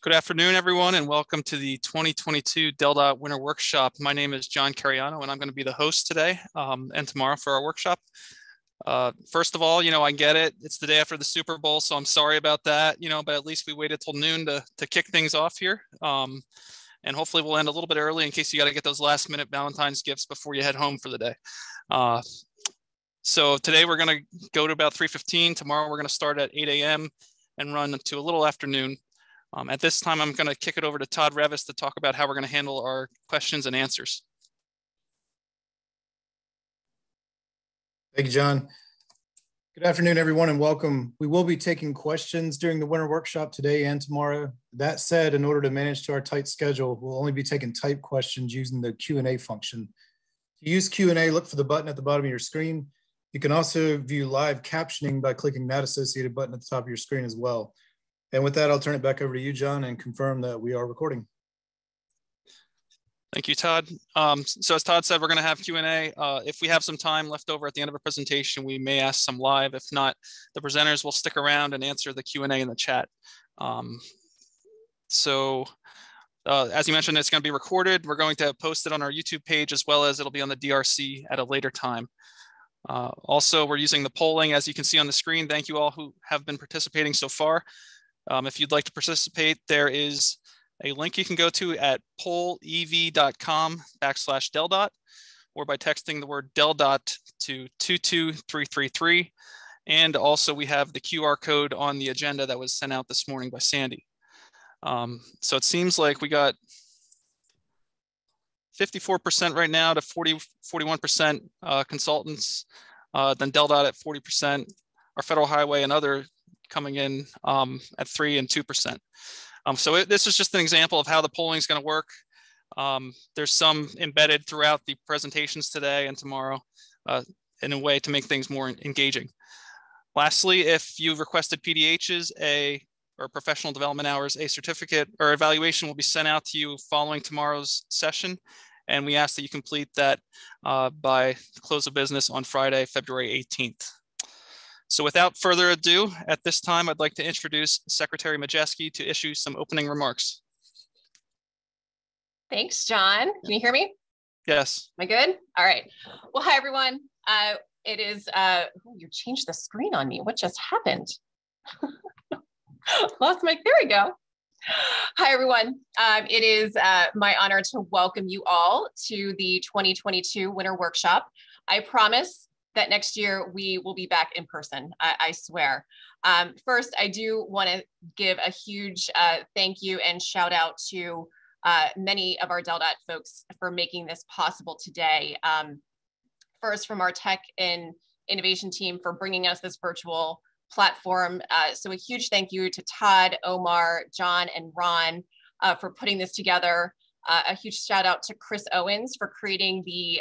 Good afternoon, everyone, and welcome to the 2022 DelDOT Winter Workshop. My name is John Cariano, and I'm going to be the host today and tomorrow for our workshop. First of all, I get it. It's the day after the Super Bowl, so I'm sorry about that, but at least we waited till noon to kick things off here. And hopefully we'll end a little bit early in case you got to get those last minute Valentine's gifts before you head home for the day. So today we're going to go to about 3:15. Tomorrow we're going to start at 8 a.m. and run to a little afternoon. At this time, I'm going to kick it over to Todd Revis to talk about how we're going to handle our questions and answers. Thank you, John. Good afternoon, everyone, and welcome. We will be taking questions during the winter workshop today and tomorrow. That said, in order to manage to our tight schedule, we'll only be taking typed questions using the Q&A function. To use Q&A, look for the button at the bottom of your screen. You can also view live captioning by clicking that associated button at the top of your screen as well. And with that, I'll turn it back over to you, John, and confirm that we are recording. Thank you, Todd. So as Todd said, we're going to have Q&A. If we have some time left over at the end of a presentation, we may ask some live. If not, the presenters will stick around and answer the Q&A in the chat. As you mentioned, it's going to be recorded. We're going to post it on our YouTube page, as well as it'll be on the DRC at a later time. Also, we're using the polling, as you can see on the screen. Thank you all who have been participating so far. If you'd like to participate, there is a link you can go to at pollev.com/DelDOT, or by texting the word DelDOT to 22333. And also we have the QR code on the agenda that was sent out this morning by Sandy. So it seems like we got 54% right now to 41% consultants, then DelDOT at 40%, our federal highway and other coming in at 3% and 2%. This is just an example of how the polling is going to work. There's some embedded throughout the presentations today and tomorrow in a way to make things more engaging. Lastly, if you've requested PDHs or professional development hours, a certificate or evaluation will be sent out to you following tomorrow's session. And we ask that you complete that by the close of business on Friday, February 18th. So without further ado, at this time, I'd like to introduce Secretary Majeski to issue some opening remarks. Thanks, John. Can you hear me? Yes. Am I good? All right. Well, hi, everyone. It is, you changed the screen on me. What just happened? Lost my, there we go. Hi, everyone. It is my honor to welcome you all to the 2022 Winter Workshop. I promise that next year we will be back in person, I swear. First, I do want to give a huge thank you and shout out to many of our DelDOT folks for making this possible today. First, from our tech and innovation team for bringing us this virtual platform. So a huge thank you to Todd, Omar, John, and Ron for putting this together. A huge shout out to Chris Owens for creating the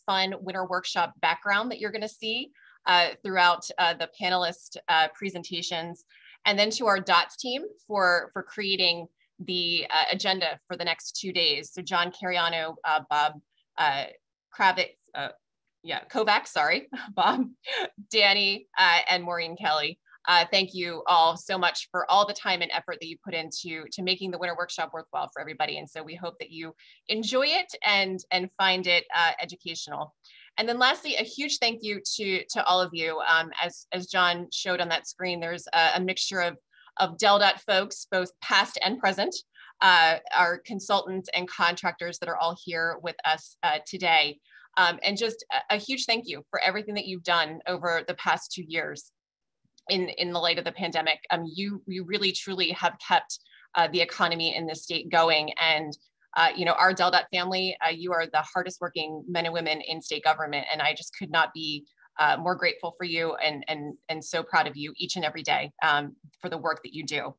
fun winter workshop background that you're going to see throughout the panelist presentations, and then to our DOTS team for creating the agenda for the next 2 days. So John Cariano, Bob Kovacs, sorry, Bob, Danny, and Maureen Kelly. Thank you all so much for all the time and effort that you put into making the winter workshop worthwhile for everybody. And so we hope that you enjoy it and find it educational. And then lastly, a huge thank you to all of you. As John showed on that screen, there's a mixture of DelDOT folks, both past and present, our consultants and contractors that are all here with us today. And just a huge thank you for everything that you've done over the past 2 years. In the light of the pandemic, you really truly have kept the economy in this state going. And our DelDOT family, you are the hardest working men and women in state government. And I just could not be more grateful for you and so proud of you each and every day for the work that you do.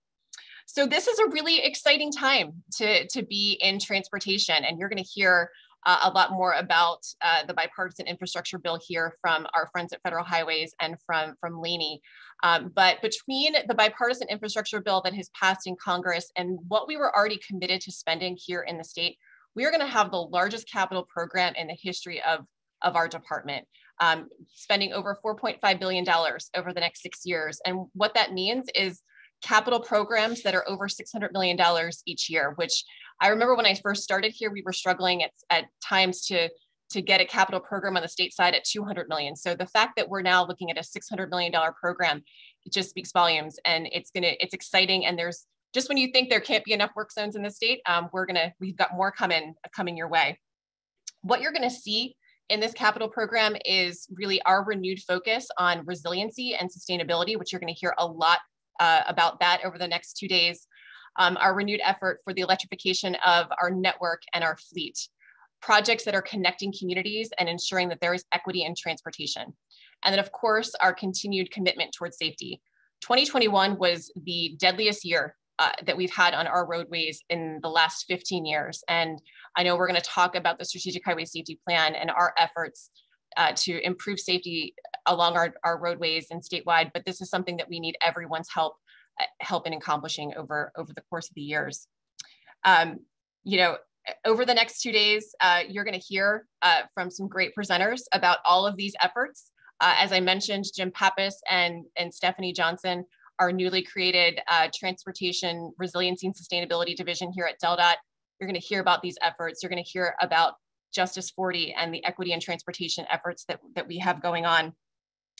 So this is a really exciting time to be in transportation, and you're going to hear a lot more about the bipartisan infrastructure bill here from our friends at Federal Highways and from Laney. But between the bipartisan infrastructure bill that has passed in Congress and what we were already committed to spending here in the state, we are going to have the largest capital program in the history of our department, spending over $4.5 billion over the next 6 years. And what that means is capital programs that are over $600 million each year, which I remember when I first started here, we were struggling at times to get a capital program on the state side at 200 million. So the fact that we're now looking at a $600 million program, it just speaks volumes, and it's exciting. And there's just, when you think there can't be enough work zones in the state, we've got more coming your way. What you're gonna see in this capital program is really our renewed focus on resiliency and sustainability, which you're gonna hear a lot about that over the next 2 days. Our renewed effort for the electrification of our network and our fleet. Projects that are connecting communities and ensuring that there is equity in transportation. And then of course, our continued commitment towards safety. 2021 was the deadliest year that we've had on our roadways in the last 15 years. And I know we're gonna talk about the Strategic Highway Safety Plan and our efforts to improve safety along our roadways and statewide, but this is something that we need everyone's help in accomplishing over the course of the years. Over the next 2 days, you're going to hear from some great presenters about all of these efforts. As I mentioned, Jim Pappas and Stephanie Johnson, our newly created Transportation Resiliency and Sustainability Division here at DelDOT. You're going to hear about these efforts. You're going to hear about Justice 40 and the equity and transportation efforts that we have going on.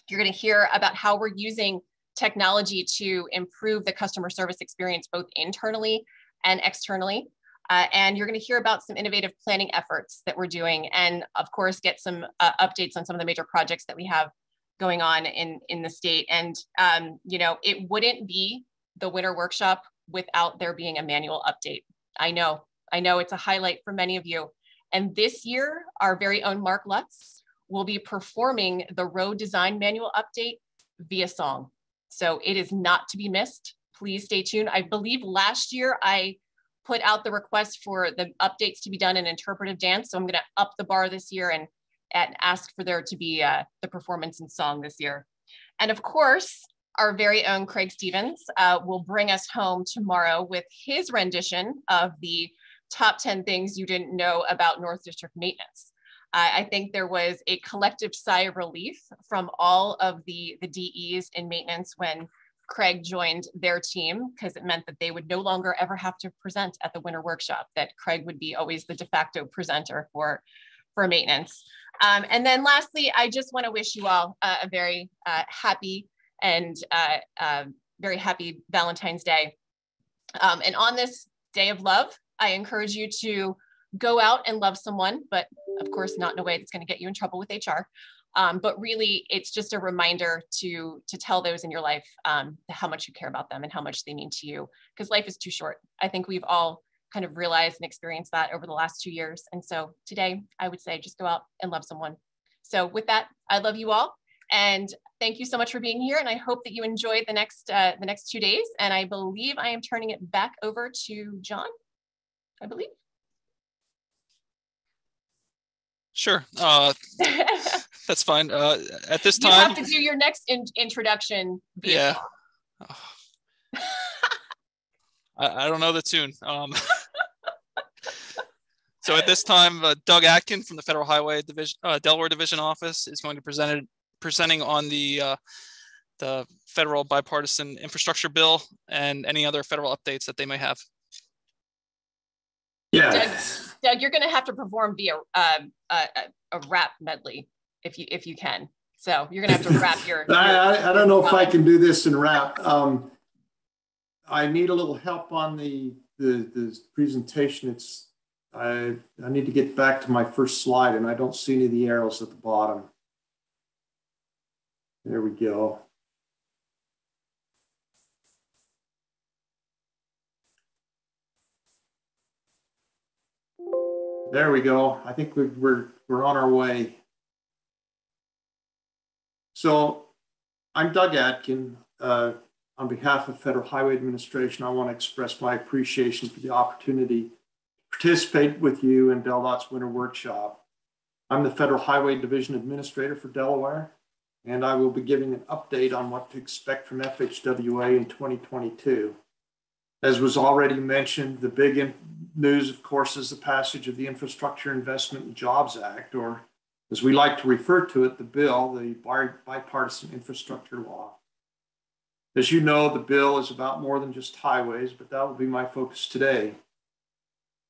You're going to hear about how we're using technology to improve the customer service experience, both internally and externally. And you're going to hear about some innovative planning efforts that we're doing, and of course, get some updates on some of the major projects that we have going on in the state. And, it wouldn't be the winter workshop without there being a manual update. I know it's a highlight for many of you. And this year, our very own Mark Lutz will be performing the road design manual update via song. So it is not to be missed. Please stay tuned. I believe last year I put out the request for the updates to be done in interpretive dance. So I'm gonna up the bar this year and ask for there to be the performance in song this year. And of course, our very own Craig Stevens will bring us home tomorrow with his rendition of the top 10 things you didn't know about North District maintenance. I think there was a collective sigh of relief from all of the DEs in maintenance when Craig joined their team, because it meant that they would no longer ever have to present at the winter workshop, that Craig would be always the de facto presenter for maintenance. And then lastly, I just want to wish you all a very happy and very happy Valentine's Day. And on this day of love, I encourage you to go out and love someone, but of course not in a way that's going to get you in trouble with HR. But really, it's just a reminder to tell those in your life how much you care about them and how much they mean to you, because life is too short. I think we've all kind of realized and experienced that over the last 2 years. And so today, I would say just go out and love someone. So with that, I love you all. And thank you so much for being here. And I hope that you enjoy the next 2 days. And I believe I am turning it back over to John, I believe. Sure. That's fine. At this time, you have to do your next introduction. Yeah. I don't know the tune. So at this time, Doug Atkin from the Federal Highway Division, Delaware Division Office is going to presenting on the federal bipartisan infrastructure bill and any other federal updates that they may have. Yeah, Doug, you're going to have to perform via a rap medley if you can. So you're going to have to rap your. I don't know if I can do this in rap. I need a little help on the presentation. I need to get back to my first slide, and I don't see any of the arrows at the bottom. There we go. There we go. I think we're on our way. So I'm Doug Atkin. On behalf of Federal Highway Administration, I want to express my appreciation for the opportunity to participate with you in DelDOT's Winter Workshop. I'm the Federal Highway Division Administrator for Delaware, and I will be giving an update on what to expect from FHWA in 2022. As was already mentioned, the big news, of course, is the passage of the Infrastructure Investment and Jobs Act, or as we like to refer to it, the bill, the Bipartisan Infrastructure Law. As you know, the bill is about more than just highways, but that will be my focus today.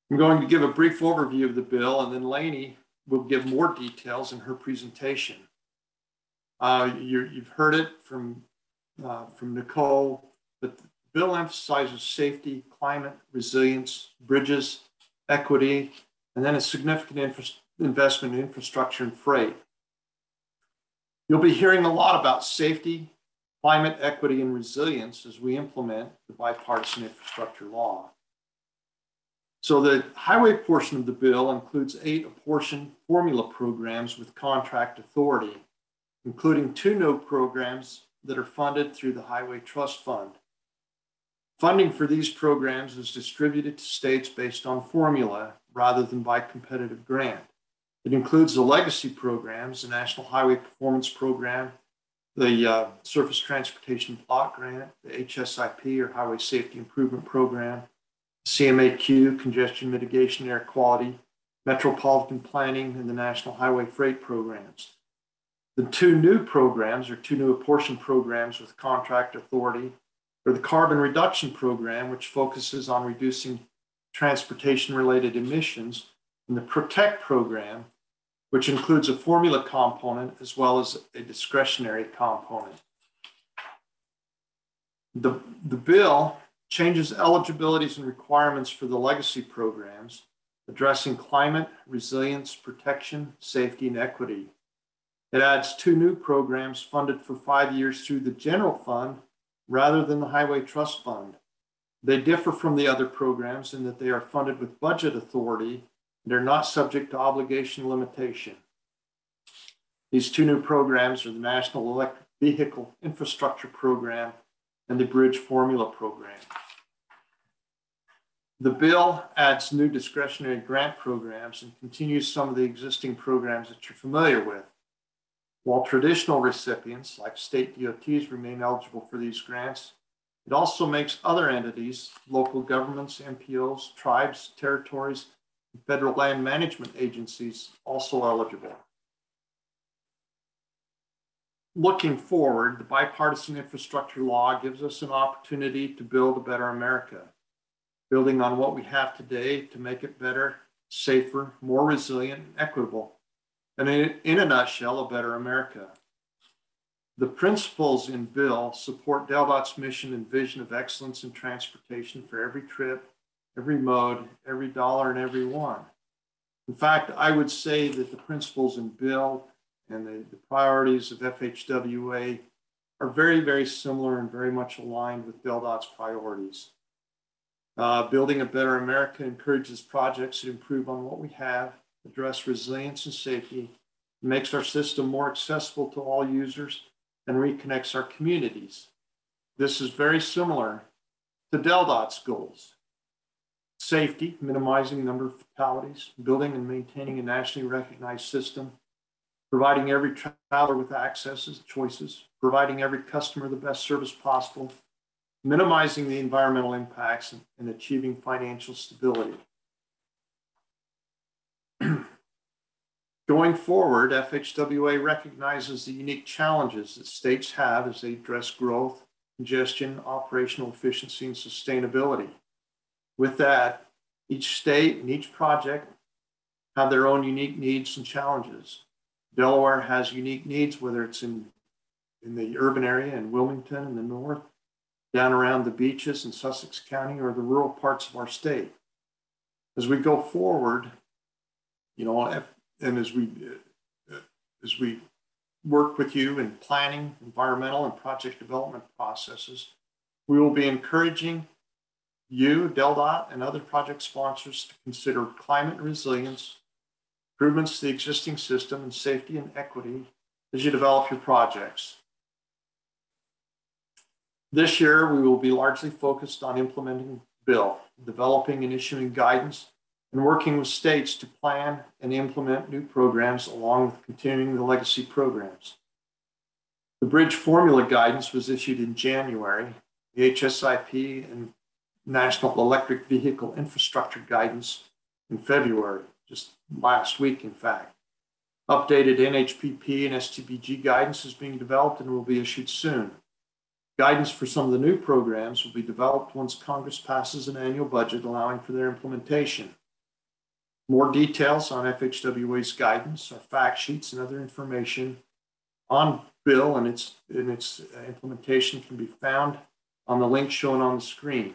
I'm going to give a brief overview of the bill, and then Lainey will give more details in her presentation. You've heard it from Nicole, but the bill emphasizes safety, climate, resilience, bridges, equity, and then a significant investment in infrastructure and freight. You'll be hearing a lot about safety, climate, equity, and resilience as we implement the Bipartisan Infrastructure Law. So the highway portion of the bill includes 8 apportioned formula programs with contract authority, including 2 new programs that are funded through the Highway Trust Fund. Funding for these programs is distributed to states based on formula rather than by competitive grant. It includes the legacy programs, the National Highway Performance Program, the Surface Transportation Block Grant, the HSIP or Highway Safety Improvement Program, CMAQ, Congestion Mitigation, Air Quality, Metropolitan Planning, and the National Highway Freight Programs. The 2 new programs, or 2 new apportioned programs with contract authority, are the Carbon Reduction Program, which focuses on reducing transportation-related emissions, and the Protect Program, which includes a formula component as well as a discretionary component. The bill changes eligibilities and requirements for the legacy programs, addressing climate, resilience, protection, safety, and equity. It adds 2 new programs funded for 5 years through the general fund rather than the Highway Trust Fund. They differ from the other programs in that they are funded with budget authority and are not subject to obligation limitation. These 2 new programs are the National Electric Vehicle Infrastructure Program and the Bridge Formula Program. The bill adds new discretionary grant programs and continues some of the existing programs that you're familiar with. While traditional recipients like state DOTs remain eligible for these grants, it also makes other entities, local governments, MPOs, tribes, territories, and federal land management agencies also eligible. Looking forward, the Bipartisan Infrastructure Law gives us an opportunity to build a better America, building on what we have today to make it better, safer, more resilient, and equitable. And in a nutshell, a better America. The principles in bill support DelDOT's mission and vision of excellence in transportation for every trip, every mode, every dollar, and every one. In fact, I would say that the principles in bill and the priorities of FHWA are very, very similar and very much aligned with DelDOT's priorities. Building a better America encourages projects that improve on what we have, address resilience and safety, makes our system more accessible to all users, and reconnects our communities. This is very similar to DelDOT's goals. Safety, minimizing the number of fatalities, building and maintaining a nationally recognized system, providing every traveler with access and choices, providing every customer the best service possible, minimizing the environmental impacts, and achieving financial stability. Going forward, FHWA recognizes the unique challenges that states have as they address growth, congestion, operational efficiency, and sustainability. With that, each state and each project have their own unique needs and challenges. Delaware has unique needs, whether it's in the urban area in Wilmington in the north, down around the beaches in Sussex County, or the rural parts of our state. As we go forward, and as we work with you in planning, environmental, and project development processes, we will be encouraging you, DelDOT, and other project sponsors to consider climate resilience, improvements to the existing system, and safety and equity as you develop your projects. This year, we will be largely focused on implementing the bill, developing and issuing guidance, and working with states to plan and implement new programs along with continuing the legacy programs. The Bridge Formula Guidance was issued in January. The HSIP and National Electric Vehicle Infrastructure Guidance in February, just last week, in fact. Updated NHPP and STBG guidance is being developed and will be issued soon. Guidance for some of the new programs will be developed once Congress passes an annual budget allowing for their implementation. More details on FHWA's guidance, our fact sheets, and other information on bill and its implementation can be found on the link shown on the screen.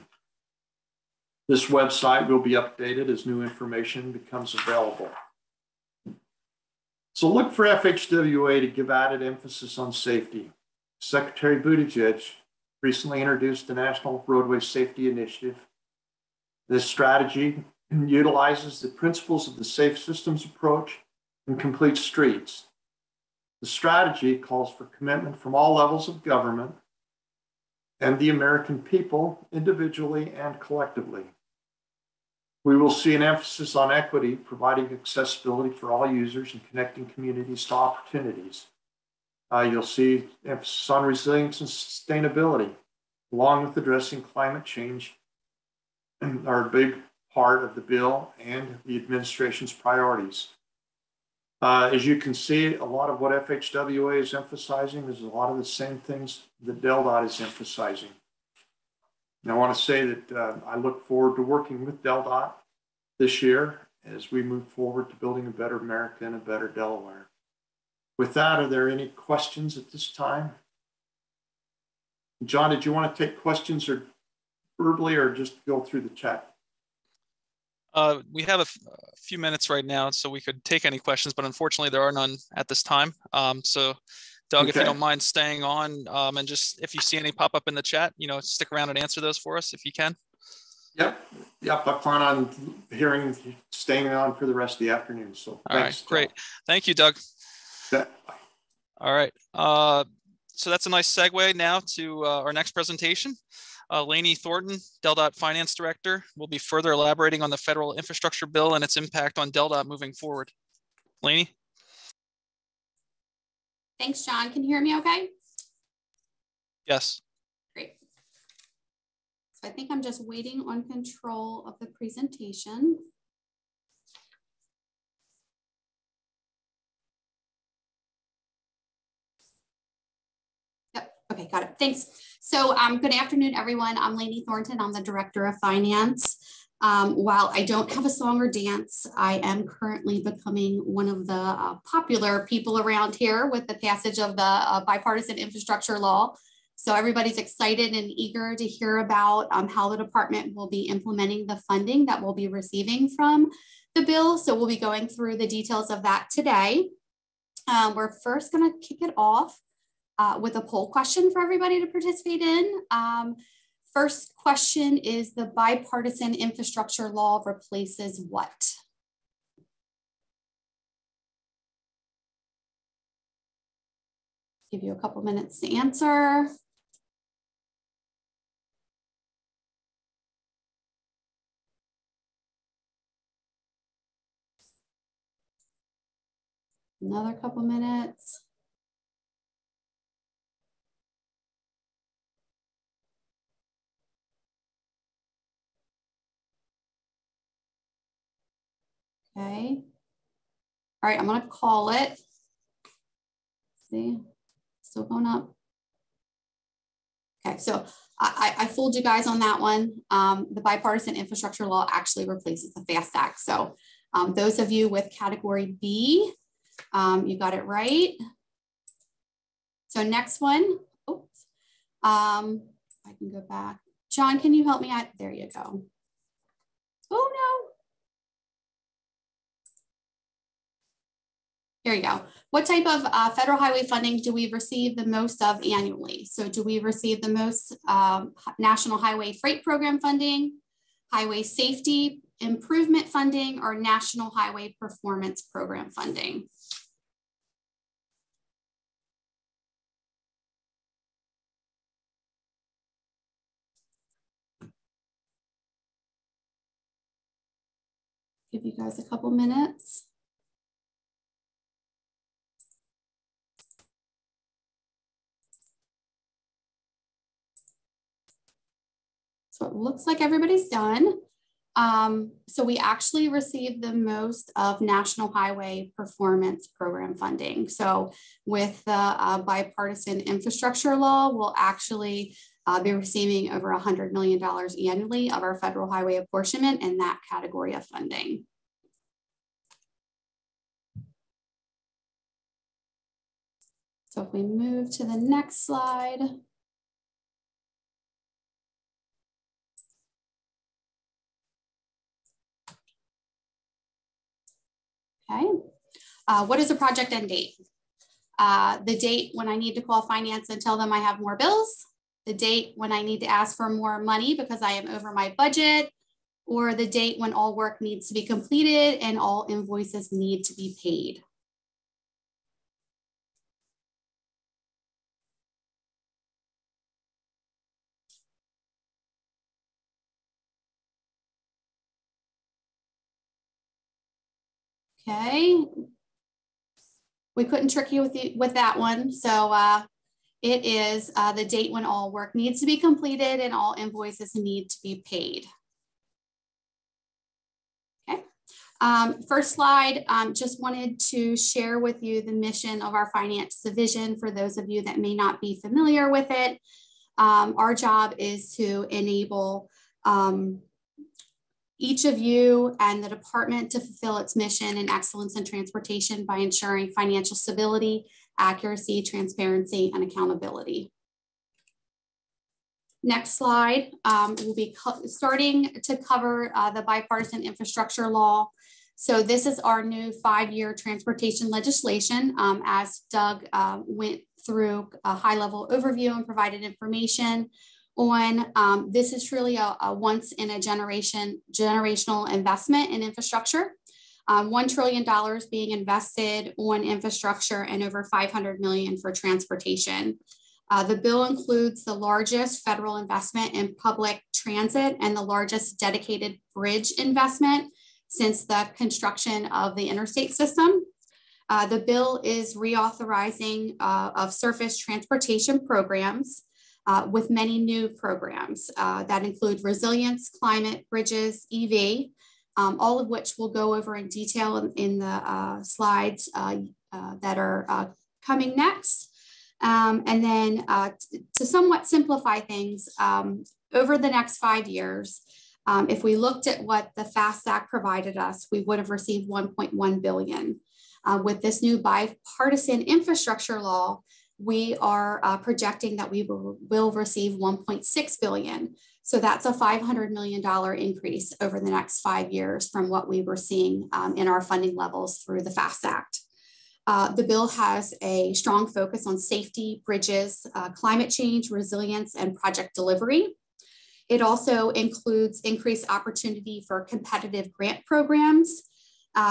This website will be updated as new information becomes available. So look for FHWA to give added emphasis on safety. Secretary Buttigieg recently introduced the National Roadway Safety Initiative. This strategy utilizes the principles of the Safe Systems approach and complete streets. The strategy calls for commitment from all levels of government and the American people, individually and collectively. We will see an emphasis on equity, providing accessibility for all users and connecting communities to opportunities. You'll see emphasis on resilience and sustainability, along with addressing climate change, are a big part of the bill and the administration's priorities. As you can see, a lot of what FHWA is emphasizing is a lot of the same things that DelDOT is emphasizing. And I want to say that I look forward to working with DelDOT this year as we move forward to building a better America and a better Delaware. With that, are there any questions at this time? John, did you want to take questions or verbally or just go through the chat? We have a few minutes right now, so we could take any questions, but unfortunately there are none at this time. So Doug, okay, if you don't mind staying on and just if you see any pop up in the chat, stick around and answer those for us if you can. Yep. I plan on staying on for the rest of the afternoon. So all right, great. Thank you, Doug. Yeah. All right. So that's a nice segue now to our next presentation. Lainey Thornton, DelDOT Finance Director, will be further elaborating on the federal infrastructure bill and its impact on DelDOT moving forward. Lainey? Thanks, John. Can you hear me okay? Yes. Great. So I think I'm just waiting on control of the presentation. Yep. Okay, got it. Thanks. So good afternoon, everyone. I'm Lainey Thornton. I'm the Director of Finance. While I don't have a song or dance, I am currently becoming one of the popular people around here with the passage of the Bipartisan Infrastructure Law. So everybody's excited and eager to hear about how the department will be implementing the funding that we'll be receiving from the bill. So we'll be going through the details of that today. We're first going to kick it off with a poll question for everybody to participate in. First question is, the Bipartisan Infrastructure Law replaces what? Give you a couple minutes to answer. Another couple minutes. Okay. All right, I'm going to call it. See, still going up. Okay, so I fooled you guys on that one. The Bipartisan Infrastructure Law actually replaces the FAST Act. So those of you with category B, you got it right. So next one, oops. I can go back. John, can you help me out? There you go. Oh no. Here you go. What type of federal highway funding do we receive the most of annually? So do we receive the most National Highway Freight Program funding, Highway Safety Improvement funding, or National Highway Performance Program funding? Give you guys a couple minutes. So it looks like everybody's done. So we actually received the most of National Highway Performance Program funding. So with the Bipartisan Infrastructure Law, we'll actually be receiving over $100 million annually of our federal highway apportionment in that category of funding. So if we move to the next slide. Okay, what is the project end date? The date when I need to call finance and tell them I have more bills, the date when I need to ask for more money because I am over my budget, or the date when all work needs to be completed and all invoices need to be paid. Okay, we couldn't trick you with that one. So it is the date when all work needs to be completed and all invoices need to be paid. Okay, first slide, just wanted to share with you the mission of our finance division for those of you that may not be familiar with it. Our job is to enable each of you and the department to fulfill its mission and excellence in transportation by ensuring financial stability, accuracy, transparency, and accountability. Next slide, we'll be starting to cover the Bipartisan Infrastructure Law. So this is our new 5-year transportation legislation. As Doug went through a high-level overview and provided information on, this is truly a once in a generational investment in infrastructure. $1 trillion being invested on infrastructure and over $500 million for transportation. The bill includes the largest federal investment in public transit and the largest dedicated bridge investment since the construction of the interstate system. The bill is reauthorizing of surface transportation programs with many new programs that include resilience, climate, bridges, EV, all of which we'll go over in detail in the slides that are coming next. And then to somewhat simplify things, over the next 5 years, if we looked at what the FAST Act provided us, we would have received $1.1 billion. With this new bipartisan infrastructure law, we are projecting that we will receive $1.6 billion. So that's a $500 million increase over the next 5 years from what we were seeing in our funding levels through the FAST Act. The bill has a strong focus on safety, bridges, climate change, resilience, and project delivery. It also includes increased opportunity for competitive grant programs.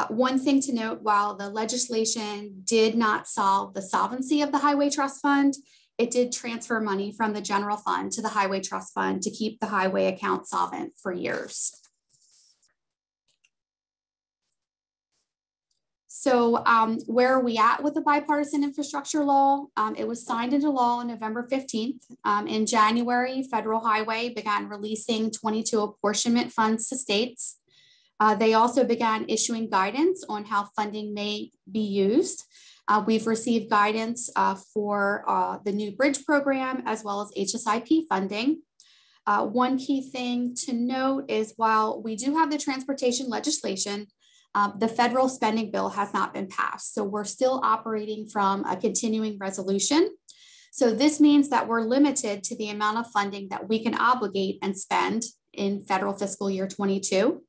One thing to note, while the legislation did not solve the solvency of the Highway Trust Fund, it did transfer money from the general fund to the Highway Trust Fund to keep the highway account solvent for years. So where are we at with the Bipartisan Infrastructure Law? It was signed into law on November 15th. In January, Federal Highway began releasing 22 apportionment funds to states. They also began issuing guidance on how funding may be used. We've received guidance for the new bridge program as well as HSIP funding. One key thing to note is while we do have the transportation legislation, the federal spending bill has not been passed. So we're still operating from a continuing resolution. So this means that we're limited to the amount of funding that we can obligate and spend in federal fiscal year 22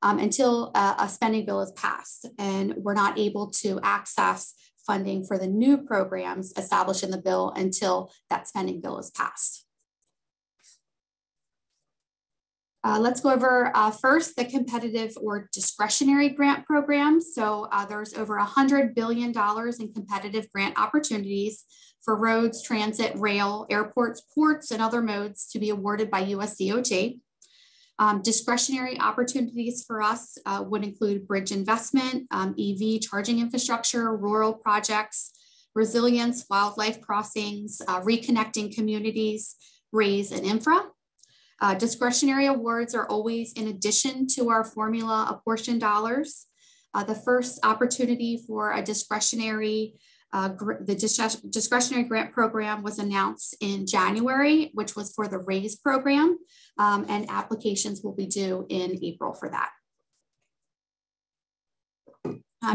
until a spending bill is passed. And we're not able to access funding for the new programs established in the bill until that spending bill is passed. Let's go over first the competitive or discretionary grant program. So there's over $100 billion in competitive grant opportunities for roads, transit, rail, airports, ports, and other modes to be awarded by US DOT. Discretionary opportunities for us would include bridge investment, EV charging infrastructure, rural projects, resilience, wildlife crossings, reconnecting communities, RAISE, and infra. Discretionary awards are always in addition to our formula apportioned dollars. The first opportunity for a discretionary grant program was announced in January, which was for the RAISE program, and applications will be due in April for that.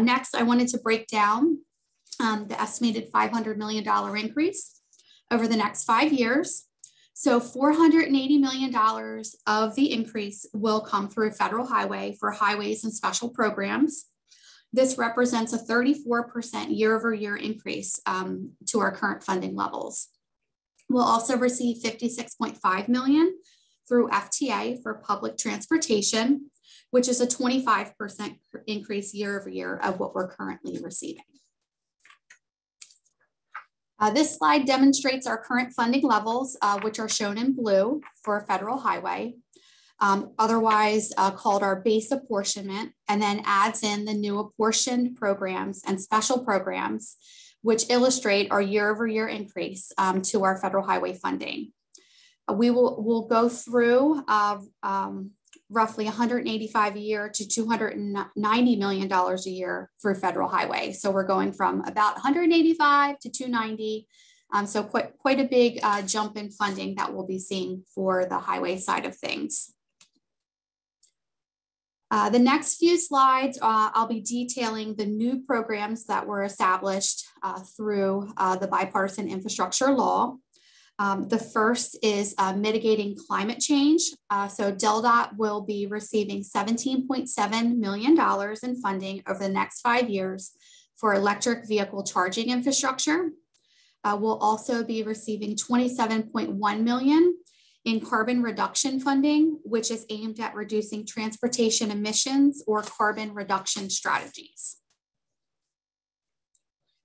Next, I wanted to break down the estimated $500 million increase over the next 5 years. So $480 million of the increase will come through federal highway for highways and special programs. This represents a 34% year-over-year increase to our current funding levels. We'll also receive $56.5 million through FTA for public transportation, which is a 25% increase year-over-year of what we're currently receiving. This slide demonstrates our current funding levels, which are shown in blue for federal highway, otherwise called our base apportionment, and then adds in the new apportioned programs and special programs, which illustrate our year-over-year increase to our federal highway funding. We'll go through roughly $185 a year to $290 million a year for federal highway. So we're going from about 185 to 290. So quite a big jump in funding that we'll be seeing for the highway side of things. The next few slides, I'll be detailing the new programs that were established through the Bipartisan Infrastructure Law. The first is mitigating climate change. So DelDOT will be receiving $17.7 million in funding over the next 5 years for electric vehicle charging infrastructure. We'll also be receiving $27.1 million in carbon reduction funding, which is aimed at reducing transportation emissions or carbon reduction strategies.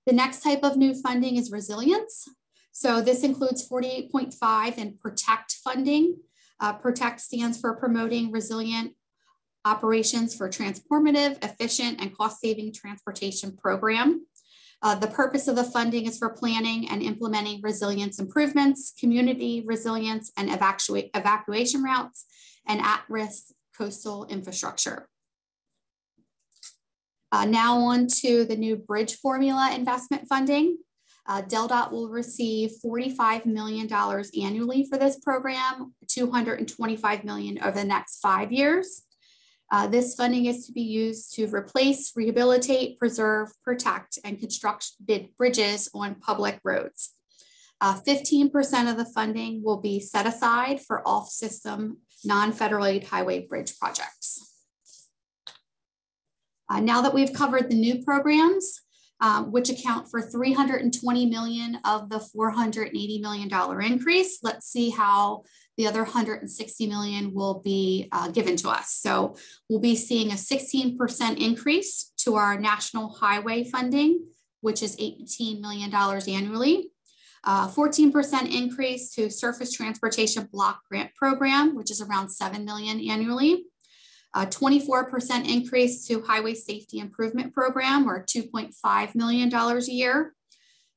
The next type of new funding is resilience. So this includes $48.5 in PROTECT funding. PROTECT stands for Promoting Resilient Operations for Transformative, Efficient, and Cost-Saving Transportation Program. The purpose of the funding is for planning and implementing resilience improvements, community resilience, and evacuation routes, and at-risk coastal infrastructure. Now on to the new bridge formula investment funding. DelDOT will receive $45 million annually for this program, $225 million over the next 5 years. This funding is to be used to replace, rehabilitate, preserve, protect, and construct bridges on public roads. 15% of the funding will be set aside for off-system, non-federal aid highway bridge projects. Now that we've covered the new programs, which account for $320 million of the $480 million increase, let's see how the other $160 million will be given to us. So we'll be seeing a 16% increase to our national highway funding, which is $18 million annually. 14% increase to surface transportation block grant program, which is around $7 million annually. 24% increase to highway safety improvement program, or $2.5 million a year.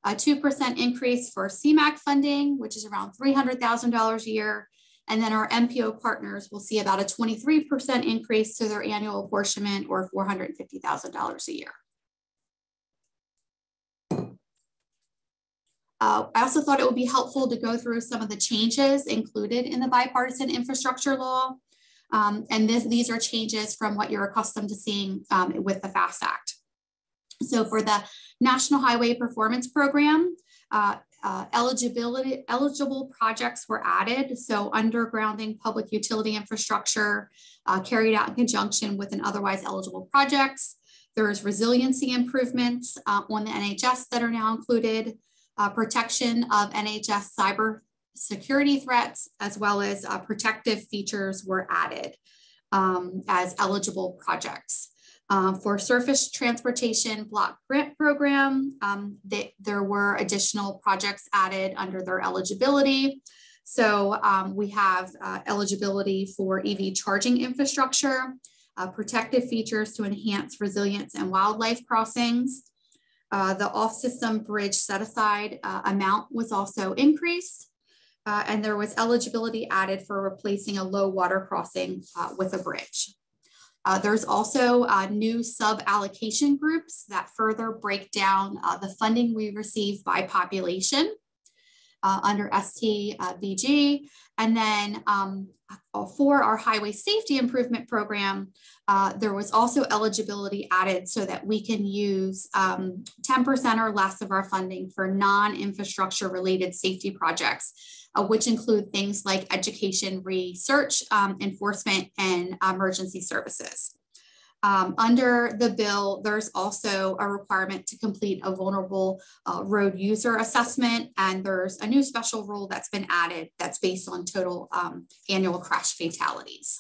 A 2% increase for CMAQ funding, which is around $300,000 a year. And then our MPO partners will see about a 23% increase to their annual apportionment, or $450,000 a year. I also thought it would be helpful to go through some of the changes included in the Bipartisan Infrastructure Law. And these are changes from what you're accustomed to seeing with the FAST Act. So for the National Highway Performance Program, eligible projects were added. So undergrounding public utility infrastructure carried out in conjunction with an otherwise eligible projects. There's resiliency improvements on the NHS that are now included, protection of NHS cyber security threats, as well as protective features were added as eligible projects. For surface transportation block grant program, there were additional projects added under their eligibility. So we have eligibility for EV charging infrastructure, protective features to enhance resilience and wildlife crossings. The off-system bridge set-aside amount was also increased. and there was eligibility added for replacing a low water crossing with a bridge. There's also new sub-allocation groups that further break down the funding we receive by population under STVG. And then for our highway safety improvement program, there was also eligibility added so that we can use 10% or less of our funding for non-infrastructure related safety projects, which include things like education, research, enforcement, and emergency services. Under the bill, there's also a requirement to complete a vulnerable road user assessment, and there's a new special rule that's been added that's based on total annual crash fatalities.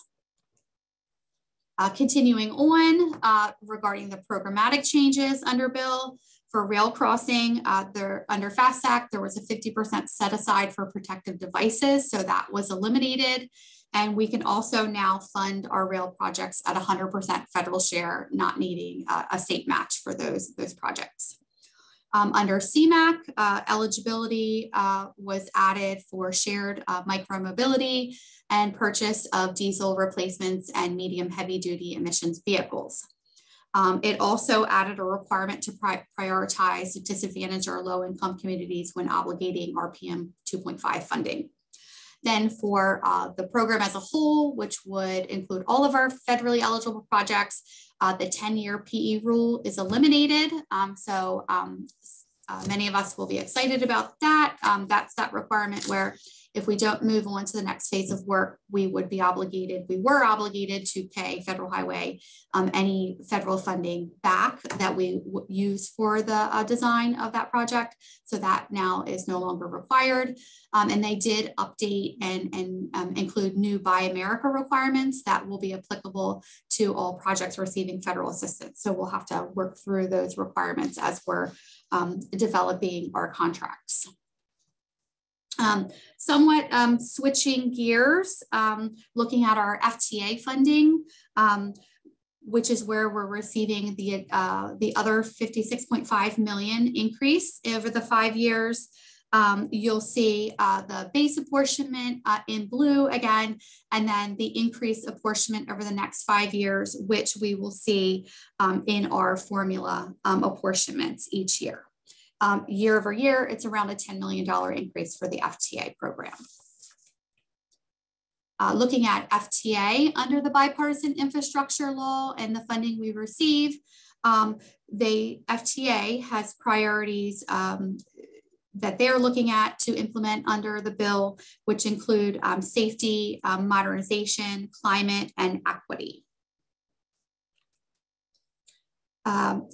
Continuing on, regarding the programmatic changes under bill, for rail crossing, under FAST Act, there was a 50% set aside for protective devices, so that was eliminated. And we can also now fund our rail projects at 100% federal share, not needing a state match for those projects. Under CMAQ, eligibility was added for shared micromobility and purchase of diesel replacements and medium heavy duty emissions vehicles. It also added a requirement to prioritize disadvantaged or low income communities when obligating RPM 2.5 funding. Then for the program as a whole, which would include all of our federally eligible projects, the 10-year PE rule is eliminated. Many of us will be excited about that. That's that requirement where if we don't move on to the next phase of work, we were obligated to pay Federal Highway any federal funding back that we use for the design of that project. So that now is no longer required. And they did update and include new Buy America requirements that will be applicable to all projects receiving federal assistance. So we'll have to work through those requirements as we're developing our contracts. Somewhat switching gears, looking at our FTA funding, which is where we're receiving the other $56.5 million increase over the 5 years. You'll see the base apportionment in blue again, and then the increased apportionment over the next 5 years, which we will see in our formula apportionments each year. Year over year, it's around a $10 million increase for the FTA program. Looking at FTA under the Bipartisan Infrastructure Law and the funding we receive, the FTA has priorities that they're looking at to implement under the bill, which include safety, modernization, climate, and equity.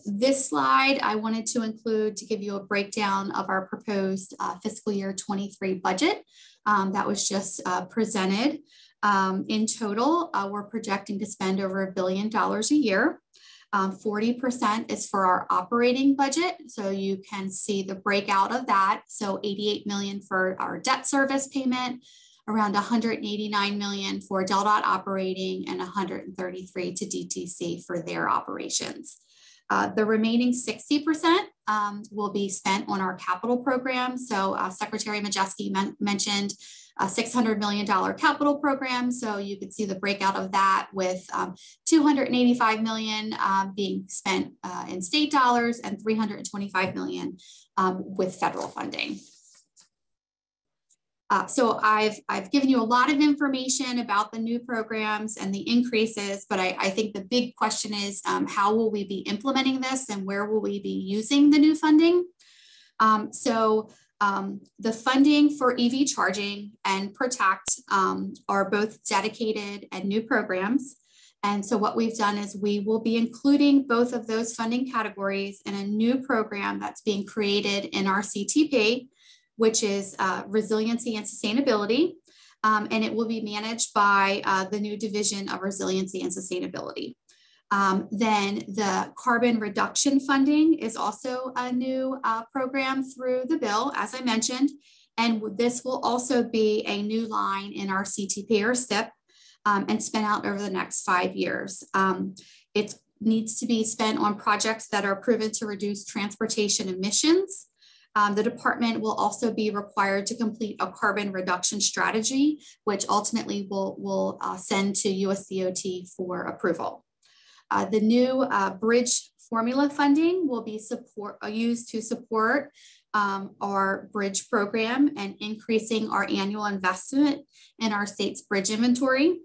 This slide I wanted to include to give you a breakdown of our proposed fiscal year 23 budget that was just presented. In total, we're projecting to spend over $1 billion a year. 40% is for our operating budget. So you can see the breakout of that. So $88 million for our debt service payment, around $189 million for DelDOT operating, and $133 to DTC for their operations. The remaining 60% will be spent on our capital program. So Secretary Majeski mentioned a $600 million capital program. So you could see the breakout of that with $285 million being spent in state dollars and $325 million with federal funding. So I've given you a lot of information about the new programs and the increases, but I think the big question is how will we be implementing this and where will we be using the new funding? The funding for EV charging and Protect are both dedicated and new programs. And so what we've done is we will be including both of those funding categories in a new program that's being created in our CTP, which is resiliency and sustainability. And it will be managed by the new division of resiliency and sustainability. Then the carbon reduction funding is also a new program through the bill, as I mentioned. And this will also be a new line in our CTP or STIP and spent out over the next 5 years. It needs to be spent on projects that are proven to reduce transportation emissions. The department will also be required to complete a carbon reduction strategy, which ultimately will send to USDOT for approval. The new bridge formula funding will be used to support our bridge program and increasing our annual investment in our state's bridge inventory.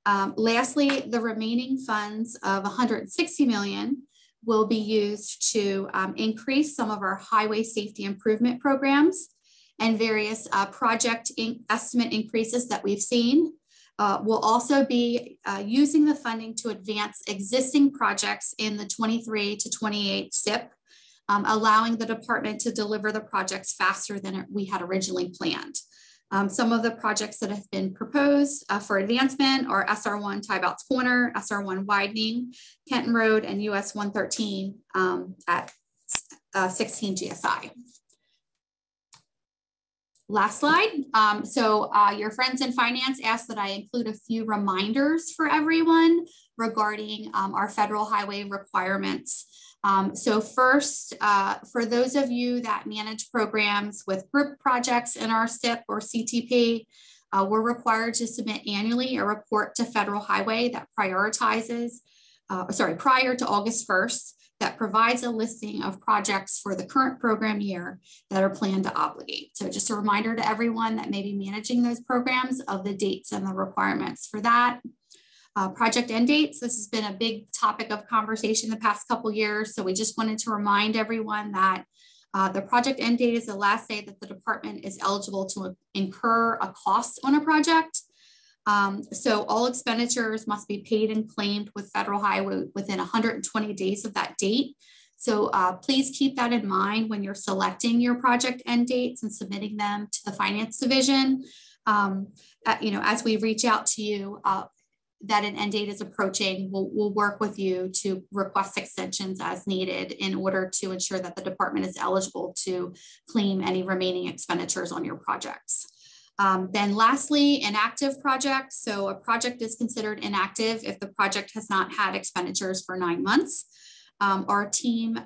Lastly, the remaining funds of $160 million will be used to increase some of our highway safety improvement programs and various project estimate increases that we've seen. We'll also be using the funding to advance existing projects in the 23 to 28 SIP, allowing the department to deliver the projects faster than we had originally planned. Some of the projects that have been proposed for advancement are SR1 Tybouts Corner, SR1 widening, Kenton Road, and US 113 at 16 GSI. Last slide. Your friends in finance asked that I include a few reminders for everyone regarding our federal highway requirements. First, for those of you that manage programs with group projects in our SIP or CTP, we're required to submit annually a report to Federal Highway that prioritizes, prior to August 1st, that provides a listing of projects for the current program year that are planned to obligate. So just a reminder to everyone that may be managing those programs of the dates and the requirements for that. Project end dates. This has been a big topic of conversation the past couple of years. So we just wanted to remind everyone that the project end date is the last day that the department is eligible to incur a cost on a project. So all expenditures must be paid and claimed with Federal Highway within 120 days of that date. So please keep that in mind when you're selecting your project end dates and submitting them to the Finance Division. As we reach out to you, that an end date is approaching, we'll work with you to request extensions as needed in order to ensure that the department is eligible to claim any remaining expenditures on your projects. Then lastly, inactive projects. So a project is considered inactive if the project has not had expenditures for 9 months. Our team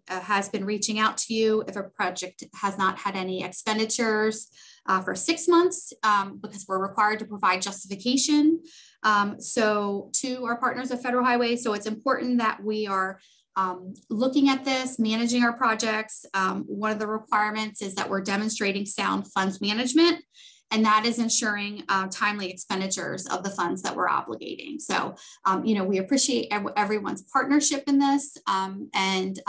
has been reaching out to you if a project has not had any expenditures for 6 months because we're required to provide justification. So to our partners at Federal Highway, so it's important that we are looking at this, managing our projects. One of the requirements is that we're demonstrating sound funds management, and that is ensuring timely expenditures of the funds that we're obligating. So, we appreciate everyone's partnership in this and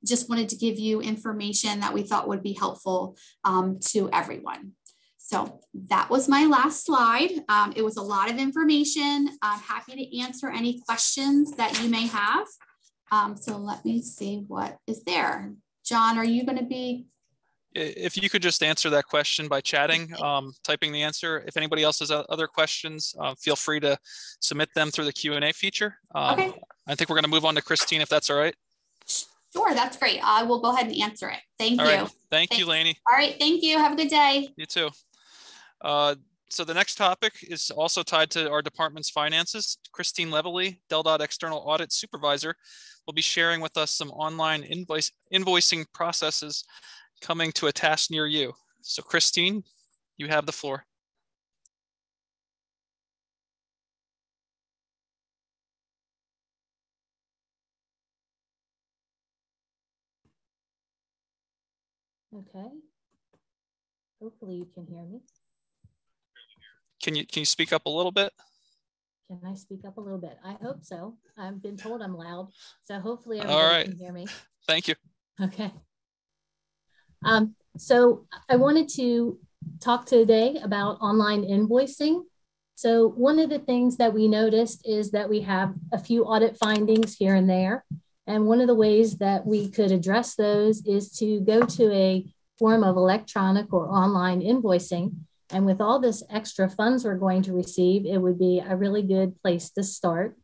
just wanted to give you information that we thought would be helpful to everyone. So that was my last slide. It was a lot of information. I'm happy to answer any questions that you may have. So let me see what is there. John, are you going to be? If you could just answer that question by chatting, typing the answer. If anybody else has other questions, feel free to submit them through the Q&A feature. Okay. I think we're going to move on to Christine, if that's all right. Sure, that's great. I will go ahead and answer it. Thank you. Right. Thank you, Lainey. All right, thank you. Have a good day. You too. So the next topic is also tied to our department's finances. Christine Levely, DelDOT External Audit Supervisor, will be sharing with us some online invoicing processes coming to a task near you. So Christine, you have the floor. Okay. Hopefully you can hear me. Can you speak up a little bit? Can I speak up a little bit? I hope so. I've been told I'm loud, so hopefully everybody can hear me. Thank you. Okay. So I wanted to talk today about online invoicing. So one of the things that we noticed is that we have a few audit findings here and there. And one of the ways that we could address those is to go to a form of electronic or online invoicing. And with all this extra funds we're going to receive, it would be a really good place to start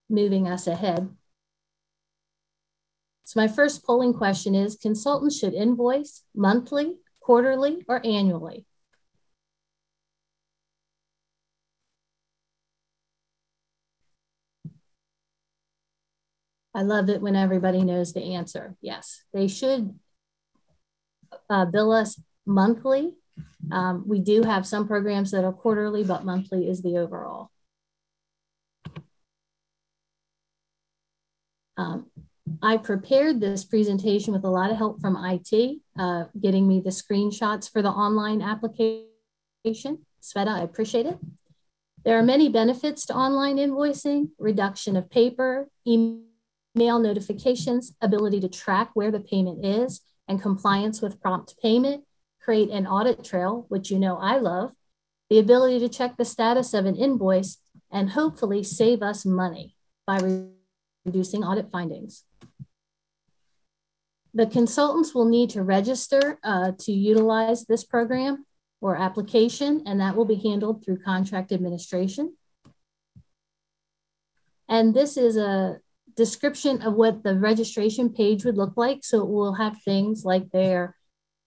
moving us ahead. So my first polling question is, consultants should invoice monthly, quarterly, or annually? I love it when everybody knows the answer. Yes, they should bill us monthly. We do have some programs that are quarterly, but monthly is the overall. I prepared this presentation with a lot of help from IT, getting me the screenshots for the online application. Sveta, I appreciate it. There are many benefits to online invoicing: reduction of paper, email notifications, ability to track where the payment is, and compliance with prompt payment, create an audit trail, which you know I love, the ability to check the status of an invoice, and hopefully save us money by reducing audit findings. The consultants will need to register to utilize this program or application, and that will be handled through contract administration. And this is a description of what the registration page would look like. So it will have things like their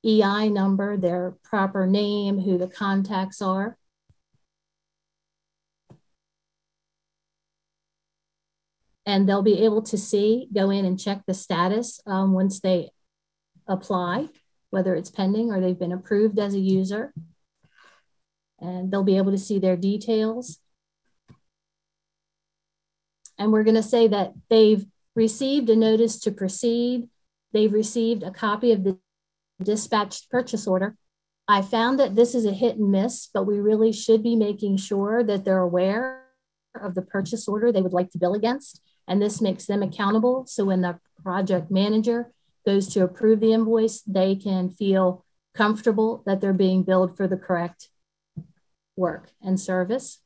EI number, their proper name, who the contacts are. And they'll be able to go in and check the status once they apply, whether it's pending or they've been approved as a user. And they'll be able to see their details. And we're going to say that they've received a notice to proceed. They've received a copy of the dispatched purchase order. I found that this is a hit and miss, but we really should be making sure that they're aware of the purchase order they would like to bill against. And this makes them accountable. So when the project manager goes to approve the invoice, they can feel comfortable that they're being billed for the correct work and service.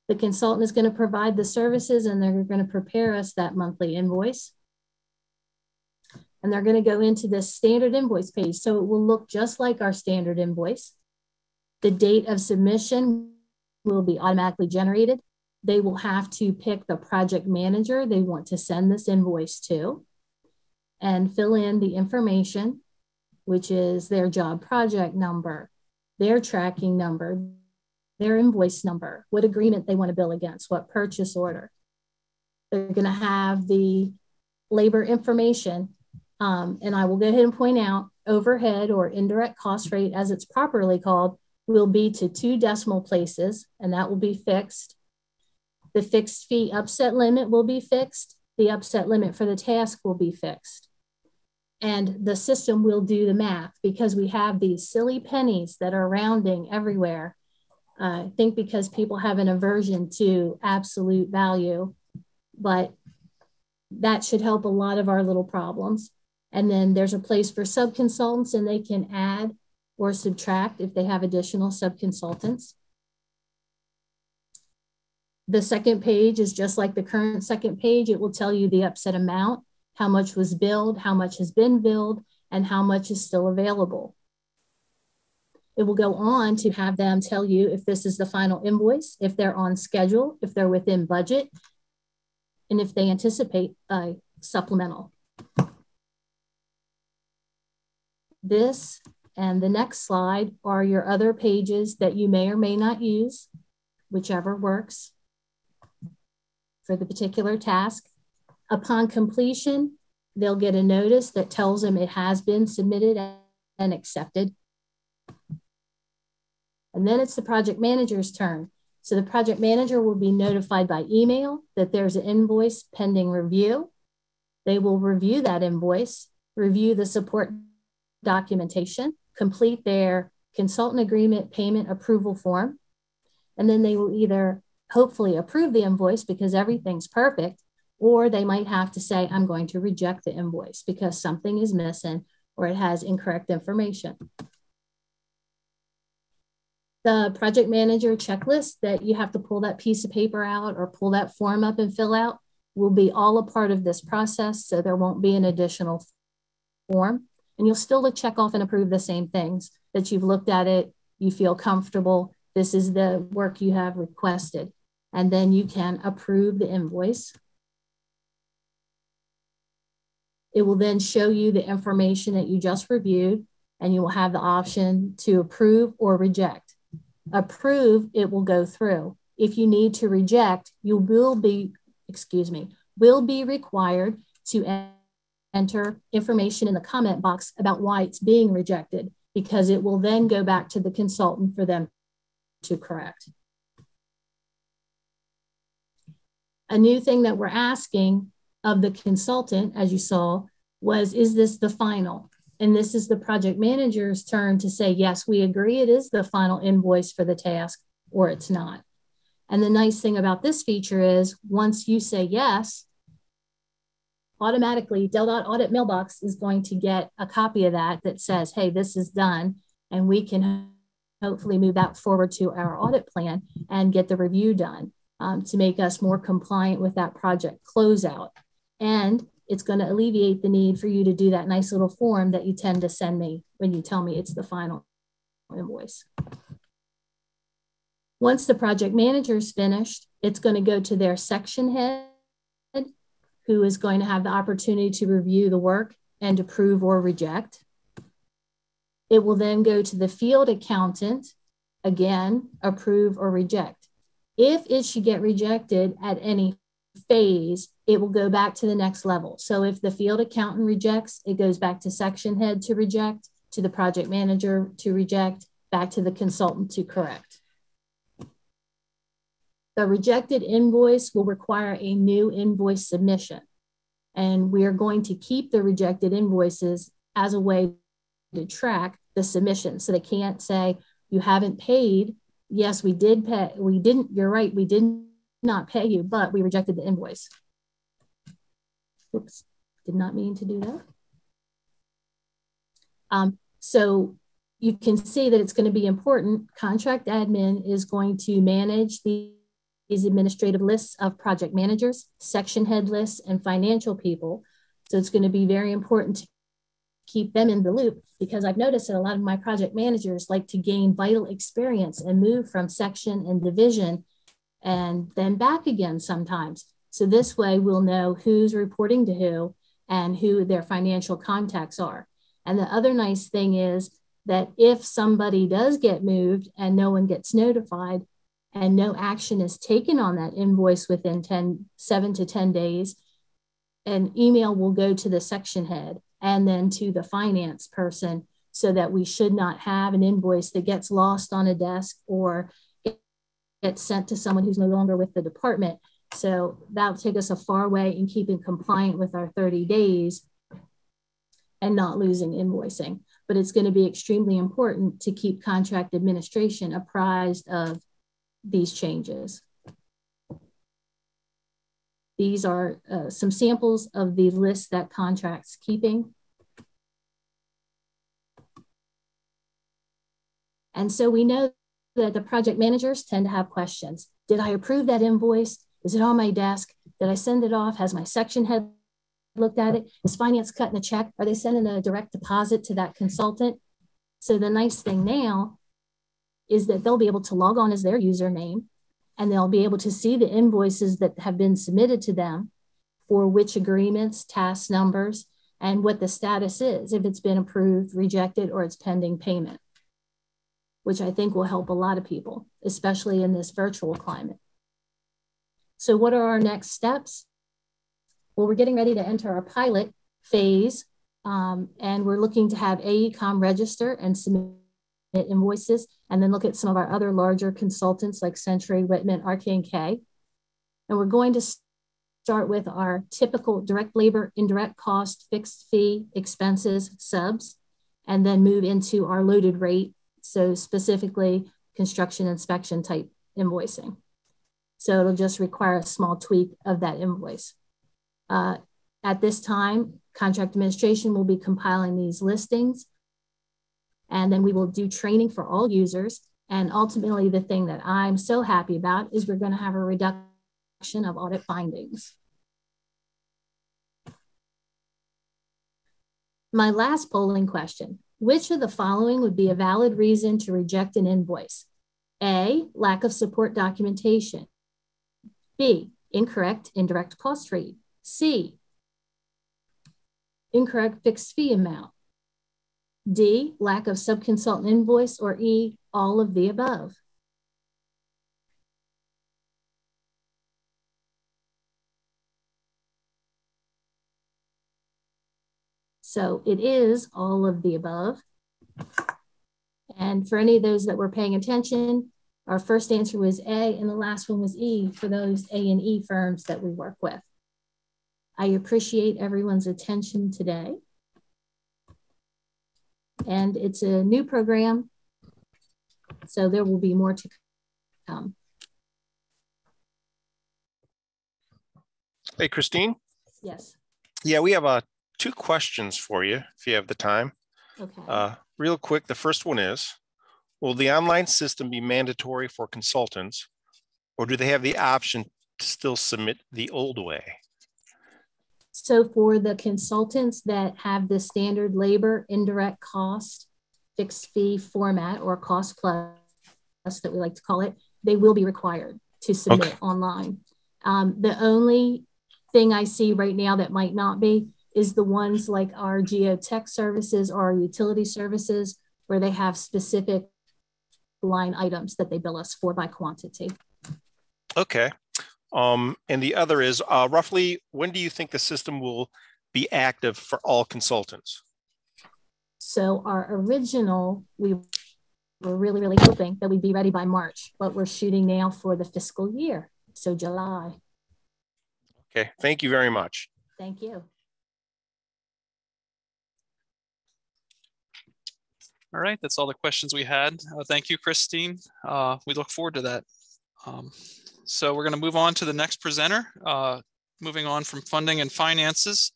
The consultant is going to provide the services, and they're going to prepare us that monthly invoice. And they're going to go into this standard invoice page. So it will look just like our standard invoice. The date of submission will be automatically generated. They will have to pick the project manager they want to send this invoice to and fill in the information, which is their job project number, their tracking number, their invoice number, what agreement they want to bill against, what purchase order. They're going to have the labor information. And I will go ahead and point out overhead or indirect cost rate, as it's properly called, will be to 2 decimal places, and that will be fixed. The fixed fee upset limit will be fixed. The upset limit for the task will be fixed. And the system will do the math because we have these silly pennies that are rounding everywhere. I think because people have an aversion to absolute value, but that should help a lot of our little problems. And then there's a place for sub-consultants, and they can add or subtract if they have additional sub-consultants. The second page is just like the current second page. It will tell you the upset amount, how much was billed, how much has been billed, and how much is still available. It will go on to have them tell you if this is the final invoice, if they're on schedule, if they're within budget, and if they anticipate a supplemental. This and the next slide are your other pages that you may or may not use, whichever works for the particular task. Upon completion, they'll get a notice that tells them it has been submitted and accepted. And then it's the project manager's turn. So the project manager will be notified by email that there's an invoice pending review. They will review that invoice, review the support documentation, complete their consultant agreement payment approval form, and then they will either hopefully approve the invoice because everything's perfect, or they might have to say, I'm going to reject the invoice because something is missing or it has incorrect information. The project manager checklist that you have to pull that piece of paper out or pull that form up and fill out will be all a part of this process, so there won't be an additional form. And you'll still check off and approve the same things, that you've looked at it, you feel comfortable, this is the work you have requested. And then you can approve the invoice. It will then show you the information that you just reviewed, and you will have the option to approve or reject. Approve, it will go through. If you need to reject, you will be required to enter information in the comment box about why it's being rejected, because it will then go back to the consultant for them to correct. A new thing that we're asking of the consultant, as you saw, was, is this the final? And this is the project manager's turn to say, yes, we agree it is the final invoice for the task, or it's not. And the nice thing about this feature is once you say yes, automatically DelDOT audit mailbox is going to get a copy of that says, hey, this is done. And we can hopefully move that forward to our audit plan and get the review done to make us more compliant with that project closeout. And it's going to alleviate the need for you to do that nice little form that you tend to send me when you tell me it's the final invoice. Once the project manager is finished, it's going to go to their section head, who is going to have the opportunity to review the work and approve or reject. It will then go to the field accountant, again, approve or reject. If it should get rejected at any phase, it will go back to the next level. So if the field accountant rejects, it goes back to section head to reject, to the project manager to reject, back to the consultant to correct. The rejected invoice will require a new invoice submission. And we are going to keep the rejected invoices as a way to track the submission. So they can't say, you haven't paid. Yes, we did pay. We didn't, you're right, we did not pay you, but we rejected the invoice. Oops, did not mean to do that. So you can see that it's going to be important. Contract admin is going to manage these administrative lists of project managers, section head lists, and financial people. So it's going to be very important to keep them in the loop, because I've noticed that a lot of my project managers like to gain vital experience and move from section and division and then back again sometimes. So this way we'll know who's reporting to who and who their financial contacts are. And the other nice thing is that if somebody does get moved and no one gets notified and no action is taken on that invoice within 7 to 10 days, an email will go to the section head and then to the finance person, so that we should not have an invoice that gets lost on a desk or gets sent to someone who's no longer with the department. So that'll take us a far way in keeping compliant with our 30 days and not losing invoicing. But it's going to be extremely important to keep contract administration apprised of these changes. These are some samples of the list that contract's keeping. And so we know that the project managers tend to have questions. Did I approve that invoice? Is it on my desk? Did I send it off? Has my section head looked at it? Is finance cutting a check? Are they sending a direct deposit to that consultant? So the nice thing now is that they'll be able to log on as their username, and they'll be able to see the invoices that have been submitted to them for which agreements, task numbers, and what the status is, if it's been approved, rejected, or it's pending payment, which I think will help a lot of people, especially in this virtual climate. So what are our next steps? Well, we're getting ready to enter our pilot phase, and we're looking to have AECOM register and submit invoices, and then look at some of our other larger consultants like Century, Whitman, RK&K. And we're going to start with our typical direct labor, indirect cost, fixed fee, expenses, subs, and then move into our loaded rate. So specifically construction inspection type invoicing. So it'll just require a small tweak of that invoice. At this time, contract administration will be compiling these listings, and then we will do training for all users. And ultimately, the thing that I'm so happy about is we're going to have a reduction of audit findings. My last polling question: which of the following would be a valid reason to reject an invoice? A, lack of support documentation. B, incorrect indirect cost rate. C, incorrect fixed fee amount. D, lack of subconsultant invoice, or E, all of the above. So it is all of the above. And for any of those that were paying attention, our first answer was A and the last one was E for those A and E firms that we work with. I appreciate everyone's attention today. And it's a new program, so there will be more to come. Hey, Christine. Yes. Yeah, we have 2 questions for you if you have the time. Okay. Real quick, the first one is, will the online system be mandatory for consultants, or do they have the option to still submit the old way? So for the consultants that have the standard labor, indirect cost, fixed fee format, or cost plus that we like to call it, they will be required to submit online. The only thing I see right now that might not be is the ones like our geotech services or our utility services, where they have specific line items that they bill us for by quantity. Okay. And the other is roughly when do you think the system will be active for all consultants? So our original, we were really hoping that we'd be ready by March, but we're shooting now for the fiscal year. So July. Okay, thank you very much. Thank you. All right, that's all the questions we had. Thank you, Christine. We look forward to that. So we're going to move on to the next presenter. Moving on from funding and finances,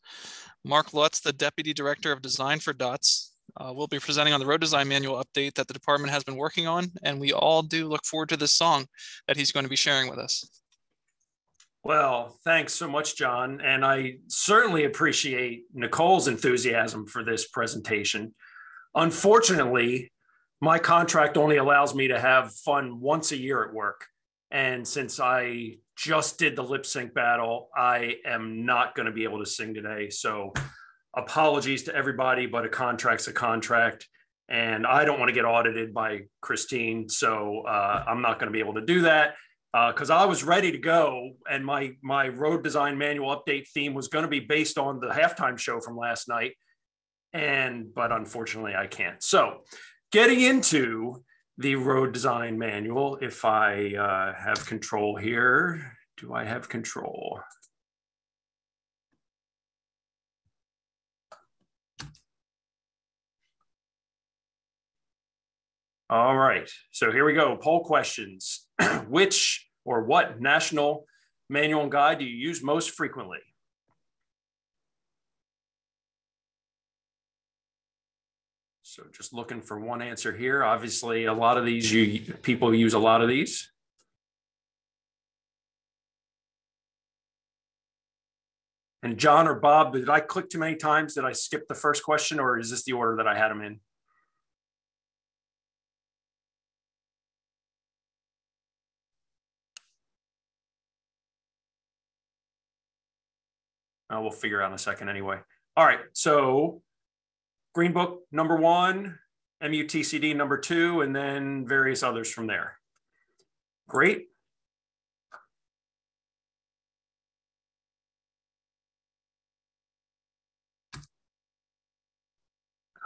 Mark Lutz, the Deputy Director of Design for DOTS, will be presenting on the road design manual update that the department has been working on, and we all do look forward to this song that he's going to be sharing with us. Well, thanks so much, John. And I certainly appreciate Nicole's enthusiasm for this presentation. Unfortunately, my contract only allows me to have fun once a year at work. And since I just did the lip sync battle, I am not going to be able to sing today. So apologies to everybody, but a contract's a contract. And I don't want to get audited by Christine. So I'm not going to be able to do that because I was ready to go. And my road design manual update theme was going to be based on the halftime show from last night. But unfortunately I can't. So getting into the road design manual, if I have control here, do I have control? All right, so here we go, poll questions. Which or what national manual and guide do you use most frequently? So just looking for one answer here. Obviously, a lot of these, people use a lot of these. And John or Bob, did I click too many times? Did I skip the first question, or is this the order that I had them in? We'll figure out in a second anyway. All right, so Green Book number 1, MUTCD number 2, and then various others from there. Great.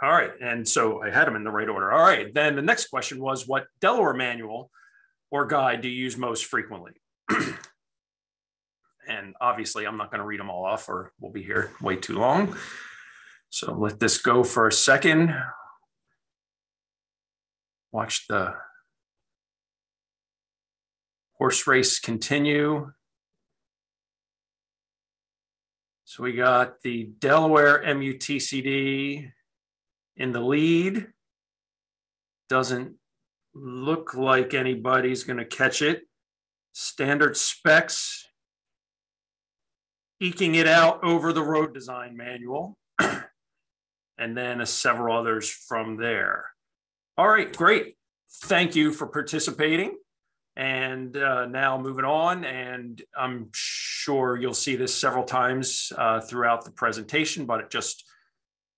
All right, and so I had them in the right order. All right, then the next question was, what Delaware manual or guide do you use most frequently? And obviously I'm not going to read them all off or we'll be here way too long. So let this go for a second. Watch the horse race continue. So we got the Delaware MUTCD in the lead. Doesn't look like anybody's going to catch it. Standard specs eking it out over the road design manual. And then several others from there. All right, great. Thank you for participating. And now moving on, and I'm sure you'll see this several times throughout the presentation, but it just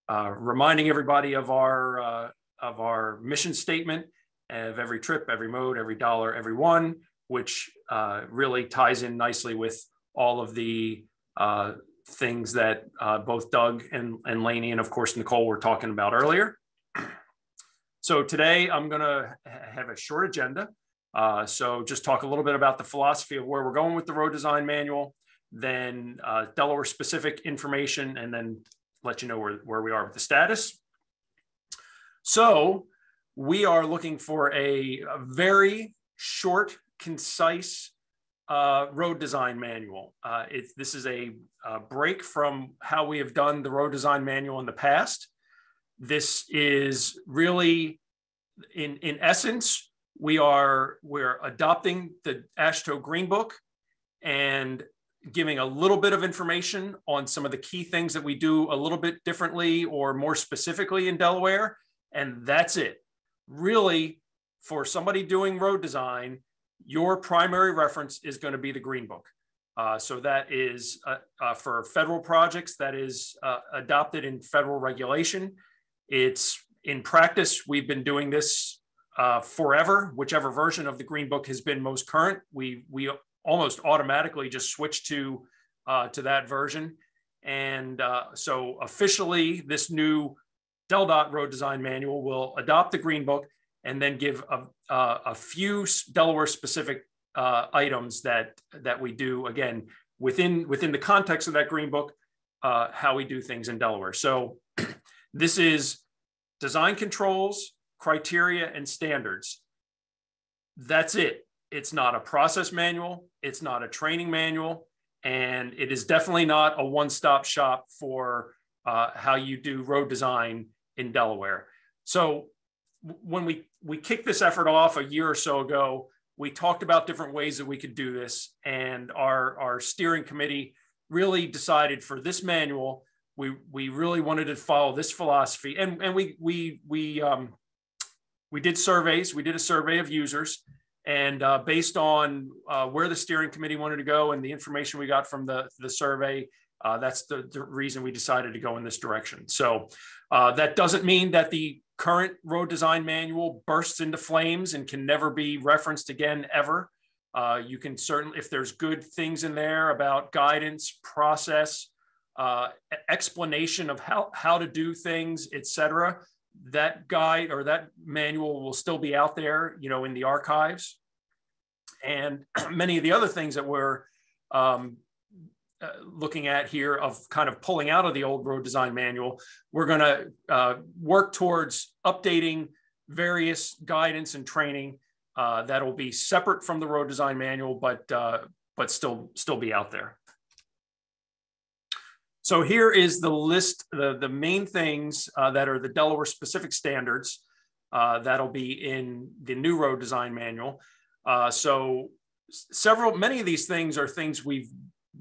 reminding everybody of our mission statement of every trip, every mode, every dollar, every one, which really ties in nicely with all of the things that both Doug and Lainey and of course Nicole were talking about earlier. So today I'm going to have a short agenda. So just talk a little bit about the philosophy of where we're going with the road design manual, then Delaware specific information, and then let you know where we are with the status. So we are looking for a very short, concise road design manual. This is a break from how we have done the road design manual in the past. This is really, in essence, we're adopting the AASHTO Green Book and giving a little bit of information on some of the key things that we do a little bit differently or more specifically in Delaware, and that's it. Really, for somebody doing road design, your primary reference is going to be the Green Book. So that is for federal projects, that is adopted in federal regulation. It's in practice, we've been doing this forever. Whichever version of the Green Book has been most current, we almost automatically just switch to that version. And so officially, this new DelDOT road design manual will adopt the Green Book and then give a few Delaware specific items that we do, again, within the context of that Green Book, how we do things in Delaware. So this is design controls, criteria, and standards. That's it. It's not a process manual. It's not a training manual. And it is definitely not a one-stop shop for how you do road design in Delaware. So when we kicked this effort off a year or so ago, we talked about different ways that we could do this. And our steering committee really decided for this manual, we really wanted to follow this philosophy. And we did surveys. We did a survey of users. And based on where the steering committee wanted to go and the information we got from the survey, that's the reason we decided to go in this direction. So that doesn't mean that the current road design manual bursts into flames and can never be referenced again, ever. You can certainly, if there's good things in there about guidance, process, explanation of how to do things, etc., that guide or that manual will still be out there, in the archives. And many of the other things that we're looking at here of kind of pulling out of the old road design manual, we're going to work towards updating various guidance and training that'll be separate from the road design manual, but still be out there. So here is the list, the main things that are the Delaware specific standards that'll be in the new road design manual. So many of these things are things we've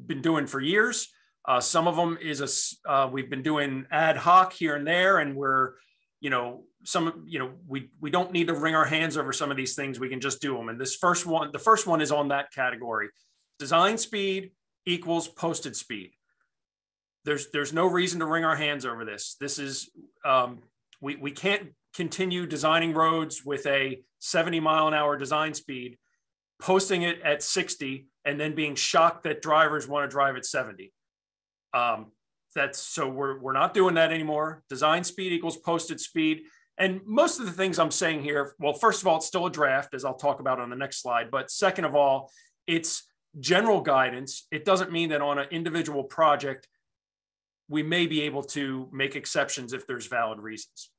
been doing for years. Some of them is we've been doing ad hoc here and there, and we're, we don't need to wring our hands over some of these things. We can just do them. And the first one is on that category. Design speed equals posted speed. There's no reason to wring our hands over this. This is, we can't continue designing roads with a 70-mile-an-hour design speed, posting it at 60, and then being shocked that drivers want to drive at 70. So we're not doing that anymore. Design speed equals posted speed. And most of the things I'm saying here, well, first of all, it's still a draft, as I'll talk about on the next slide. But second of all, it's general guidance. It doesn't mean that on an individual project, we may be able to make exceptions if there's valid reasons.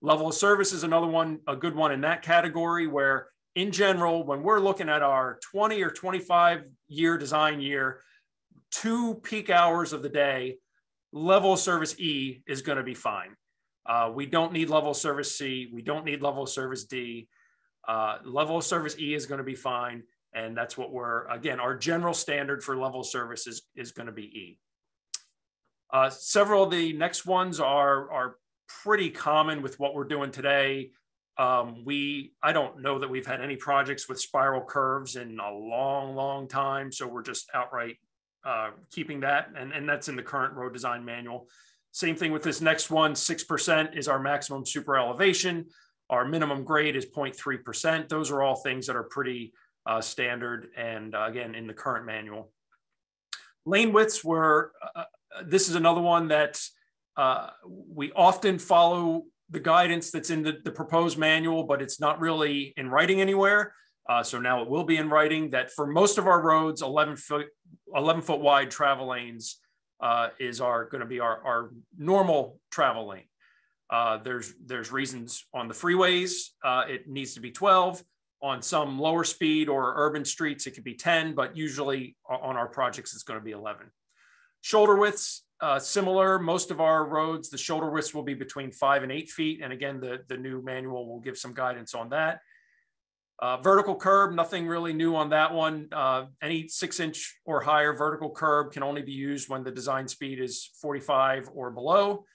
Level of service is another one, a good one in that category, where in general, when we're looking at our 20 or 25 year design year, 2 peak hours of the day, level of service E is going to be fine. We don't need level of service C. We don't need level of service D. Level of service E is going to be fine. And that's what again, our general standard for level of service is going to be E. Several of the next ones are pretty common with what we're doing today. I don't know that we've had any projects with spiral curves in a long, long time. So we're just outright keeping that. And that's in the current road design manual. Same thing with this next one, 6% is our maximum super elevation. Our minimum grade is 0.3%. Those are all things that are pretty standard and again, in the current manual. Lane widths were, this is another one that we often follow the guidance that's in the proposed manual, but it's not really in writing anywhere. So now it will be in writing that for most of our roads, 11 foot wide travel lanes is going to be our normal travel lane. There's reasons on the freeways, it needs to be 12. On some lower speed or urban streets, it could be 10, but usually on our projects, it's going to be 11. Shoulder widths, similar. Most of our roads, the shoulder widths will be between 5 and 8 feet. And again, the new manual will give some guidance on that. Vertical curb, nothing really new on that one. Any 6-inch or higher vertical curb can only be used when the design speed is 45 or below.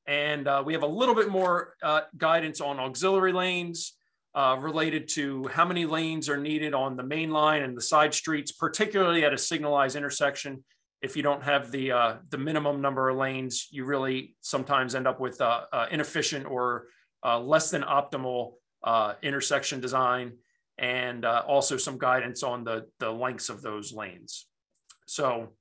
And we have a little bit more guidance on auxiliary lanes related to how many lanes are needed on the main line and the side streets, particularly at a signalized intersection. If you don't have the minimum number of lanes, you really sometimes end up with inefficient or less than optimal intersection design, and also some guidance on the lengths of those lanes. So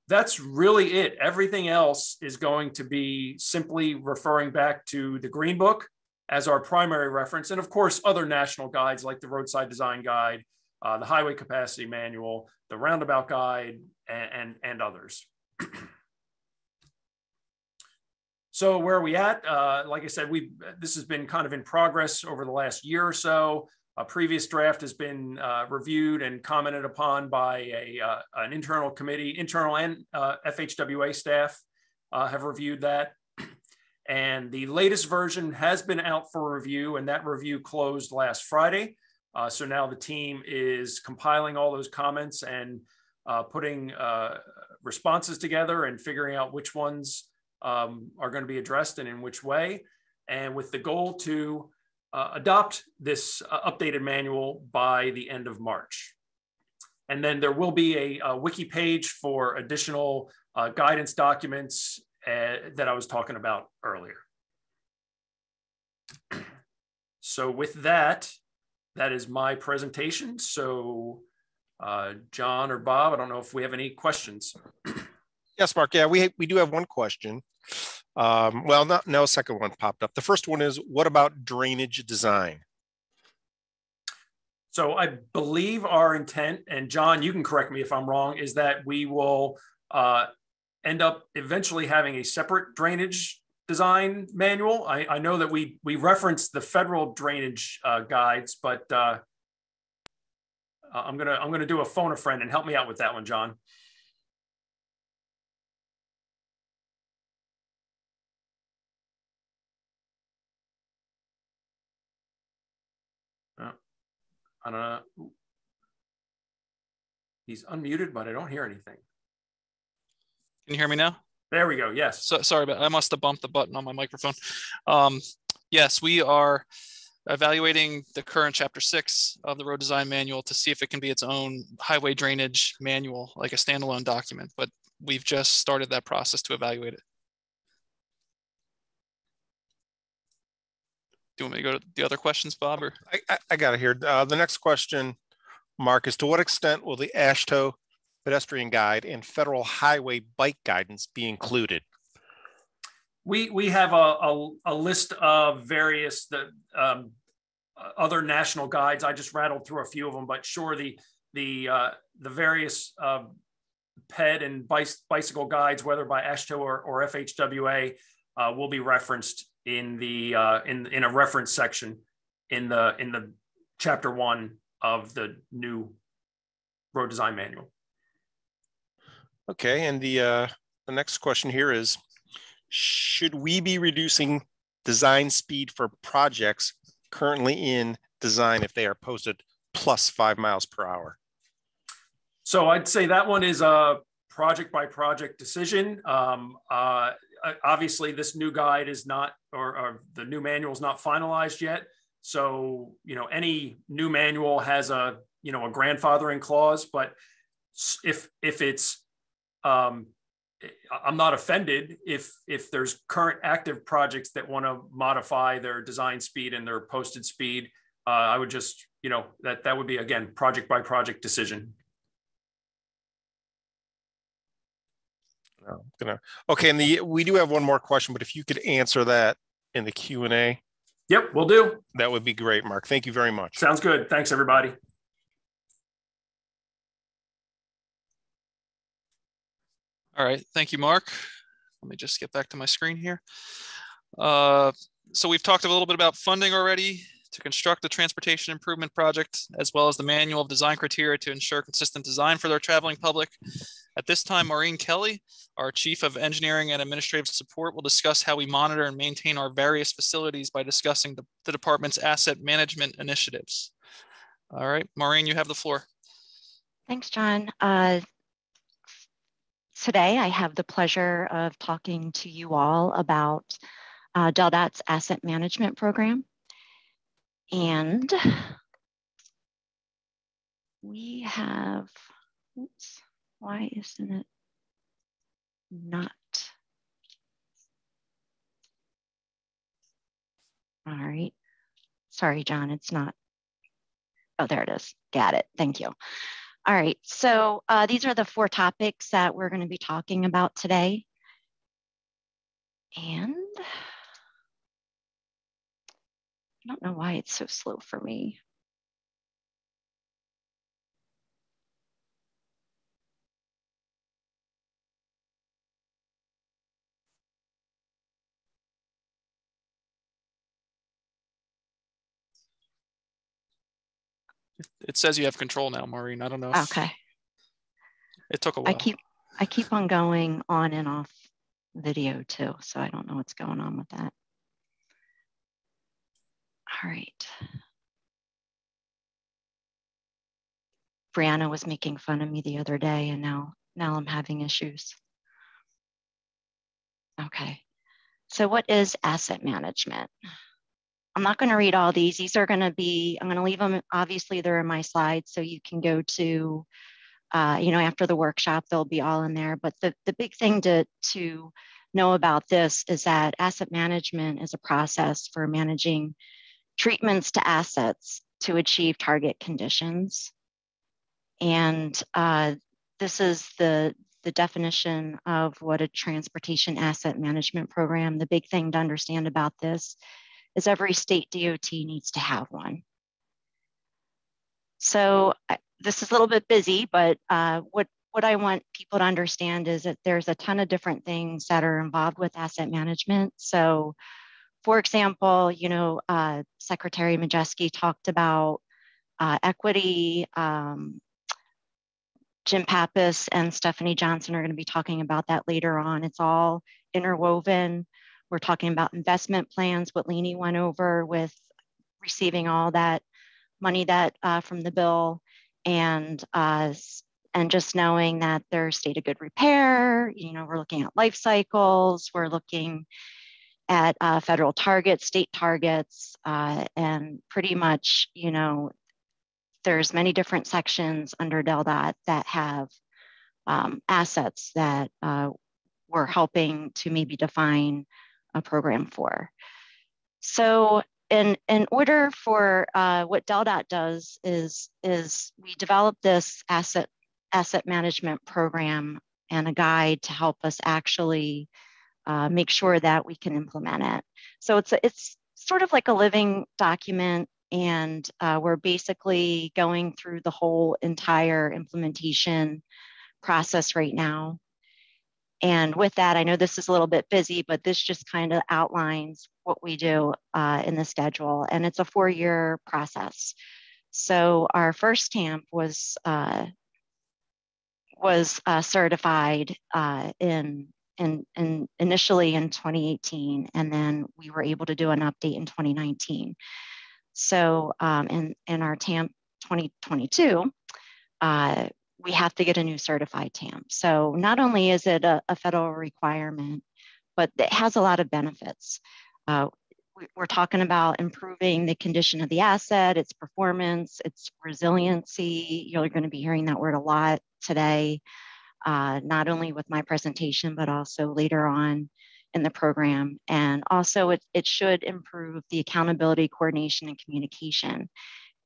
that's really it. Everything else is going to be simply referring back to the Green Book as our primary reference. And of course, other national guides like the Roadside Design Guide, the Highway Capacity Manual, the Roundabout Guide, and others. So where are we at? Like I said, this has been kind of in progress over the last year or so. A previous draft has been reviewed and commented upon by an internal committee. Internal and FHWA staff have reviewed that. And the latest version has been out for review, and that review closed last Friday. So now the team is compiling all those comments and putting responses together and figuring out which ones are going to be addressed and in which way, and with the goal to adopt this updated manual by the end of March. And then there will be a wiki page for additional guidance documents that I was talking about earlier. So with that, that is my presentation. So John or Bob, I don't know if we have any questions. Yes, Mark. Yeah, we do have one question. Well, no, second one popped up. The first one is, what about drainage design? So I believe our intent, and John, you can correct me if I'm wrong, is that we will end up eventually having a separate drainage design manual. I know that we referenced the federal drainage guides, but I'm gonna do a phone a friend and help me out with that one, John. I don't know. He's unmuted, but I don't hear anything. Can you hear me now? There we go. Yes. So sorry, but I must have bumped the button on my microphone. Yes, we are evaluating the current Chapter 6 of the Road Design Manual to see if it can be its own highway drainage manual, like a standalone document. But we've just started that process to evaluate it. Do you want me to go to the other questions, Bob? Or? I got it here. The next question, Mark, is to what extent will the AASHTO pedestrian guide and federal highway bike guidance be included? We have a list of various other national guides. I just rattled through a few of them, but sure, the various PED and bicycle guides, whether by AASHTO or FHWA, will be referenced in a reference section in the Chapter 1 of the new Road Design Manual. Okay, and the next question here is, should we be reducing design speed for projects currently in design if they are posted plus 5 miles per hour? So I'd say that one is a project by project decision. Obviously, this new guide is not, or the new manual is not finalized yet. So, any new manual has a grandfathering clause, but if it's, I'm not offended if there's current active projects that want to modify their design speed and their posted speed. I would just, that would be, again, project by project decision. Okay, and we do have one more question, but if you could answer that in the Q&A. Yep, we'll do. That would be great, Mark. Thank you very much. Sounds good. Thanks, everybody. All right, thank you, Mark. Let me just get back to my screen here. So we've talked a little bit about funding already to construct the transportation improvement project, as well as the manual of design criteria to ensure consistent design for their traveling public. At this time, Maureen Kelly, our Chief of Engineering and Administrative Support, will discuss how we monitor and maintain our various facilities by discussing the department's asset management initiatives. All right, Maureen, you have the floor. Thanks, John. Today, I have the pleasure of talking to you all about DelDOT's asset management program. And we have, oops, why isn't it not? All right. Sorry, John, it's not. Oh, there it is. Got it. Thank you. All right. So these are the 4 topics that we're going to be talking about today. And I don't know why it's so slow for me. It says you have control now, Maureen. I don't know. Okay. It took a while. I keep on going on and off video too, so I don't know what's going on with that. All right. Brianna was making fun of me the other day, and now I'm having issues. Okay. So what is asset management? I'm not going to read all these. These are going to be, I'm going to leave them, obviously they're in my slides, so you can go to, after the workshop, they'll be all in there. But the big thing to know about this is that asset management is a process for managing treatments to assets to achieve target conditions. And this is the definition of what a transportation asset management program. The big thing to understand about this is every state DOT needs to have one. So this is a little bit busy, but what I want people to understand is that there's a ton of different things that are involved with asset management. So for example, Secretary Majeski talked about equity. Jim Pappas and Stephanie Johnson are going to be talking about that later on. It's all interwoven. We're talking about investment plans, what Leanie went over with receiving all that money that from the bill, and just knowing that there's state of good repair. We're looking at life cycles. We're looking at federal targets, state targets, and pretty much, there's many different sections under DelDOT that have assets that we're helping to maybe define a program for. So in order for what DelDOT does is we develop this asset management program and a guide to help us actually make sure that we can implement it. So it's sort of like a living document, and we're basically going through the whole entire implementation process right now. And with that, I know this is a little bit busy, but this just kind of outlines what we do in the schedule, and it's a 4-year process. So our first TAMP was certified initially in 2018, and then we were able to do an update in 2019. So in our TAMP 2022, we have to get a new certified TAMP. So not only is it a federal requirement, but it has a lot of benefits. We're talking about improving the condition of the asset, its performance, its resiliency. You're going to be hearing that word a lot today, not only with my presentation, but also later on in the program. And also it should improve the accountability, coordination, and communication.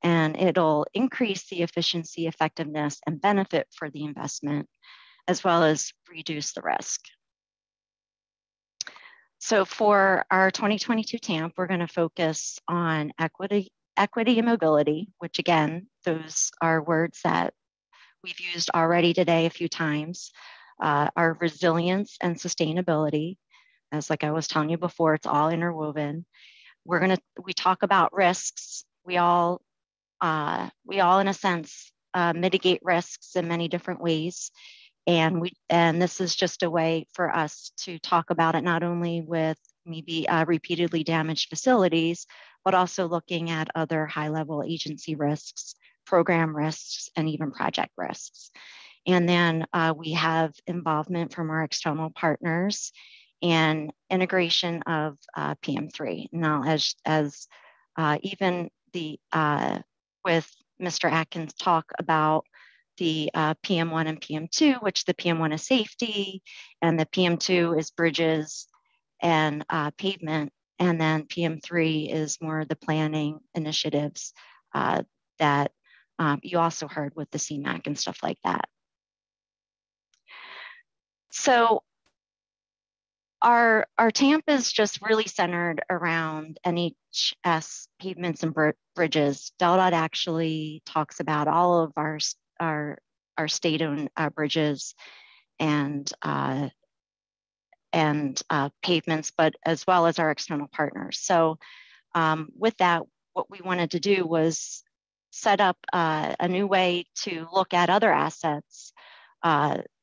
And it'll increase the efficiency, effectiveness, and benefit for the investment, as well as reduce the risk. So for our 2022 TAMP, we're going to focus on equity and mobility, which again, those are words that we've used already today a few times. Our resilience and sustainability, as like I was telling you before, it's all interwoven. We talk about risks. We all in a sense mitigate risks in many different ways. And this is just a way for us to talk about it, not only with maybe repeatedly damaged facilities, but also looking at other high-level agency risks, program risks, and even project risks. And then we have involvement from our external partners and integration of PM3. Now, as even with Mr. Atkins' talk about the PM1 and PM2, which the PM1 is safety, and the PM2 is bridges and pavement, and then PM3 is more the planning initiatives that you also heard with the CMAQ and stuff like that. So our TAMP is just really centered around NHS pavements and bridges. DelDOT actually talks about all of our state-owned bridges and pavements, but as well as our external partners. So with that, what we wanted to do was set up a new way to look at other assets,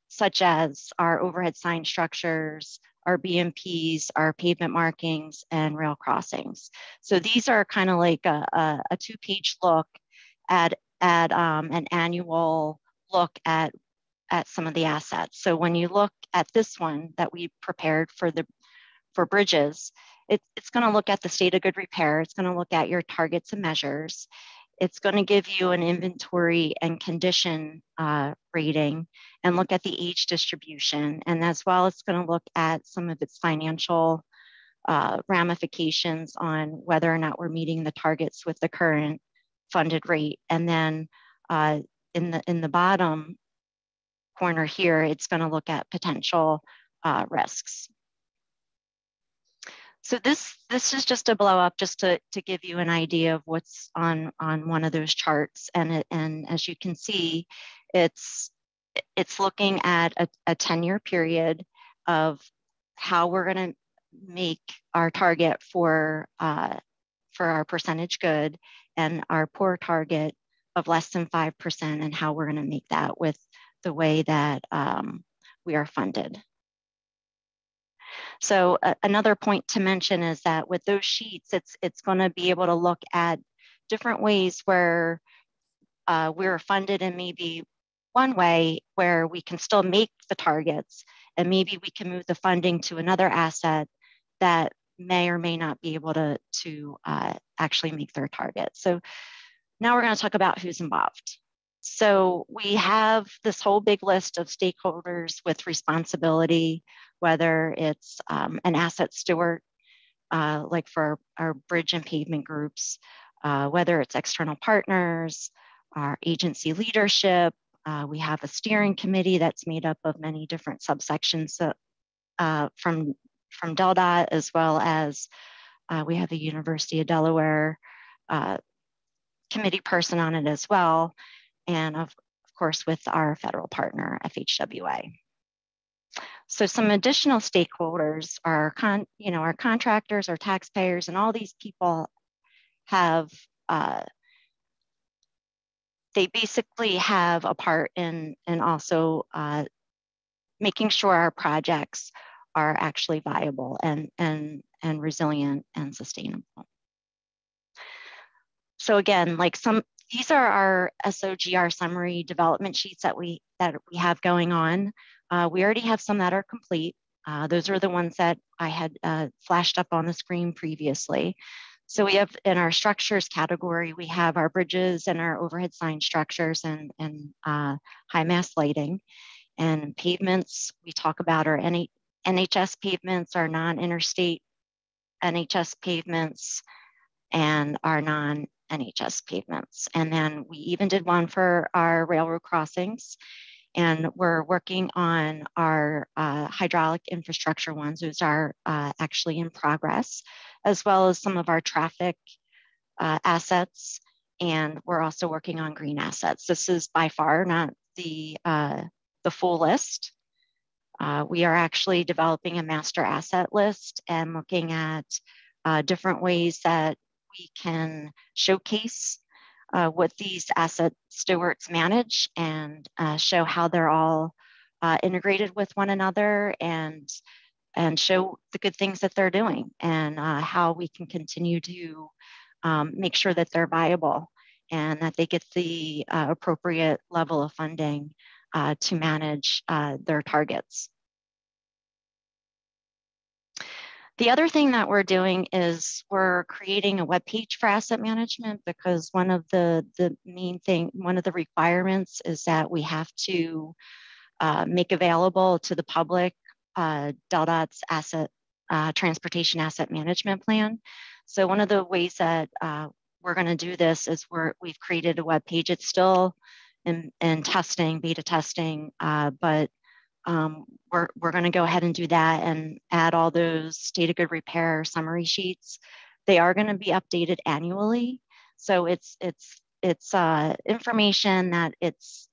such as our overhead sign structures, our BMPs, our pavement markings, and rail crossings. So these are kind of like a two-page look at an annual look at some of the assets. So when you look at this one that we prepared for bridges, it's going to look at the state of good repair. It's going to look at your targets and measures. It's going to give you an inventory and condition rating and look at the age distribution. And as well, it's going to look at some of its financial ramifications on whether or not we're meeting the targets with the current funded rate. And then in the bottom corner here, it's going to look at potential risks. So this is just a blow up, just to give you an idea of what's on one of those charts. And as you can see, it's looking at a 10-year period of how we're going to make our target for our percentage good and our poor target of less than 5%, and how we're going to make that with the way that we are funded. So another point to mention is that with those sheets, it's going to be able to look at different ways where we're funded in maybe one way where we can still make the targets, and maybe we can move the funding to another asset that may or may not be able to actually make their target. So now we're going to talk about who's involved. So we have this whole big list of stakeholders with responsibility, whether it's an asset steward, like for our bridge and pavement groups, whether it's external partners, our agency leadership. We have a steering committee that's made up of many different subsections from DelDOT, as well as we have a University of Delaware committee person on it as well. And of course, with our federal partner, FHWA. So some additional stakeholders are our contractors, our taxpayers, and all these people have, they basically have a part in also making sure our projects are actually viable and resilient and sustainable. So again, these are our SOGR summary development sheets that we have going on. We already have some that are complete. Those are the ones that I had flashed up on the screen previously. So we have in our structures category, we have our bridges and our overhead sign structures and high mast lighting. And pavements, we talk about our NHS pavements, our non-interstate NHS pavements, and our non-NHS pavements. And then we even did one for our railroad crossings. And we're working on our hydraulic infrastructure ones. Those are actually in progress, as well as some of our traffic assets. And we're also working on green assets. This is by far not the full list. We are actually developing a master asset list and looking at different ways that we can showcase what these asset stewards manage and show how they're all integrated with one another and show the good things that they're doing and how we can continue to make sure that they're viable and that they get the appropriate level of funding to manage their targets. The other thing that we're doing is we're creating a web page for asset management, because one of the requirements is that we have to make available to the public DelDOT's transportation asset management plan. So one of the ways that we're going to do this is we've created a web page. It's still in testing, beta testing, but we're going to go ahead and do that and add all those state of good repair summary sheets. They are going to be updated annually, so it's information that it's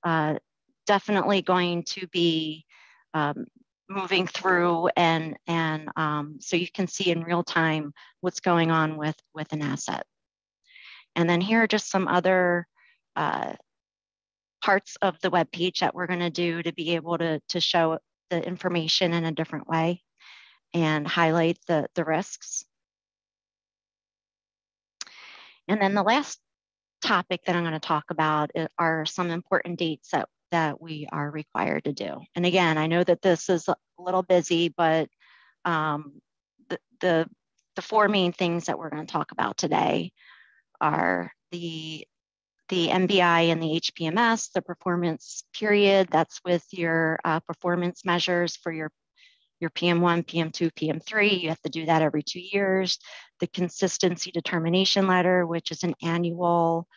definitely going to be moving through, and so you can see in real time what's going on with an asset. And then here are just some other parts of the web page that we're going to do to be able to show the information in a different way and highlight the risks. And then the last topic that I'm going to talk about are some important dates that we are required to do. And again, I know that this is a little busy, but the four main things that we're going to talk about today are the MBI and the HPMS, the performance period. That's with your performance measures for your PM1, PM2, PM3. You have to do that every 2 years. The consistency determination letter, which is an annual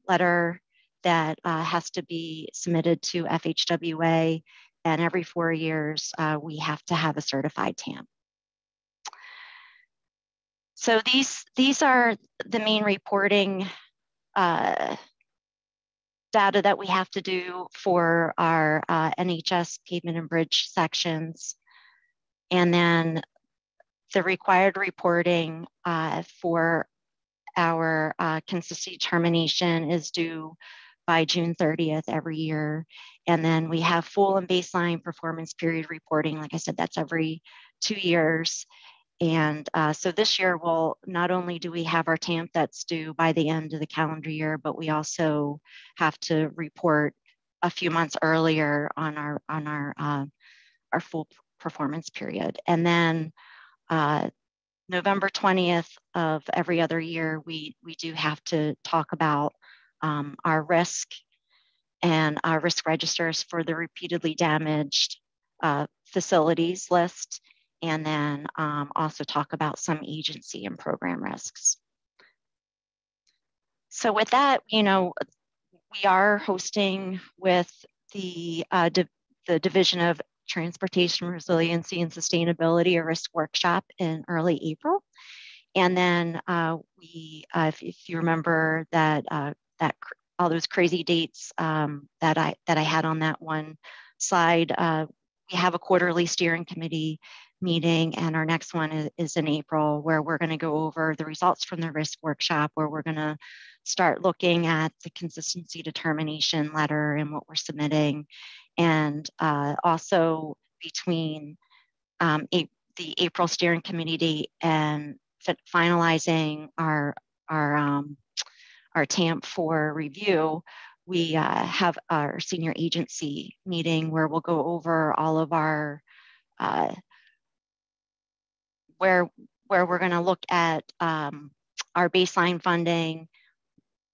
letter that has to be submitted to FHWA. And every 4 years, we have to have a certified TAM. So these are the main reporting data that we have to do for our NHS pavement and bridge sections. And then the required reporting for our consistency determination is due by June 30th every year. And then we have full and baseline performance period reporting. Like I said, that's every 2 years. And so this year, not only do we have our TAMP that's due by the end of the calendar year, but we also have to report a few months earlier on our full performance period. And then November 20th of every other year, we do have to talk about our risk and our risk registers for the repeatedly damaged facilities list. And then also talk about some agency and program risks. So with that, we are hosting with the Division of Transportation Resiliency and Sustainability, a risk workshop in early April. And then if you remember that all those crazy dates that I had on that one slide, we have a quarterly steering committee meeting, and our next one is in April, where we're going to go over the results from the risk workshop, where we're going to start looking at the consistency determination letter and what we're submitting. And also between the April steering committee date and finalizing our TAMP for review, we have our senior agency meeting where we'll go over all of our where we're going to look at our baseline funding,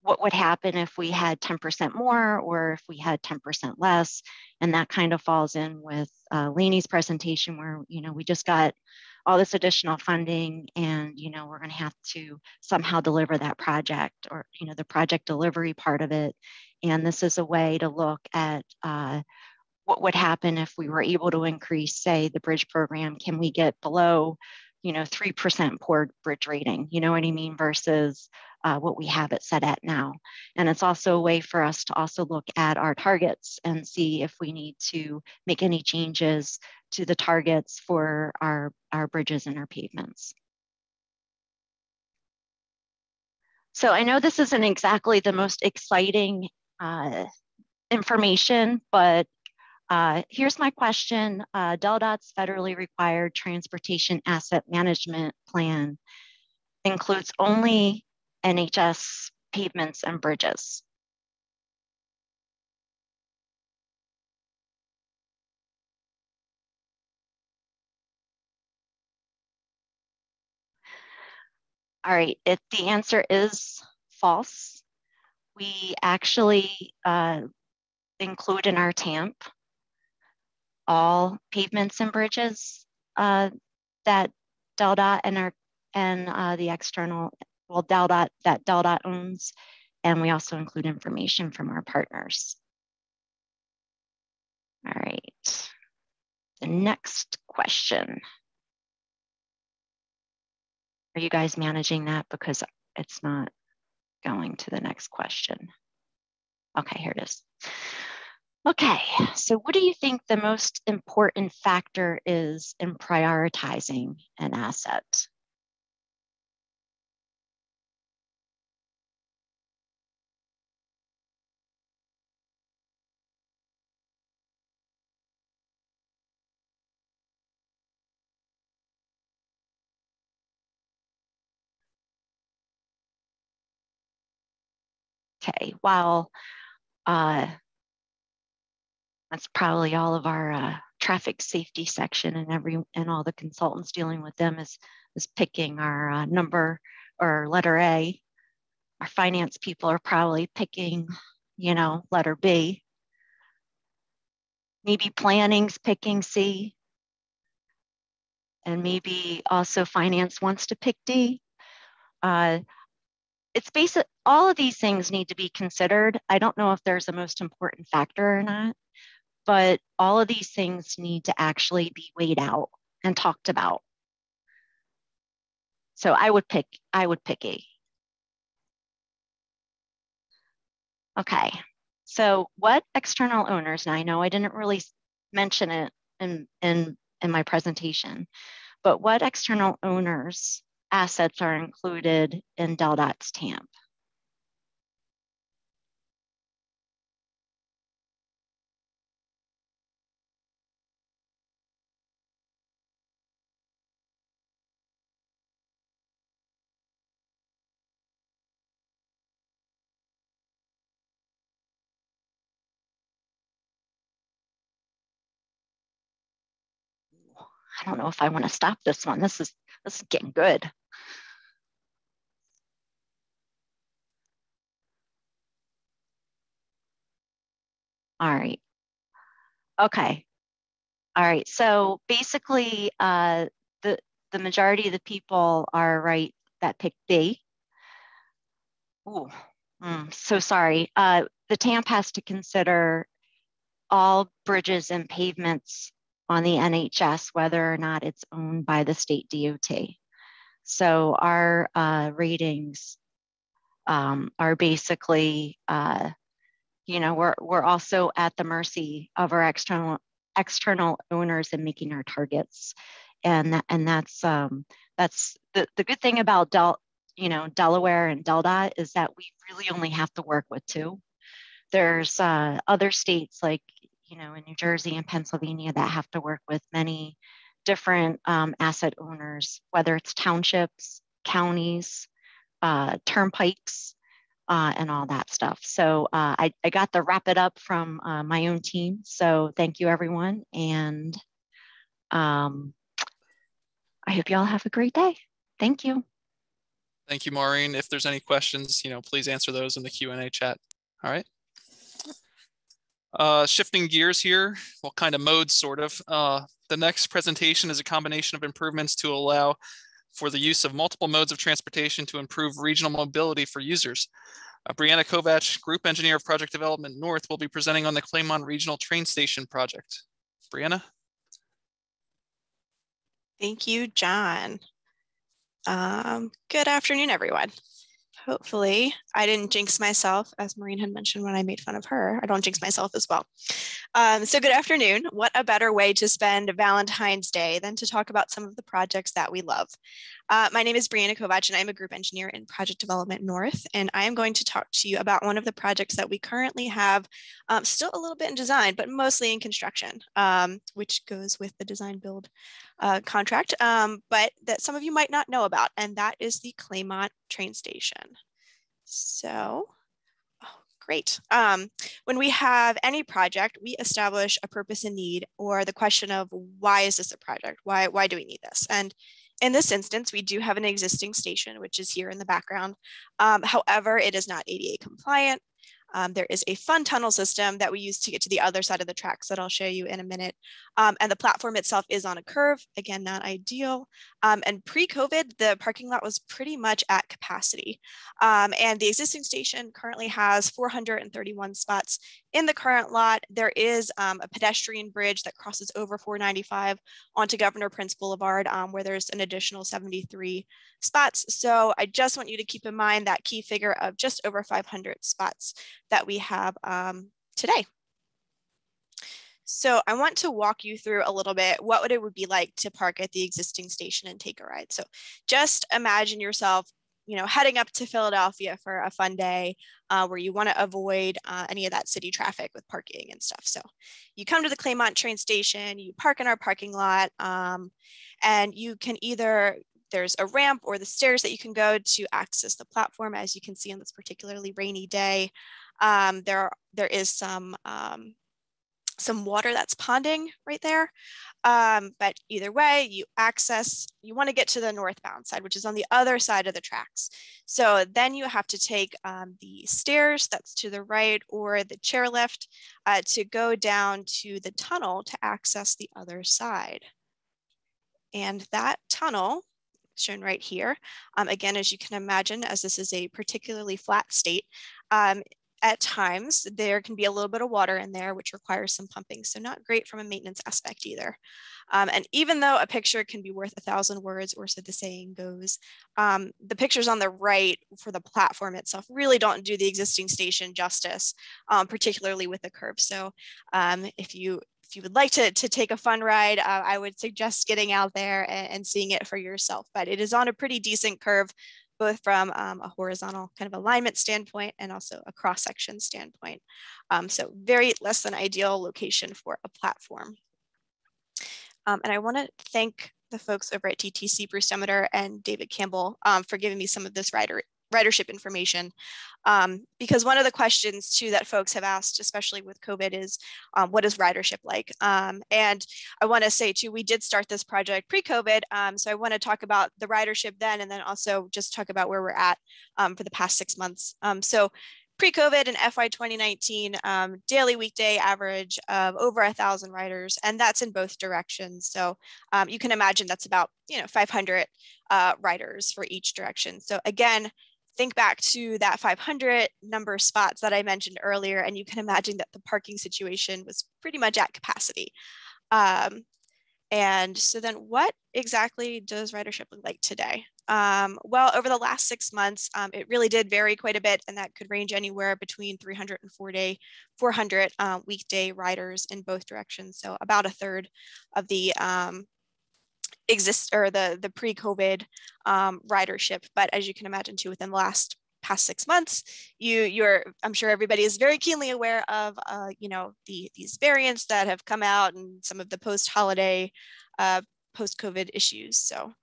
what would happen if we had 10% more or if we had 10% less. And that kind of falls in with Lainey's presentation, where we just got all this additional funding, and we're going to have to somehow deliver that project, or the project delivery part of it. And this is a way to look at what would happen if we were able to increase, say, the bridge program. Can we get below, 3% poor bridge rating, you know what I mean, versus what we have it set at now. And it's also a way for us to also look at our targets and see if we need to make any changes to the targets for our bridges and our pavements. So I know this isn't exactly the most exciting information, but here's my question. DelDOT's federally required transportation asset management plan includes only NHS pavements and bridges. All right, the answer is false. We actually include in our TAMP all pavements and bridges that DelDOT and the external, well, DelDOT owns, and we also include information from our partners. All right, the next question. Are you guys managing that? Because it's not going to the next question. Okay, here it is. Okay, so what do you think the most important factor is in prioritizing an asset? Okay, while that's probably all of our traffic safety section and all the consultants dealing with them is picking our number or letter A. Our finance people are probably picking, letter B. Maybe planning's picking C. And maybe also finance wants to pick D. It's basic, all of these things need to be considered. I don't know if there's a most important factor or not, but all of these things need to actually be weighed out and talked about. So I would pick A. Okay, so what external owners, now I know I didn't really mention it in my presentation, but what external owners assets are included in DelDOT's TAMP? I don't know if I want to stop this one. This is getting good. All right. Okay. All right. So basically, the majority of the people are right that picked B. Ooh, so sorry. The TAMP has to consider all bridges and pavements on the NHS, whether or not it's owned by the state DOT. So our ratings are basically, we're also at the mercy of our external owners in making our targets, and that's the good thing about Delaware and DelDOT is that we really only have to work with two. There's other states like in New Jersey and Pennsylvania that have to work with many different asset owners, whether it's townships, counties, turnpikes, and all that stuff. So I got to wrap it up from my own team. So thank you, everyone. And I hope you all have a great day. Thank you. Thank you, Maureen. If there's any questions, please answer those in the Q&A chat. All right. Shifting gears here, well, kind of modes, sort of. The next presentation is a combination of improvements to allow for the use of multiple modes of transportation to improve regional mobility for users. Brianna Kovac, Group Engineer of Project Development North, will be presenting on the Claymont Regional Train Station project. Brianna? Thank you, John. Good afternoon, everyone. Hopefully I didn't jinx myself, as Maureen had mentioned when I made fun of her. I don't jinx myself as well. So good afternoon. What a better way to spend Valentine's Day than to talk about some of the projects that we love. My name is Brianna Kovac, and I'm a group engineer in Project Development North, and I am going to talk to you about one of the projects that we currently have still a little bit in design, but mostly in construction, which goes with the design build contract, but that some of you might not know about, and that is the Claymont train station. So, great. When we have any project, we establish a purpose and need, or the question of why is this a project? Why do we need this? And in this instance, we do have an existing station, which is here in the background. However, it is not ADA compliant. There is a fun tunnel system that we use to get to the other side of the tracks that I'll show you in a minute. And the platform itself is on a curve, again, not ideal. And pre-COVID, the parking lot was pretty much at capacity. And the existing station currently has 431 spots in the current lot. There is a pedestrian bridge that crosses over 495 onto Governor Prince Boulevard, where there's an additional 73 spots. So I just want you to keep in mind that key figure of just over 500 spots that we have today. So I want to walk you through a little bit what it would be like to park at the existing station and take a ride. So just imagine yourself, heading up to Philadelphia for a fun day where you want to avoid any of that city traffic with parking and stuff. So you come to the Claymont train station, you park in our parking lot, and you can there's a ramp or the stairs that you can go to access the platform. As you can see on this particularly rainy day, there is some water that's ponding right there. But either way, you want to get to the northbound side, which is on the other side of the tracks. So then you have to take the stairs that's to the right or the chairlift to go down to the tunnel to access the other side. And that tunnel, shown right here, again, as you can imagine, as this is a particularly flat state, at times there can be a little bit of water in there, which requires some pumping. So not great from a maintenance aspect either. And even though a picture can be worth 1,000 words, or so the saying goes, the pictures on the right for the platform itself really don't do the existing station justice, particularly with the curve. So if you would like to take a fun ride, I would suggest getting out there and seeing it for yourself. But it is on a pretty decent curve, both from a horizontal kind of alignment standpoint and also a cross-section standpoint. So very less than ideal location for a platform. And I want to thank the folks over at TTC, Bruce Demeter and David Campbell, for giving me some of this ridership information, because one of the questions too that folks have asked, especially with COVID, is what is ridership like? And I want to say too, we did start this project pre-COVID, so I want to talk about the ridership then, and then also just talk about where we're at for the past 6 months. So pre-COVID in FY 2019, daily weekday average of over 1,000 riders, and that's in both directions. So you can imagine that's about 500 riders for each direction. So again, think back to that 500 number of spots that I mentioned earlier, and you can imagine that the parking situation was pretty much at capacity. And so then what exactly does ridership look like today? Well, over the last 6 months, it really did vary quite a bit, and that could range anywhere between 300 and 400 weekday riders in both directions. So about a third of the the pre-COVID ridership. But as you can imagine too, within the past 6 months, I'm sure everybody is very keenly aware of these variants that have come out and some of the post-holiday, post-COVID issues. So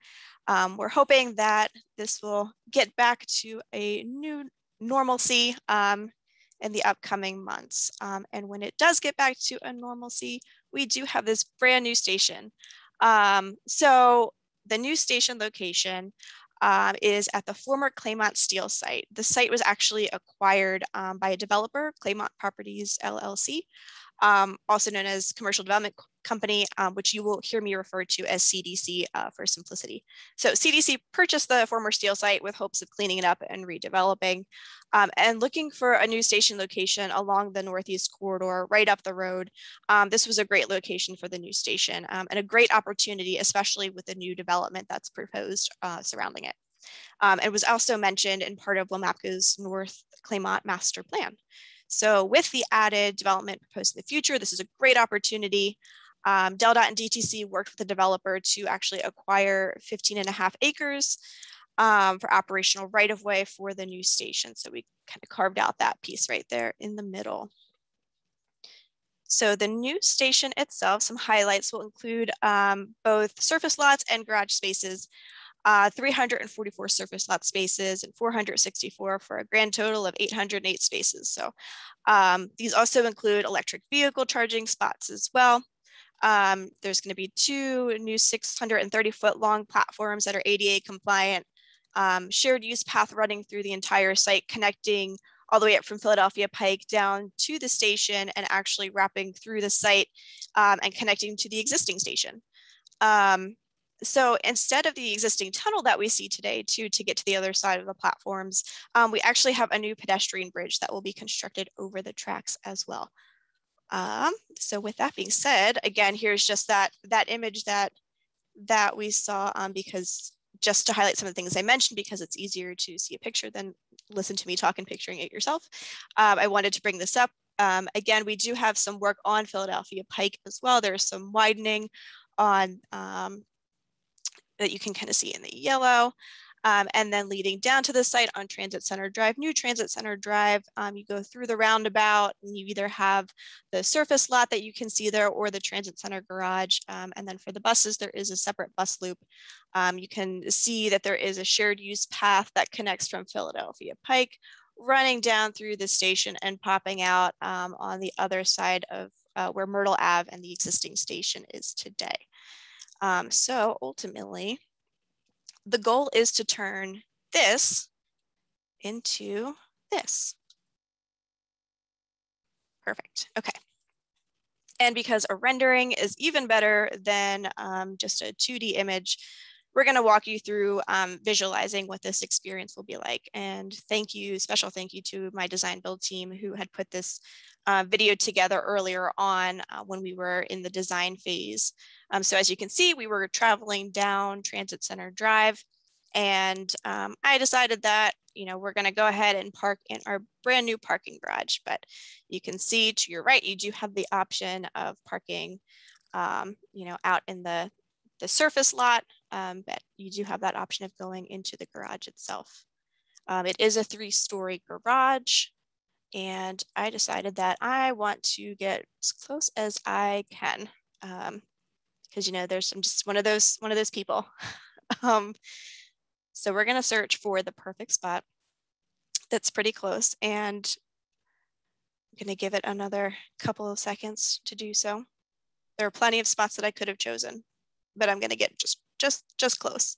we're hoping that this will get back to a new normalcy in the upcoming months. And when it does get back to a normalcy, we do have this brand new station. So the new station location is at the former Claymont Steel site. The site was actually acquired by a developer, Claymont Properties LLC. also known as Commercial Development Company, which you will hear me refer to as CDC for simplicity. So CDC purchased the former steel site with hopes of cleaning it up and redeveloping, and looking for a new station location along the Northeast corridor right up the road. This was a great location for the new station, and a great opportunity, especially with the new development that's proposed surrounding it. It was also mentioned in part of WMAPCO's North Claymont Master Plan. So with the added development proposed in the future, this is a great opportunity. DelDOT and DTC worked with the developer to actually acquire 15.5 acres for operational right-of-way for the new station. So we kind of carved out that piece right there in the middle. So the new station itself, some highlights will include both surface lots and garage spaces. 344 surface lot spaces and 464 for a grand total of 808 spaces. So these also include electric vehicle charging spots as well. There's going to be 2 new 630-foot long platforms that are ADA compliant, shared use path running through the entire site, connecting all the way up from Philadelphia Pike down to the station and actually wrapping through the site and connecting to the existing station. So instead of the existing tunnel that we see today to get to the other side of the platforms, we actually have a new pedestrian bridge that will be constructed over the tracks as well. So with that being said, again, here's just that image that we saw, because just to highlight some of the things I mentioned, because it's easier to see a picture than listen to me talk and picturing it yourself. I wanted to bring this up. Again, we do have some work on Philadelphia Pike as well. There's some widening on that you can kind of see in the yellow. And then leading down to the site on Transit Center Drive, New Transit Center Drive, you go through the roundabout and you either have the surface lot that you can see there or the Transit Center garage. And then for the buses, there is a separate bus loop. You can see that there is a shared use path that connects from Philadelphia Pike, running down through the station and popping out on the other side of where Myrtle Ave and the existing station is today. So ultimately, the goal is to turn this into this. Perfect, okay. And because a rendering is even better than just a 2D image, we're gonna walk you through visualizing what this experience will be like. And thank you, special thank you to my design build team who had put this video together earlier on when we were in the design phase. So as you can see, we were traveling down Transit Center Drive, and I decided that, you know, we're gonna go ahead and park in our brand new parking garage. But you can see to your right, you do have the option of parking, you know, out in the surface lot, but you do have that option of going into the garage itself. It is a 3-story garage, and I decided that I want to get as close as I can, because, you know, I'm just one of those people. So we're gonna search for the perfect spot that's pretty close, and I'm gonna give it another couple of seconds to do so. There are plenty of spots that I could have chosen, but I'm gonna get just close.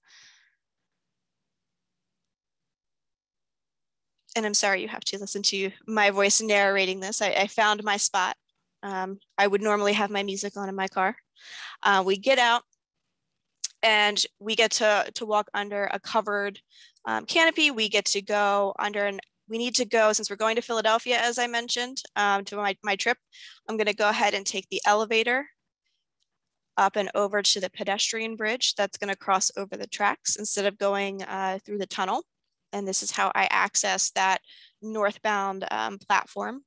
And I'm sorry you have to listen to my voice narrating this. I found my spot. I would normally have my music on in my car. We get out and we get to walk under a covered canopy. We get to go under we need to go, since we're going to Philadelphia, as I mentioned, to my trip, I'm gonna go ahead and take the elevator up and over to the pedestrian bridge that's gonna cross over the tracks instead of going through the tunnel. And this is how I access that northbound platform.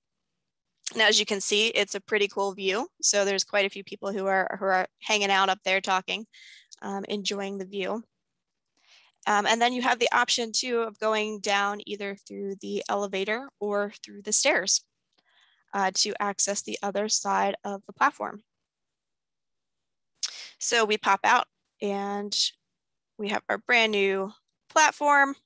Now, as you can see, it's a pretty cool view. So there's quite a few people who are hanging out up there talking, enjoying the view. And then you have the option too of going down either through the elevator or through the stairs to access the other side of the platform. So we pop out and we have our brand new platform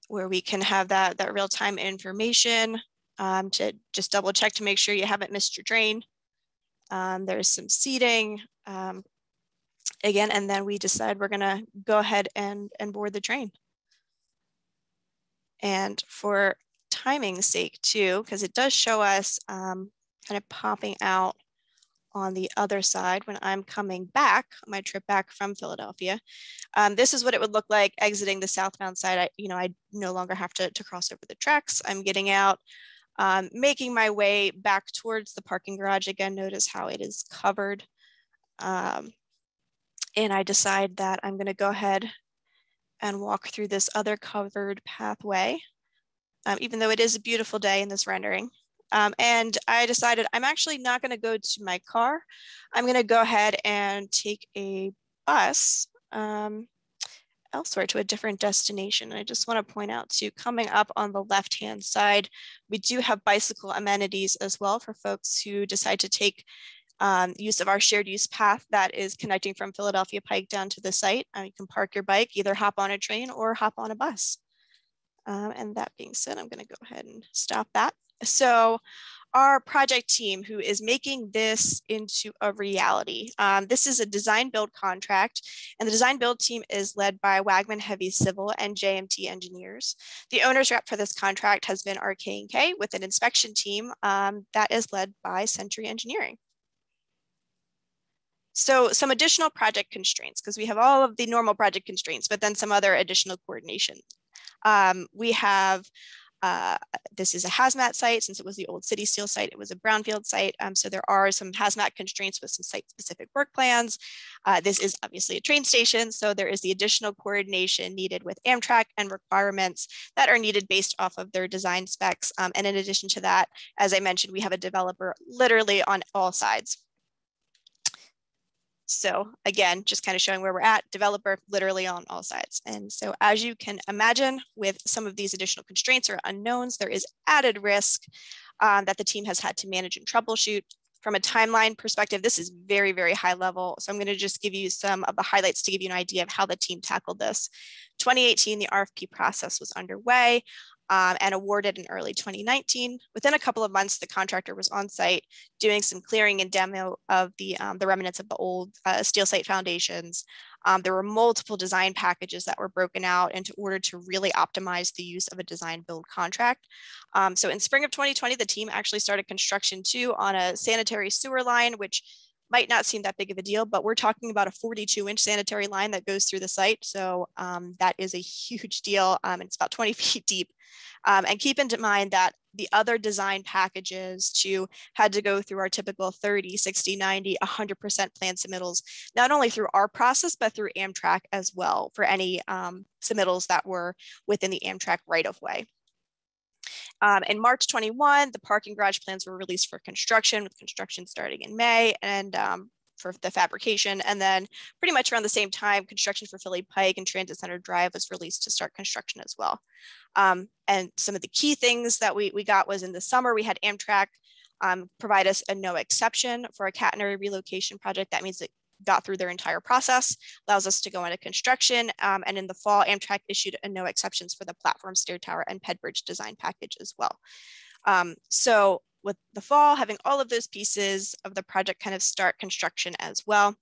where we can have that real-time information to just double check to make sure you haven't missed your train. There's some seating again, and then we decide we're gonna go ahead and board the train. And for timing's sake too, because it does show us kind of popping out on the other side when I'm coming back, my trip back from Philadelphia. This is what it would look like exiting the southbound side. I no longer have to cross over the tracks. I'm getting out, making my way back towards the parking garage. Again, notice how it is covered. And I decide that I'm gonna go ahead and walk through this other covered pathway, even though it is a beautiful day in this rendering. And I decided I'm actually not going to go to my car. I'm going to go ahead and take a bus elsewhere to a different destination. And I just want to point out too, coming up on the left-hand side, we do have bicycle amenities as well for folks who decide to take use of our shared use path that is connecting from Philadelphia Pike down to the site. You can park your bike, either hop on a train or hop on a bus. And that being said, I'm going to go ahead and stop that. So our project team who is making this into a reality, this is a design build contract, and the design build team is led by Wagman Heavy Civil and JMT Engineers. The owner's rep for this contract has been RK&K with an inspection team that is led by Century Engineering. So some additional project constraints, because we have all of the normal project constraints, but then some other additional coordination. We have, this is a hazmat site. Since it was the old City Steel site, it was a brownfield site. So there are some hazmat constraints with some site-specific work plans. This is obviously a train station, so there is the additional coordination needed with Amtrak and requirements that are needed based off of their design specs. And in addition to that, as I mentioned, we have a developer literally on all sides. So again, just kind of showing where we're at, developer literally on all sides. And so as you can imagine, with some of these additional constraints or unknowns, there is added risk that the team has had to manage and troubleshoot. From a timeline perspective, this is very, very high level. So I'm going to just give you some of the highlights to give you an idea of how the team tackled this. 2018, the RFP process was underway. And awarded in early 2019. Within a couple of months, the contractor was on site doing some clearing and demo of the remnants of the old steel site foundations. There were multiple design packages that were broken out in order to really optimize the use of a design build contract. So in spring of 2020, the team actually started construction too on a sanitary sewer line, which might not seem that big of a deal, but we're talking about a 42-inch sanitary line that goes through the site. So that is a huge deal. It's about 20 feet deep. And keep in mind that the other design packages too had to go through our typical 30, 60, 90, 100% plan submittals, not only through our process, but through Amtrak as well for any submittals that were within the Amtrak right-of-way. In March 21, the parking garage plans were released for construction, with construction starting in May and for the fabrication. And then pretty much around the same time, construction for Philly Pike and Transit Center Drive was released to start construction as well. And some of the key things that we got was in the summer, we had Amtrak provide us a no exception for a catenary relocation project. That means it got through their entire process, allows us to go into construction. And in the fall, Amtrak issued a no exceptions for the platform, stair tower, and ped bridge design package as well. So with the fall, having all of those pieces of the project kind of start construction as well.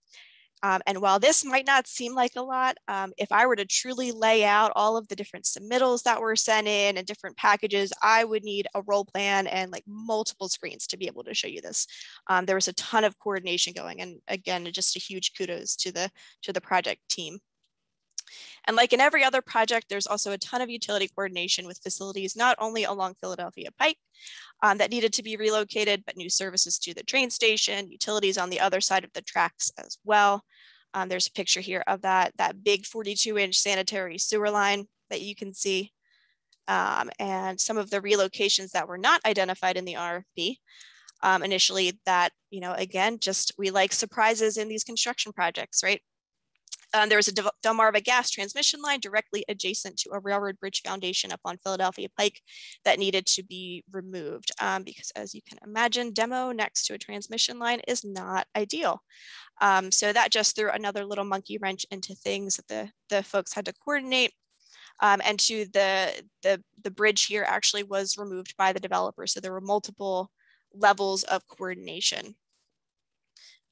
And while this might not seem like a lot, if I were to truly lay out all of the different submittals that were sent in and different packages, I would need a roll plan and like multiple screens to be able to show you this. There was a ton of coordination going, and again, just a huge kudos to the project team. And like in every other project, there's also a ton of utility coordination with facilities, not only along Philadelphia Pike that needed to be relocated, but new services to the train station, utilities on the other side of the tracks as well. There's a picture here of that big 42-inch sanitary sewer line that you can see. And some of the relocations that were not identified in the RFP initially that, again, just we like surprises in these construction projects, right? There was a Delmarva gas transmission line directly adjacent to a railroad bridge foundation up on Philadelphia Pike that needed to be removed because, as you can imagine, demo next to a transmission line is not ideal. So that just threw another little monkey wrench into things that the folks had to coordinate. And to the bridge here actually was removed by the developer. So there were multiple levels of coordination.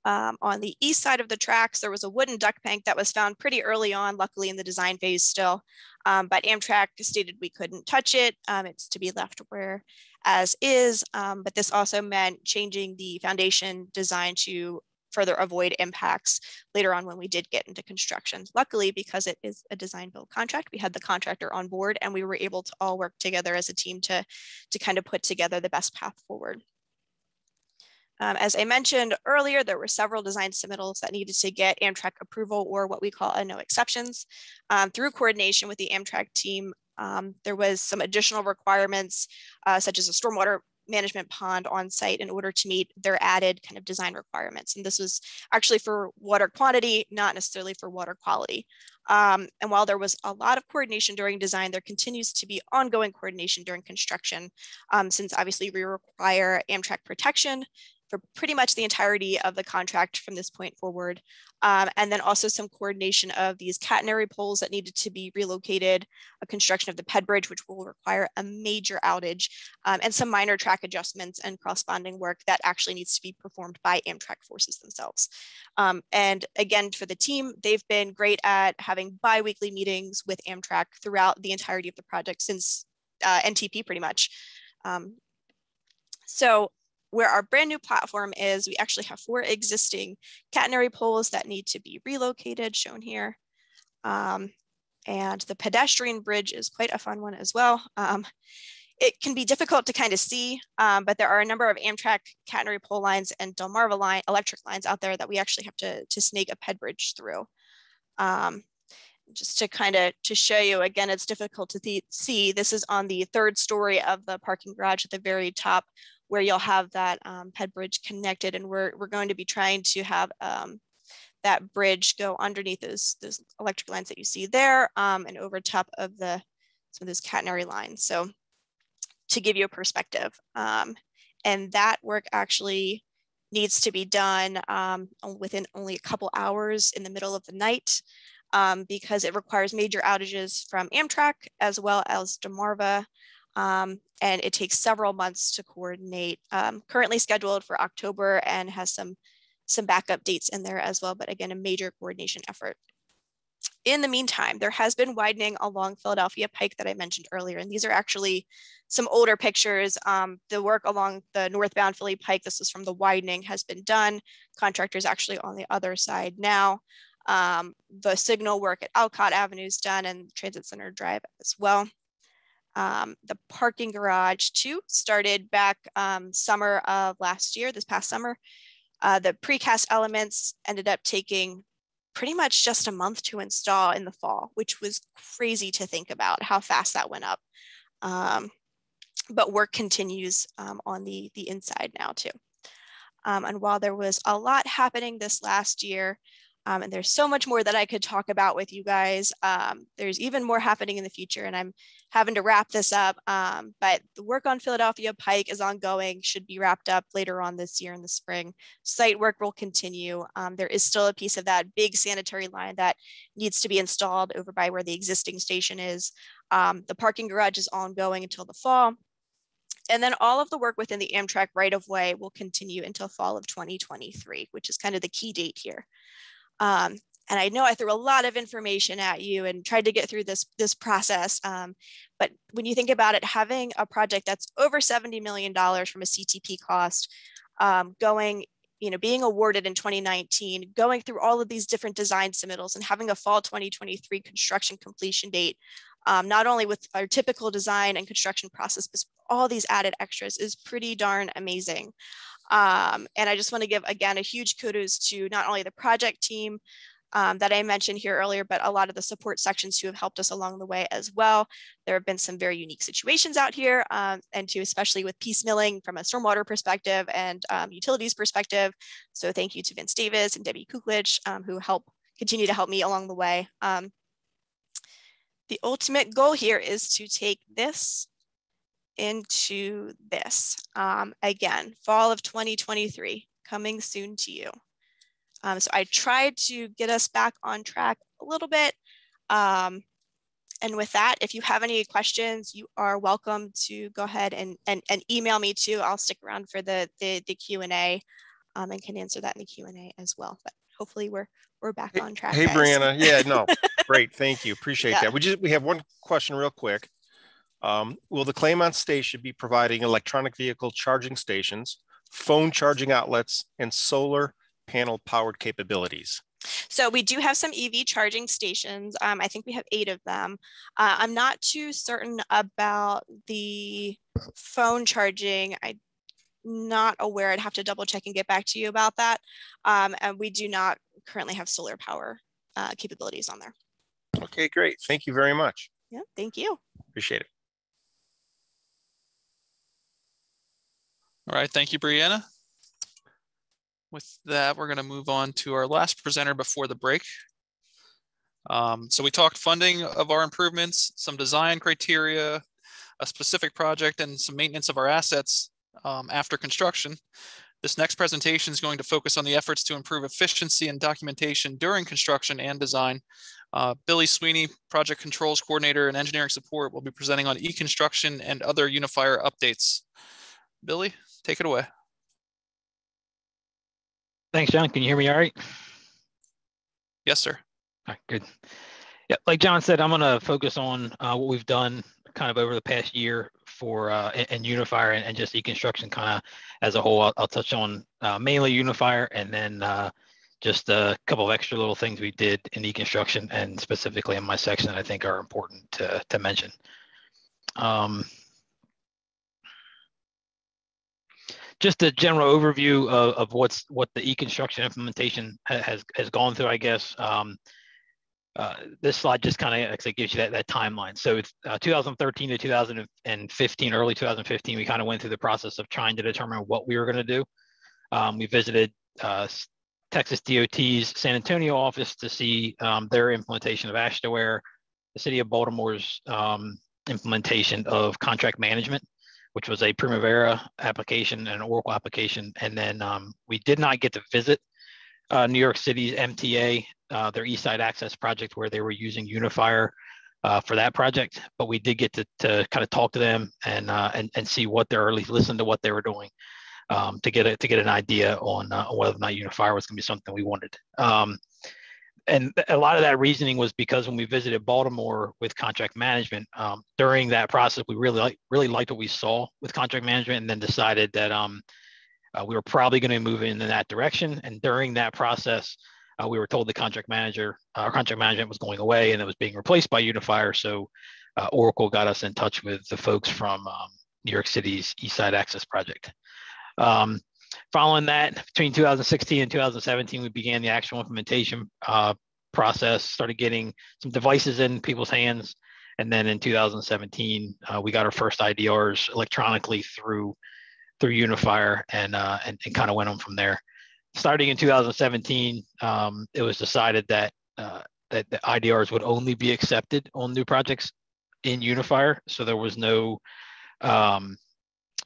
On the east side of the tracks, there was a wooden duct bank that was found pretty early on, luckily in the design phase still, but Amtrak stated we couldn't touch it. It's to be left where as is, but this also meant changing the foundation design to further avoid impacts later on when we did get into construction. Luckily, because it is a design build contract, we had the contractor on board and we were able to all work together as a team to kind of put together the best path forward. As I mentioned earlier, there were several design submittals that needed to get Amtrak approval, or what we call a no exceptions. Through coordination with the Amtrak team, there was some additional requirements, such as a stormwater management pond on site in order to meet their added kind of design requirements. And this was actually for water quantity, not necessarily for water quality. And while there was a lot of coordination during design, there continues to be ongoing coordination during construction, since obviously we require Amtrak protection for pretty much the entirety of the contract from this point forward. And then also some coordination of these catenary poles that needed to be relocated, a construction of the PED bridge, which will require a major outage, and some minor track adjustments and cross-bonding work that actually needs to be performed by Amtrak forces themselves. And again, for the team, they've been great at having bi-weekly meetings with Amtrak throughout the entirety of the project since NTP pretty much. So where our brand new platform is, we actually have 4 existing catenary poles that need to be relocated, shown here. And the pedestrian bridge is quite a fun one as well. It can be difficult to kind of see, but there are a number of Amtrak catenary pole lines and Delmarva line electric lines out there that we actually have to snake a PED bridge through. Just to kind of to show you, again, it's difficult to see. This is on the 3rd story of the parking garage at the very top, where you'll have that PED bridge connected, and we're going to be trying to have that bridge go underneath those electric lines that you see there, and over top of some of those catenary lines. So to give you a perspective, and that work actually needs to be done within only a couple hours in the middle of the night, because it requires major outages from Amtrak as well as Delmarva. And it takes several months to coordinate. Currently scheduled for October and has some backup dates in there as well, but again, a major coordination effort. In the meantime, there has been widening along Philadelphia Pike that I mentioned earlier, and these are actually some older pictures. The work along the northbound Philly Pike, this is from the widening, has been done. Contractors actually on the other side now. The signal work at Alcott Avenue is done, and Transit Center Drive as well. The parking garage too started back summer of last year, this past summer. The precast elements ended up taking pretty much just a month to install in the fall, which was crazy to think about how fast that went up. But work continues on the inside now too. And while there was a lot happening this last year, and there's so much more that I could talk about with you guys, there's even more happening in the future, and I'm having to wrap this up. But the work on Philadelphia Pike is ongoing, should be wrapped up later on this year in the spring. Site work will continue. There is still a piece of that big sanitary line that needs to be installed over by where the existing station is. The parking garage is ongoing until the fall. And then all of the work within the Amtrak right-of-way will continue until fall of 2023, which is kind of the key date here. And I know I threw a lot of information at you and tried to get through this process. But when you think about it, having a project that's over $70 million from a CTP cost, being awarded in 2019, going through all of these different design submittals and having a fall 2023 construction completion date, not only with our typical design and construction process, but all these added extras is pretty darn amazing. And I just want to give, again, a huge kudos to not only the project team that I mentioned here earlier, but a lot of the support sections who have helped us along the way as well. There have been some very unique situations out here, and to especially with piecemealing from a stormwater perspective and utilities perspective. So thank you to Vince Davis and Debbie Kuklich, who continue to help me along the way. The ultimate goal here is to take this into this. Again, fall of 2023, coming soon to you. So I tried to get us back on track a little bit. And with that, if you have any questions, you are welcome to go ahead and email me too. I'll stick around for the Q&A and can answer that in the Q&A as well. But hopefully we're back on track. Hey, guys. Brianna. Yeah, no, great. Thank you. Appreciate that. We have one question real quick. Will the claimant station be providing electronic vehicle charging stations, phone charging outlets, and solar panel powered capabilities? So we do have some EV charging stations. I think we have 8 of them. I'm not too certain about the phone charging. I'm not aware. I'd have to double check and get back to you about that. And we do not currently have solar power capabilities on there. Okay, great. Thank you very much. Yeah, thank you. Appreciate it. All right, thank you, Brianna. With that, we're going to move on to our last presenter before the break. So we talked funding of our improvements, some design criteria, a specific project, and some maintenance of our assets after construction. This next presentation is going to focus on the efforts to improve efficiency and documentation during construction and design. Billy Sweeney, Project Controls Coordinator and Engineering Support, will be presenting on e-construction and other Unifier updates. Billy, take it away. Thanks, John. Can you hear me all right? Yes, sir. All right, good. Yeah, like John said, I'm going to focus on what we've done kind of over the past year for and Unifier and just e-construction kind of as a whole. I'll touch on mainly Unifier and then just a couple of extra little things we did in e-construction and specifically in my section that I think are important to mention. Just a general overview of what the e-construction implementation has gone through, I guess. This slide just kind of gives you that timeline. So it's 2013 to 2015, early 2015, we kind of went through the process of trying to determine what we were going to do. We visited Texas DOT's San Antonio office to see their implementation of AASHTOWare, the city of Baltimore's implementation of contract management, which was a Primavera application and an Oracle application. And then we did not get to visit New York City's MTA, their East Side Access project, where they were using Unifier for that project. But we did get to kind of talk to them and see what they're, or at least listen to what they were doing to get an idea on whether or not Unifier was going to be something we wanted. And a lot of that reasoning was because when we visited Baltimore with contract management, during that process, we really liked what we saw with contract management, and then decided that we were probably going to move in that direction. And during that process, we were told the contract management was going away and it was being replaced by Unifier. So Oracle got us in touch with the folks from New York City's East Side Access project. Following that, between 2016 and 2017, we began the actual implementation process, started getting some devices in people's hands. And then in 2017, we got our first IDRs electronically through Unifier and kind of went on from there. Starting in 2017, it was decided that the IDRs would only be accepted on new projects in Unifier. So there was no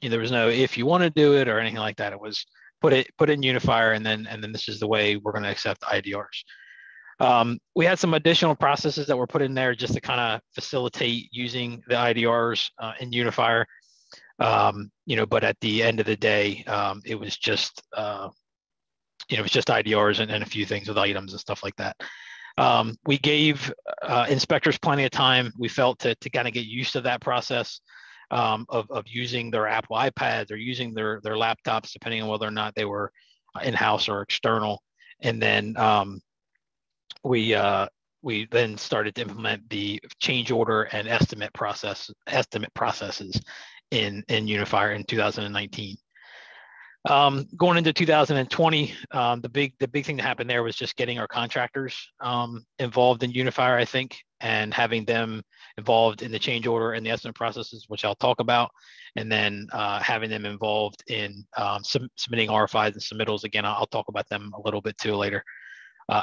there was no if you want to do it or anything like that. It was put it in Unifier, and then this is the way we're going to accept IDRs. We had some additional processes that were put in there just to kind of facilitate using the IDRs in Unifier. But at the end of the day, it was just IDRs and a few things with items and stuff like that. We gave inspectors plenty of time, we felt, to kind of get used to that process of using their Apple iPads or using their laptops, depending on whether or not they were in-house or external. And then we then started to implement the change order and estimate processes in Unifier in 2019. Going into 2020, the big thing that happened there was just getting our contractors involved in Unifier, I think, and having them involved in the change order and the estimate processes, which I'll talk about, and then having them involved in submitting RFIs and submittals. Again, I'll talk about them a little bit too later.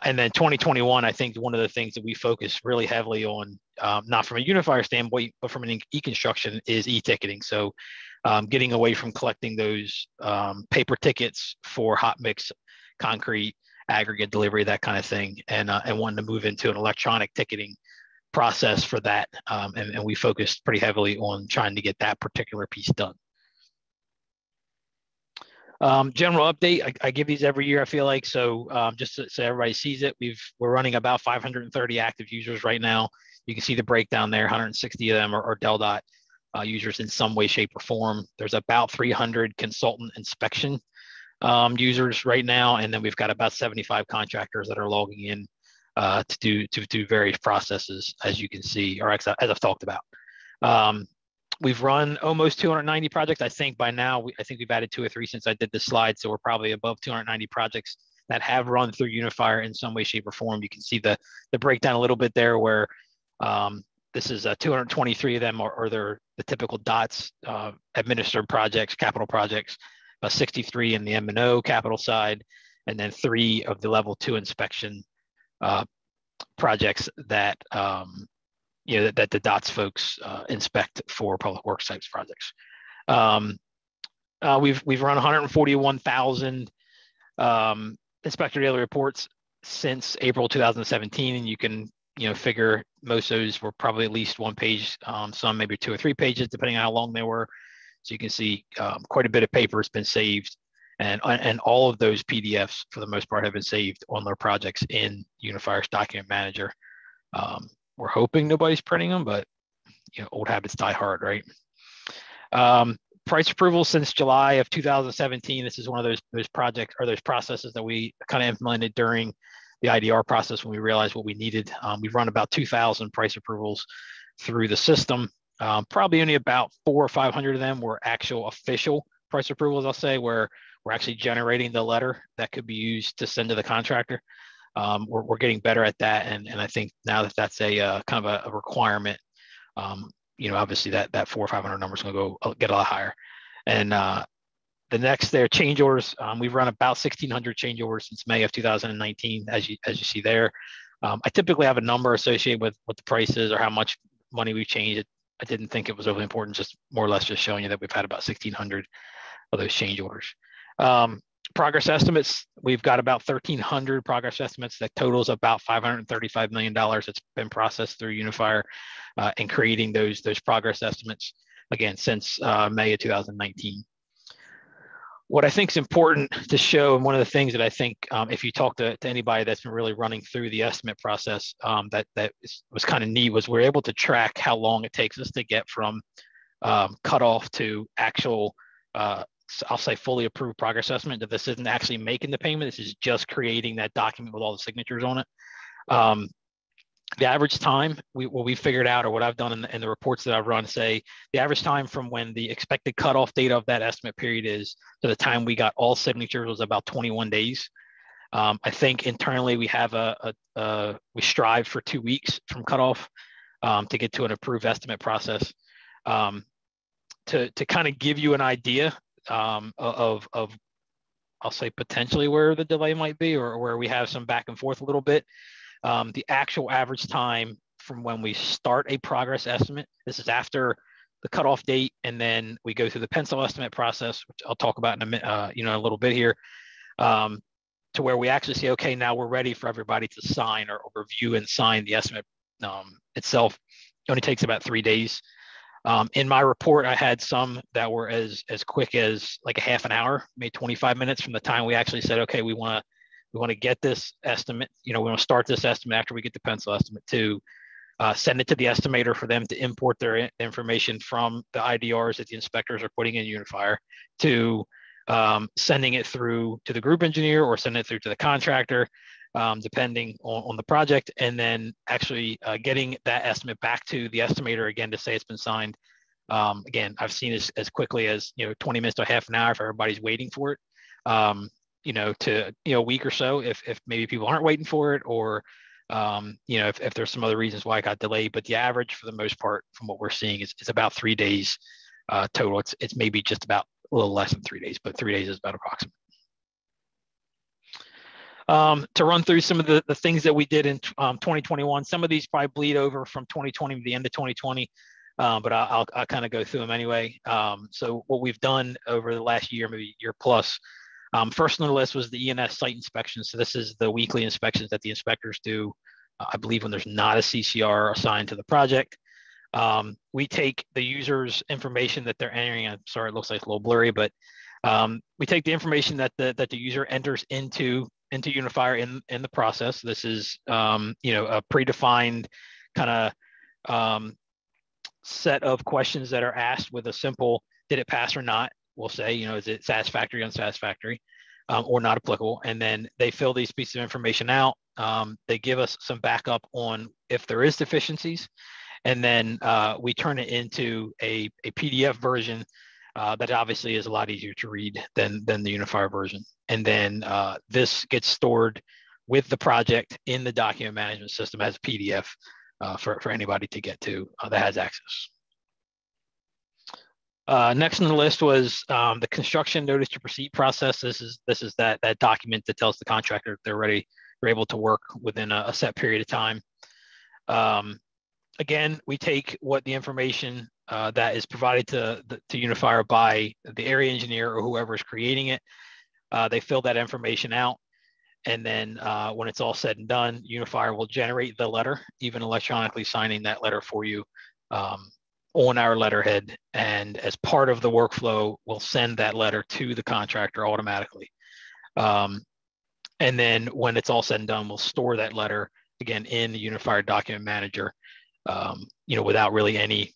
And then 2021, I think one of the things that we focus really heavily on, not from a Unifier standpoint, but from an e-construction, is e-ticketing. So getting away from collecting those paper tickets for hot mix, concrete, aggregate delivery, that kind of thing, and wanting to move into an electronic ticketing process for that. And we focused pretty heavily on trying to get that particular piece done. General update, I give these every year, I feel like, so just so everybody sees it, we're running about 530 active users right now. You can see the breakdown there. 160 of them are DelDOT. users in some way, shape, or form. There's about 300 consultant inspection users right now, and then we've got about 75 contractors that are logging in to do various processes, as you can see, or as I've talked about. We've run almost 290 projects. I think by now, I think we've added 2 or 3 since I did this slide, so we're probably above 290 projects that have run through Unifier in some way, shape, or form. You can see the breakdown a little bit there, where this is 223 of them are the typical DOTs administered projects, capital projects, 63 in the M&O capital side, and then 3 of the level 2 inspection projects that that the DOTS folks inspect for public works types projects. We've run 141,000 inspector daily reports since April 2017, and you can figure most of those were probably at least 1 page, some maybe 2 or 3 pages, depending on how long they were. So you can see quite a bit of paper has been saved, and all of those PDFs for the most part have been saved on their projects in Unifier's document manager. We're hoping nobody's printing them, but old habits die hard, right? Price approval since July of 2017. This is one of those projects or those processes that we kind of implemented during the IDR process when we realized what we needed. We've run about 2,000 price approvals through the system. Probably only about 400 or 500 of them were actual official price approvals, I'll say, where we're actually generating the letter that could be used to send to the contractor. We're getting better at that, and I think now that that's a kind of a requirement, obviously that 400 or 500 number is going to go get a lot higher. And the next there, change orders. We've run about 1,600 change orders since May of 2019, as you see there. I typically have a number associated with what the price is or how much money we've changed. I didn't think it was really important, just more or less just showing you that we've had about 1,600 of those change orders. Progress estimates, we've got about 1,300 progress estimates that totals about $535 million that's been processed through Unifier and creating those progress estimates, again, since May of 2019. What I think is important to show, and one of the things that I think if you talk to anybody that's been really running through the estimate process, that was kind of neat, was we're able to track how long it takes us to get from cutoff to actual, I'll say fully approved progress estimate, that this isn't actually making the payment. This is just creating that document with all the signatures on it. The average time, what we figured out, or what I've done in the reports that I've run, say the average time from when the expected cutoff date of that estimate period is to the time we got all signatures was about 21 days. I think internally we have we strive for 2 weeks from cutoff to get to an approved estimate process. To kind of give you an idea of I'll say potentially where the delay might be, or where we have some back and forth a little bit. The actual average time from when we start a progress estimate, this is after the cutoff date, and then we go through the pencil estimate process, which I'll talk about in a minute, a little bit here, to where we actually say, okay, now we're ready for everybody to sign or review and sign the estimate itself. It only takes about 3 days. In my report, I had some that were as quick as like a half an hour, maybe 25 minutes from the time we actually said, okay, we want to get this estimate, we want to start this estimate after we get the pencil estimate, to send it to the estimator for them to import their information from the IDRs that the inspectors are putting in Unifier, to sending it through to the group engineer or sending it through to the contractor, depending on the project, and then actually getting that estimate back to the estimator again to say it's been signed. Again, I've seen this as quickly as 20 minutes to half an hour if everybody's waiting for it. To a week or so if maybe people aren't waiting for it, or if there's some other reasons why it got delayed. But the average for the most part from what we're seeing is about 3 days total. It's maybe just about a little less than 3 days, but 3 days is about approximate. To run through some of the things that we did in 2021, some of these probably bleed over from 2020 to the end of 2020, but I'll kind of go through them anyway. So what we've done over the last year, maybe year plus, first on the list was the ENS site inspection. So this is the weekly inspections that the inspectors do, I believe, when there's not a CCR assigned to the project. We take the user's information that they're entering. I'm sorry, it looks like it's a little blurry, but we take the information that the user enters into Unifier in the process. This is a predefined kind of set of questions that are asked with a simple, did it pass or not? We'll say, you know, is it satisfactory, unsatisfactory, or not applicable? And then they fill these pieces of information out. They give us some backup on if there is deficiencies. And then we turn it into a PDF version that obviously is a lot easier to read than the Unifier version. And then this gets stored with the project in the document management system as a PDF for anybody to get to that has access. Next on the list was the construction notice to proceed process. This is that document that tells the contractor they're ready, they're able to work within a set period of time. Again, we take what the information that is provided to Unifier by the area engineer or whoever is creating it. They fill that information out. And then when it's all said and done, Unifier will generate the letter, even electronically signing that letter for you on our letterhead. And as part of the workflow, we'll send that letter to the contractor automatically. And then when it's all said and done, we'll store that letter again in the Unifier document manager, you know, without really any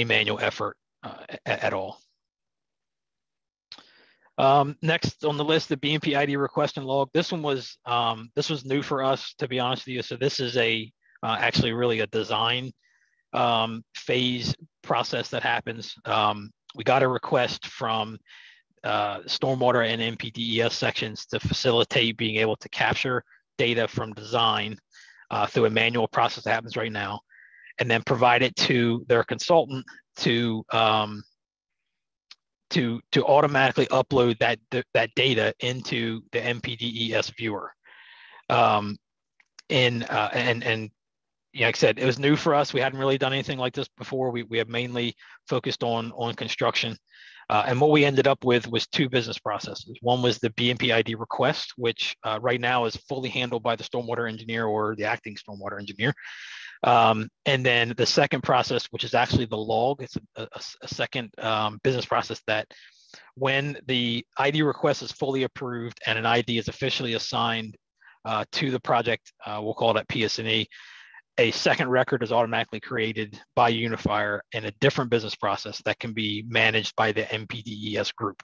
manual effort at all. Next on the list, the BMP ID request and log. This one was new for us, to be honest with you. So this is actually really a design phase process that happens. We got a request from stormwater and MPDES sections to facilitate being able to capture data from design through a manual process that happens right now, and then provide it to their consultant to automatically upload that data into the MPDES viewer. And you know, like I said, it was new for us. We hadn't really done anything like this before. We have mainly focused on construction. And what we ended up with was two business processes. One was the BMP ID request, which right now is fully handled by the stormwater engineer or the acting stormwater engineer. And then the second process, which is actually the log, it's a second business process that when the ID request is fully approved and an ID is officially assigned to the project, we'll call that PS&E, a second record is automatically created by Unifier in a different business process that can be managed by the MPDES group.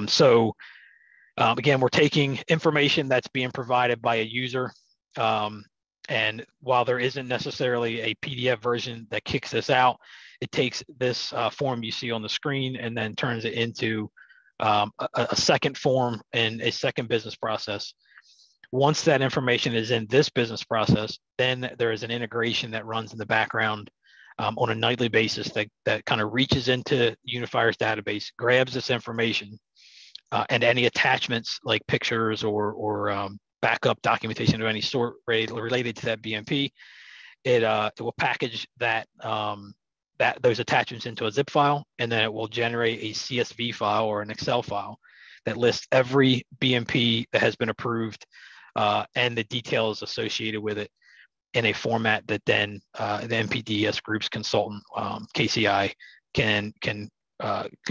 So again, we're taking information that's being provided by a user. And while there isn't necessarily a PDF version that kicks this out, it takes this form you see on the screen and then turns it into a second form and a second business process. Once that information is in this business process, then there is an integration that runs in the background on a nightly basis that kind of reaches into Unifier's database, grabs this information, and any attachments like pictures or backup documentation of any sort related to that BMP, it will package those attachments into a zip file, and then it will generate a CSV file or an Excel file that lists every BMP that has been approved and the details associated with it in a format that then the MPDES group's consultant, KCI, can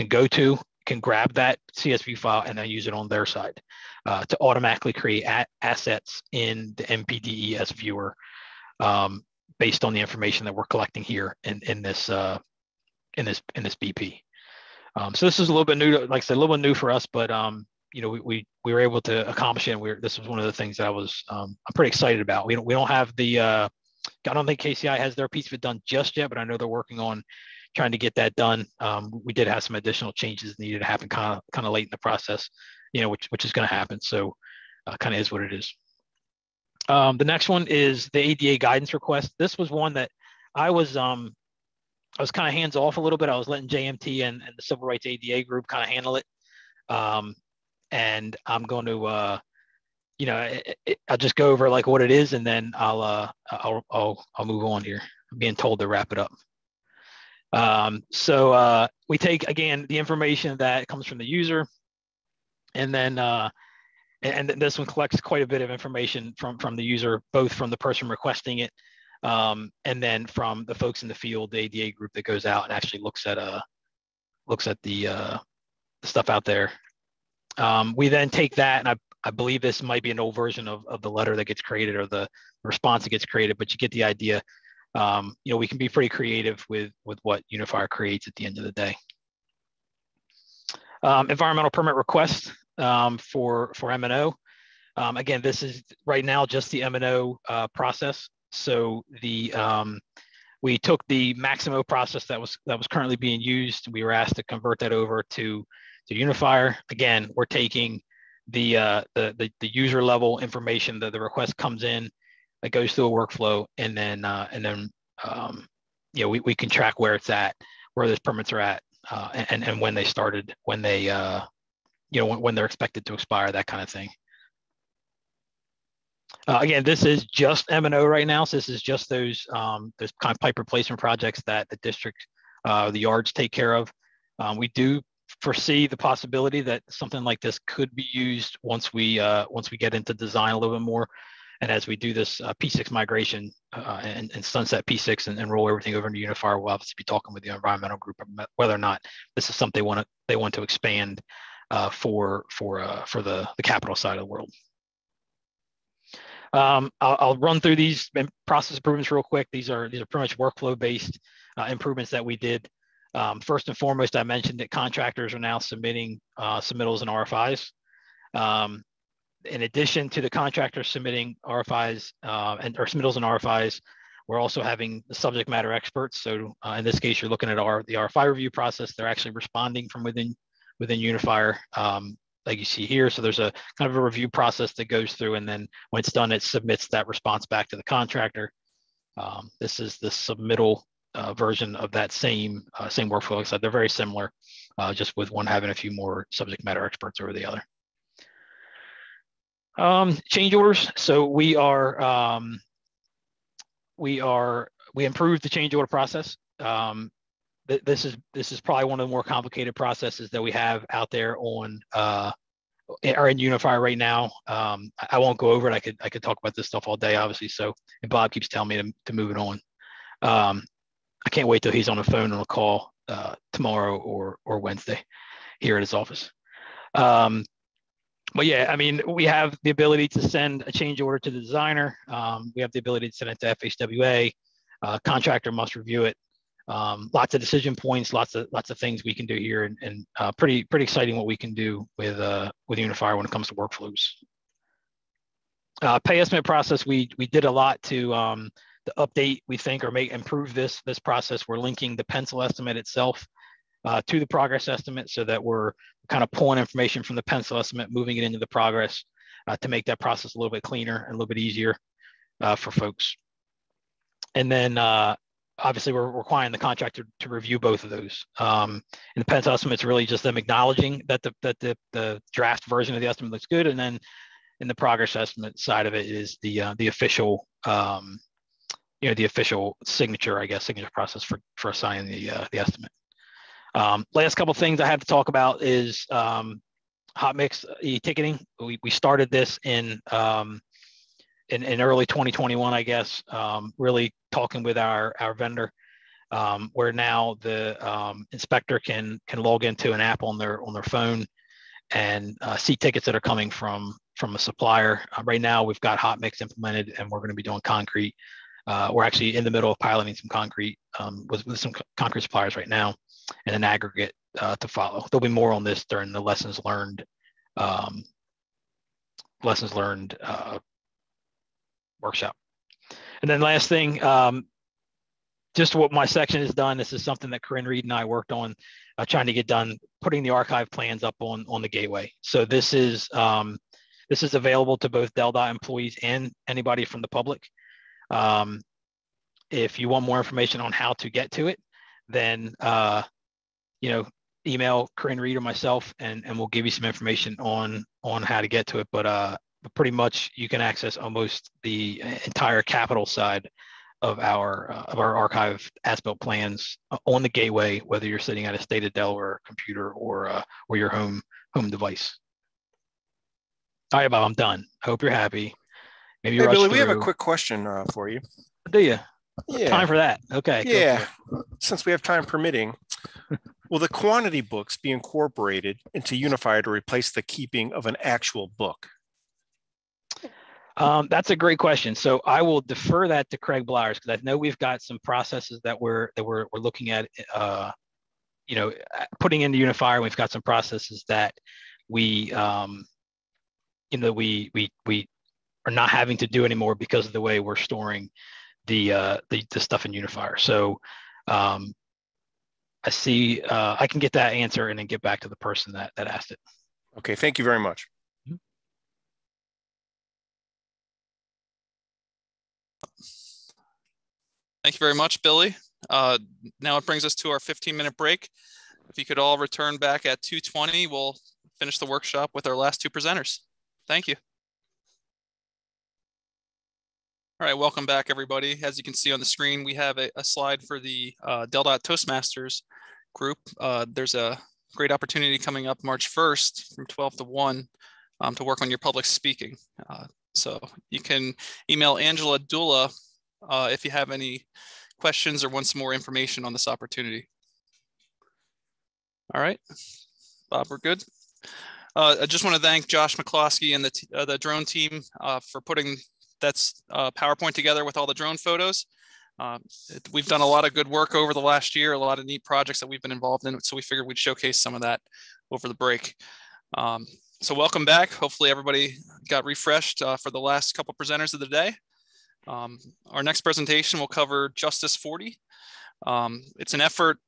go to, can grab that CSV file and then use it on their side to automatically create assets in the MPDES viewer based on the information that we're collecting here in this BP. So this is a little bit new, like I said, a little bit new for us, but you know, we were able to accomplish it. And this was one of the things that I'm pretty excited about. We don't have I don't think KCI has their piece of it done just yet, but I know they're working on trying to get that done. We did have some additional changes needed to happen kind of late in the process, you know, which is going to happen. So kind of is what it is. The next one is the ADA guidance request. This was one that I was kind of hands off a little bit. I was letting JMT and the Civil Rights ADA group kind of handle it. And I'm going to, you know, I'll just go over like what it is, and then I'll move on here. I'm being told to wrap it up. So we take again the information that comes from the user, and then and this one collects quite a bit of information from the user, both from the person requesting it, and then from the folks in the field, the ADA group that goes out and actually looks at the stuff out there. We then take that, and I believe this might be an old version of the letter that gets created or the response that gets created, but you get the idea. we can be pretty creative with what Unifier creates at the end of the day. Environmental permit request for M&O. Again, this is right now just the M&O process. So we took the Maximo process that was currently being used. We were asked to convert that over to Unifier. Again, we're taking the user level information that the request comes in, it goes through a workflow, and then we can track where it's at, where those permits are at, and when they started, when they when they're expected to expire, that kind of thing. Again, this is just M&O right now. So this is just those kind of pipe replacement projects that the district, the yards take care of. We do foresee the possibility that something like this could be used once we get into design a little bit more, and as we do this P6 migration and sunset P6 and roll everything over into Unifier. We'll obviously be talking with the environmental group whether or not this is something they want to expand for the capital side of the world. I'll run through these process improvements real quick. These are pretty much workflow based improvements that we did. First and foremost, I mentioned that contractors are now submitting submittals and RFIs. In addition to the contractors submitting RFIs or submittals and RFIs, we're also having the subject matter experts. So in this case, you're looking at the RFI review process. They're actually responding from within Unifier, like you see here. So there's a kind of a review process that goes through, and then when it's done, it submits that response back to the contractor. This is the submittal version of that same workflow. Like I said, they're very similar, just with one having a few more subject matter experts over the other. Change orders. So we improved the change order process. This is probably one of the more complicated processes that we have out there on or in Unifier right now. I won't go over it. I could talk about this stuff all day, obviously. So, and Bob keeps telling me to move it on. I can't wait till he's on the phone on a call tomorrow or Wednesday here at his office. But yeah, I mean, we have the ability to send a change order to the designer. We have the ability to send it to FHWA. Contractor must review it. Lots of decision points, lots of things we can do here, and pretty exciting what we can do with Unifier when it comes to workflows. Pay estimate process, we did a lot to update, we think, or improve this process. We're linking the pencil estimate itself to the progress estimate, so that we're kind of pulling information from the pencil estimate, moving it into the progress to make that process a little bit cleaner and a little bit easier for folks. And then obviously we're requiring the contractor to review both of those. And the pencil estimate is really just them acknowledging that the draft version of the estimate looks good, and then in the progress estimate side of it is the official the official signature, I guess, signature process for assigning the estimate. Last couple of things I have to talk about is hot mix e-ticketing. We started this in early 2021, I guess, really talking with our vendor, where now the inspector can log into an app on their phone and see tickets that are coming from a supplier. Right now, we've got hot mix implemented, and we're going to be doing concrete. We're actually in the middle of piloting some concrete with some concrete suppliers right now, and an aggregate to follow. There'll be more on this during the lessons learned workshop. And then last thing, just what my section has done, this is something that Corinne Reed and I worked on trying to get done, putting the archive plans up on the gateway. So this is available to both DelDOT employees and anybody from the public. If you want more information on how to get to it, then email Corinne Reed or myself, and we'll give you some information on how to get to it. But pretty much you can access almost the entire capital side of our archive as-built plans on the gateway, whether you're sitting at a state of Delaware computer or your home device. All right, Bob, I'm done. I hope you're happy. Maybe hey, Billy, we have a quick question for you. Do you? Yeah. Time for that. Okay. Yeah. Since we have time permitting, will the quantity books be incorporated into Unifier to replace the keeping of an actual book? That's a great question. So I will defer that to Craig Blowers, because I know we've got some processes that we're looking at, putting into Unifier. We've got some processes that we are not having to do anymore because of the way we're storing the stuff in Unifier. So I see I can get that answer and then get back to the person that asked it. Okay, thank you very much. Thank you very much, Billy. Now it brings us to our 15-minute break. If you could all return back at 2:20, we'll finish the workshop with our last two presenters. Thank you. All right, welcome back, everybody. As you can see on the screen, we have a slide for the DelDOT Toastmasters group. There's a great opportunity coming up March 1st from 12 to 1 to work on your public speaking. So you can email Angela Dula if you have any questions or want some more information on this opportunity. All right, Bob, we're good. I just want to thank Josh McCloskey and the drone team for putting that PowerPoint together with all the drone photos. We've done a lot of good work over the last year, a lot of neat projects that we've been involved in, so we figured we'd showcase some of that over the break. So welcome back. Hopefully everybody got refreshed for the last couple presenters of the day. Our next presentation will cover Justice 40. It's an effort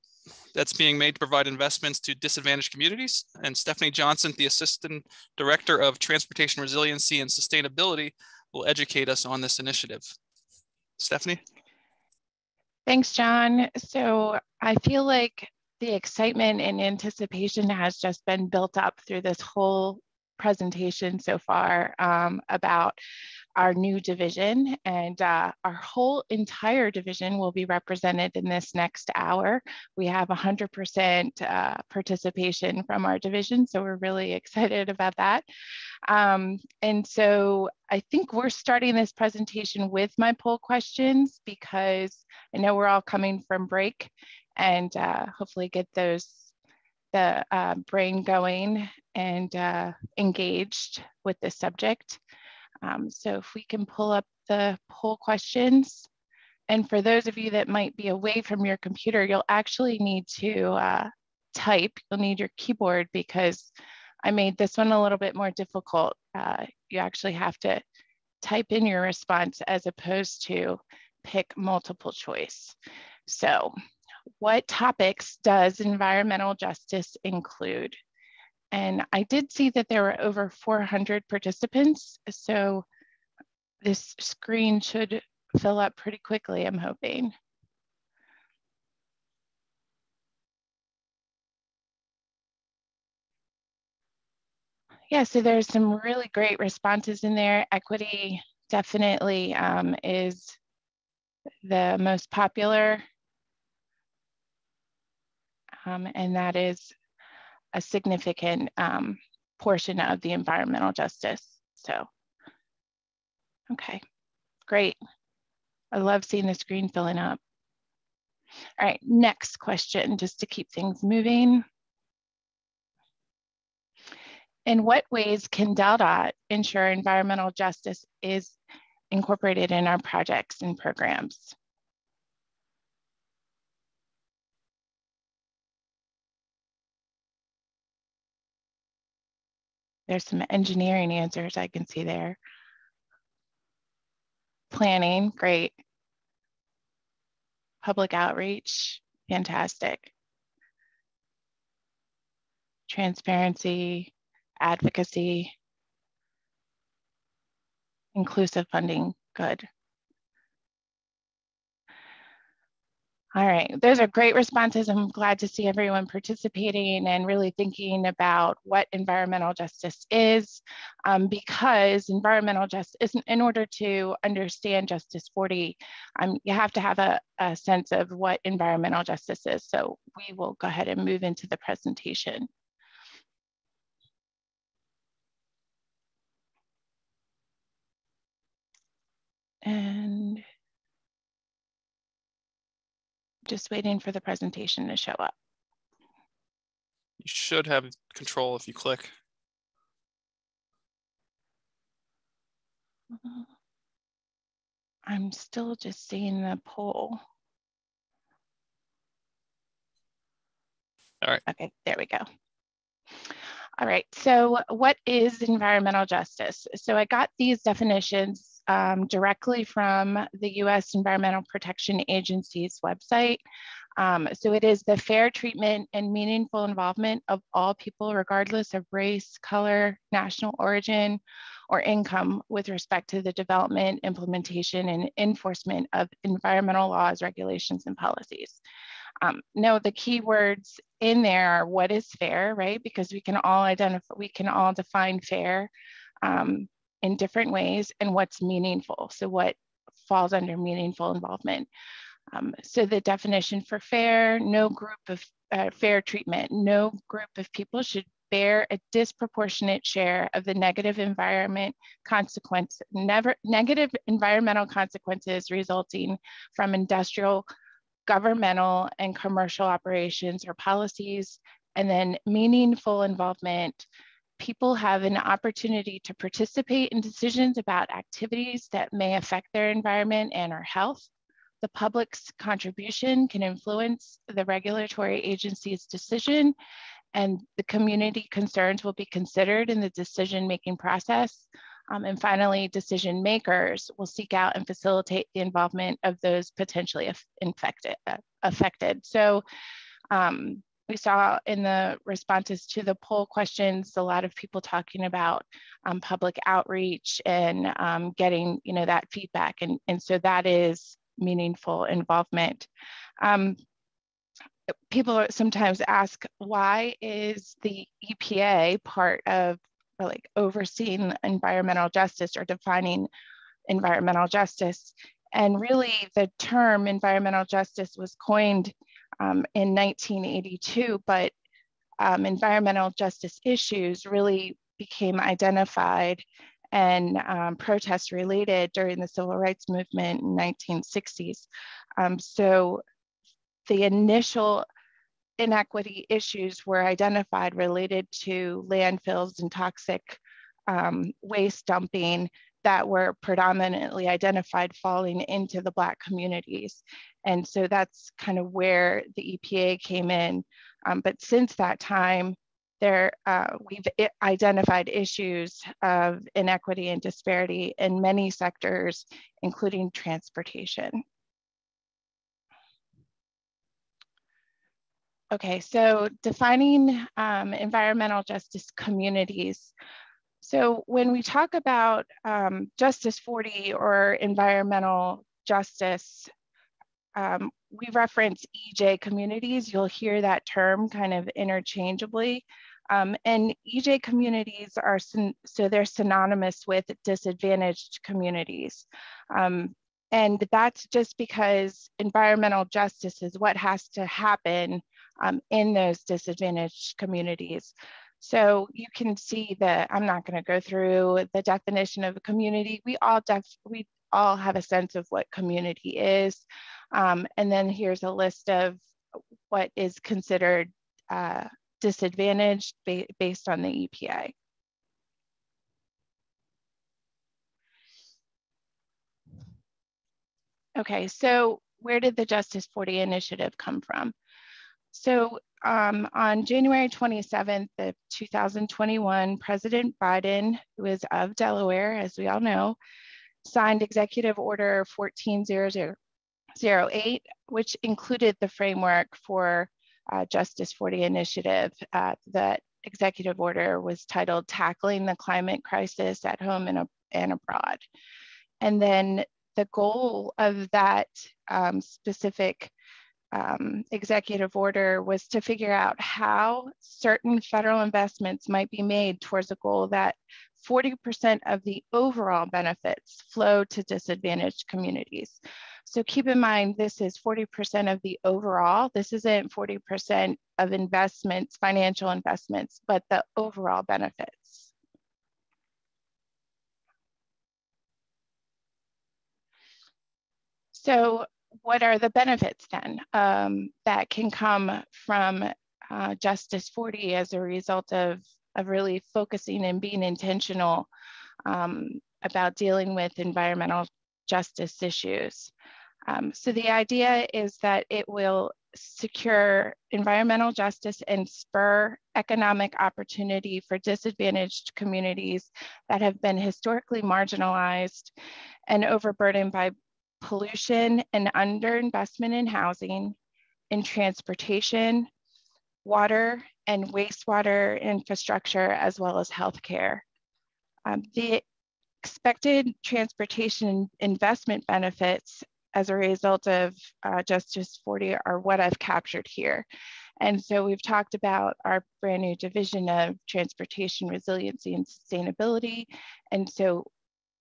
that's being made to provide investments to disadvantaged communities. And Stephanie Johnson, the Assistant Director of Transportation Resiliency and Sustainability, will educate us on this initiative. Stephanie? Thanks, John. So I feel like the excitement and anticipation has just been built up through this whole presentation so far about our new division, and our whole entire division will be represented in this next hour. We have 100% participation from our division, so we're really excited about that. And so I think we're starting this presentation with my poll questions because I know we're all coming from break, and hopefully get the brain going and engaged with the subject. So if we can pull up the poll questions, and for those of you that might be away from your computer, you'll actually need to type. You'll need your keyboard because I made this one a little bit more difficult. You actually have to type in your response as opposed to pick multiple choice. So what topics does environmental justice include? And I did see that there were over 400 participants, so this screen should fill up pretty quickly, I'm hoping. Yeah, so there's some really great responses in there. Equity definitely is the most popular, and that is a significant portion of the environmental justice. So, okay, great. I love seeing the screen filling up. All right, next question, just to keep things moving. In what ways can DelDOT ensure environmental justice is incorporated in our projects and programs? There's some engineering answers I can see there. Planning, great. Public outreach, fantastic. Transparency, advocacy, inclusive funding, good. All right, those are great responses. I'm glad to see everyone participating and really thinking about what environmental justice is, because environmental justice, in order to understand Justice 40, you have to have a sense of what environmental justice is. So we will go ahead and move into the presentation. And just waiting for the presentation to show up. You should have control if you click. I'm still just seeing the poll. All right. Okay, there we go. All right, so what is environmental justice? So I got these definitions directly from the US Environmental Protection Agency's website. So it is the fair treatment and meaningful involvement of all people, regardless of race, color, national origin, or income, with respect to the development, implementation, and enforcement of environmental laws, regulations, and policies. No, the key words in there are what is fair, right? Because we can all identify, we can all define fair in different ways, and what's meaningful. So what falls under meaningful involvement. So the definition for fair, no group of fair treatment, no group of people should bear a disproportionate share of the negative environmental consequences resulting from industrial, governmental, and commercial operations or policies. And then meaningful involvement. People have an opportunity to participate in decisions about activities that may affect their environment and our health. The public's contribution can influence the regulatory agency's decision, and the community concerns will be considered in the decision-making process. And finally, decision makers will seek out and facilitate the involvement of those potentially affected. So we saw in the responses to the poll questions, a lot of people talking about public outreach and getting, you know, that feedback. And so that is meaningful involvement. People sometimes ask, why is the EPA part of, or like, overseeing environmental justice or defining environmental justice? And really the term environmental justice was coined in 1982, but environmental justice issues really became identified and protests related during the civil rights movement in 1960s. So the initial inequity issues were identified related to landfills and toxic waste dumping that were predominantly identified falling into the Black communities. And so that's kind of where the EPA came in. But since that time, we've identified issues of inequity and disparity in many sectors, including transportation. Okay, so defining environmental justice communities. So when we talk about Justice 40 or environmental justice, we reference EJ communities. You'll hear that term kind of interchangeably. And EJ communities are, so they're synonymous with disadvantaged communities. And that's just because environmental justice is what has to happen in those disadvantaged communities. So you can see that I'm not going to go through the definition of a community. We all have a sense of what community is. And then here's a list of what is considered disadvantaged based on the EPA. Okay, so where did the Justice 40 initiative come from? So on January 27th of 2021, President Biden, who is of Delaware, as we all know, signed Executive Order 140008, which included the framework for Justice 40 initiative. That executive order was titled Tackling the Climate Crisis at Home and Abroad. And then the goal of that specific executive order was to figure out how certain federal investments might be made towards a goal that 40% of the overall benefits flow to disadvantaged communities. So keep in mind, this is 40% of the overall. This isn't 40% of investments, financial investments, but the overall benefits. So what are the benefits then that can come from Justice 40 as a result of really focusing and being intentional about dealing with environmental justice issues. So the idea is that it will secure environmental justice and spur economic opportunity for disadvantaged communities that have been historically marginalized and overburdened by pollution and underinvestment in housing, in transportation, water and wastewater infrastructure, as well as healthcare. The expected transportation investment benefits as a result of Justice 40 are what I've captured here. And so we've talked about our brand new division of transportation resiliency and sustainability. And so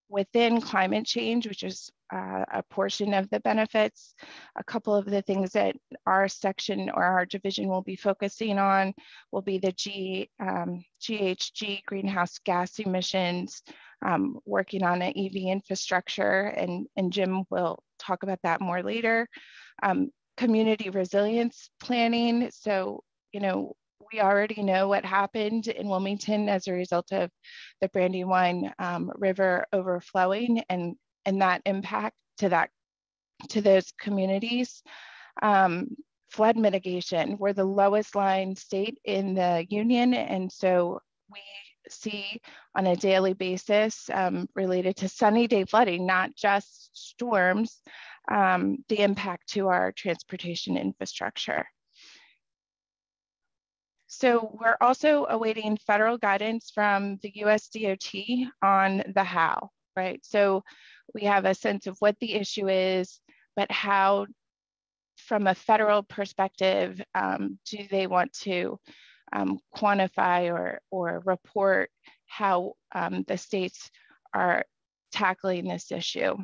within climate change, which is a portion of the benefits, a couple of the things that our section or our division will be focusing on will be the GHG, greenhouse gas emissions, working on an EV infrastructure, and Jim will talk about that more later. Community resilience planning. So, you know, we already know what happened in Wilmington as a result of the Brandywine River overflowing and that impact to those communities. Flood mitigation, we're the lowest lying state in the union, and so we see on a daily basis related to sunny day flooding, not just storms, the impact to our transportation infrastructure. So we're also awaiting federal guidance from the US DOT on the how, right? So we have a sense of what the issue is, but how, from a federal perspective, do they want to quantify or report how the states are tackling this issue.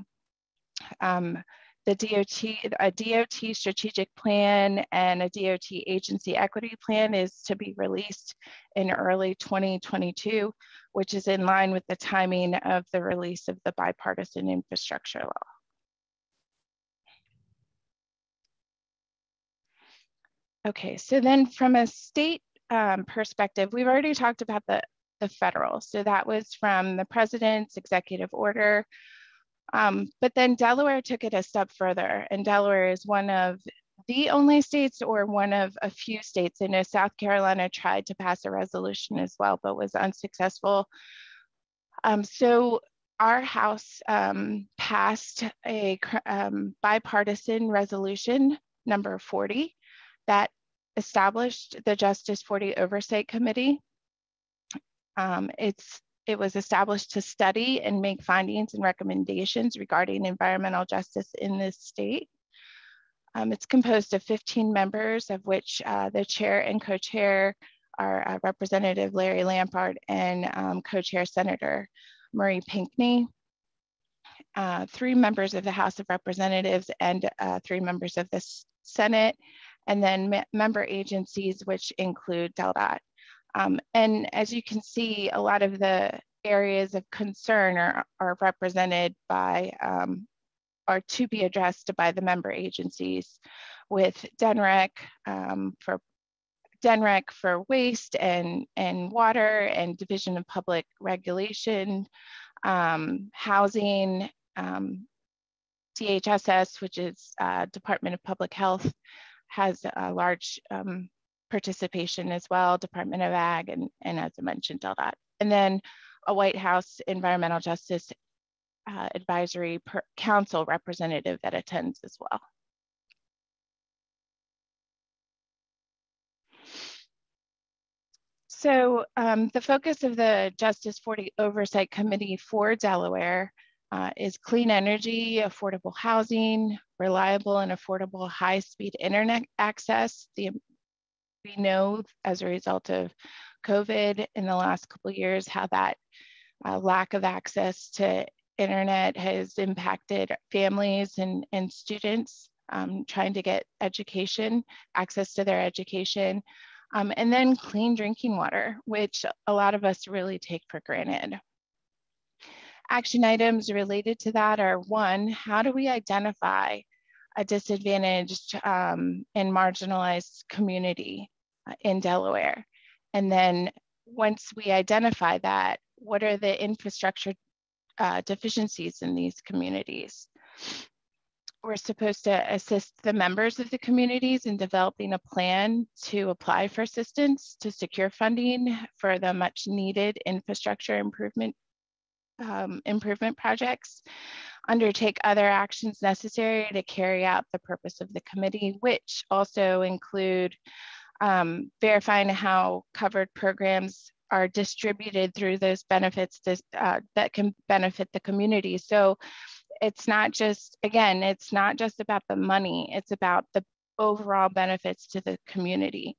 A DOT strategic plan and a DOT agency equity plan is to be released in early 2022, which is in line with the timing of the release of the Bipartisan Infrastructure Law. Okay, so then from a state perspective, we've already talked about the federal. So that was from the president's executive order. But then Delaware took it a step further, and Delaware is one of the only states or one of a few states. I know South Carolina tried to pass a resolution as well, but was unsuccessful. So our House passed a bipartisan resolution number 40 that established the Justice 40 Oversight Committee. It was established to study and make findings and recommendations regarding environmental justice in this state. It's composed of 15 members, of which the chair and co-chair are Representative Larry Lampard and co-chair Senator Murray Pinckney. 3 members of the House of Representatives and 3 members of the Senate, and then member agencies, which include DelDOT. And as you can see, a lot of the areas of concern are represented by, are to be addressed by the member agencies, with DENREC for waste and water and Division of Public Regulation, housing, DHSS, which is Department of Public Health, has a large participation as well, Department of Ag, and as I mentioned, DelDOT. And then a White House Environmental Justice Advisory Council representative that attends as well. So the focus of the Justice 40 Oversight Committee for Delaware is clean energy, affordable housing, reliable and affordable high-speed internet access. We know as a result of COVID in the last couple of years how that lack of access to internet has impacted families and students trying to get education, access to their education, and then clean drinking water, which a lot of us really take for granted. Action items related to that are: 1, how do we identify a disadvantaged and marginalized community in Delaware? And then once we identify that, what are the infrastructure deficiencies in these communities. We're supposed to assist the members of the communities in developing a plan to apply for assistance to secure funding for the much needed infrastructure improvement projects, undertake other actions necessary to carry out the purpose of the committee, which also include verifying how covered programs are distributed through those benefits that can benefit the community. So it's not just, again, it's not just about the money, it's about the overall benefits to the community.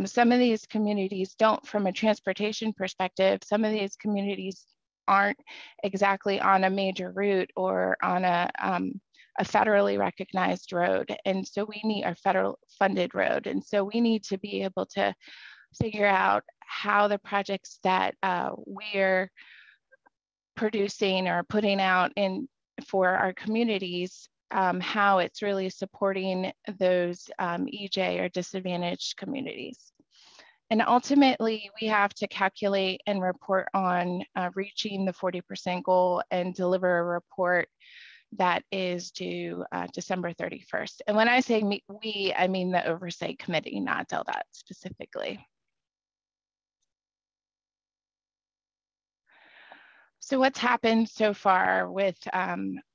Some of these communities don't, from a transportation perspective, some of these communities aren't exactly on a major route or on a federally recognized road. And so we need a federal funded road. And so we need to be able to figure out how the projects that we're producing or putting out in for our communities, how it's really supporting those EJ or disadvantaged communities. And ultimately, we have to calculate and report on reaching the 40% goal and deliver a report that is due December 31st. And when I say we, I mean the Oversight Committee, not DelDOT specifically. So what's happened so far with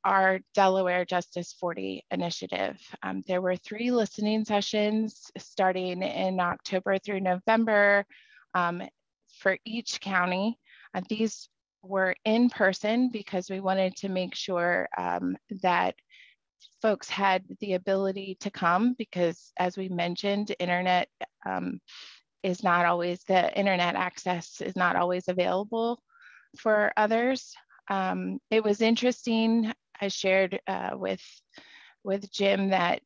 our Delaware Justice 40 initiative? There were 3 listening sessions starting in October through November for each county. These were in person because we wanted to make sure that folks had the ability to come, because as we mentioned, internet is not always, the internet access is not always available for others. It was interesting. I shared with Jim that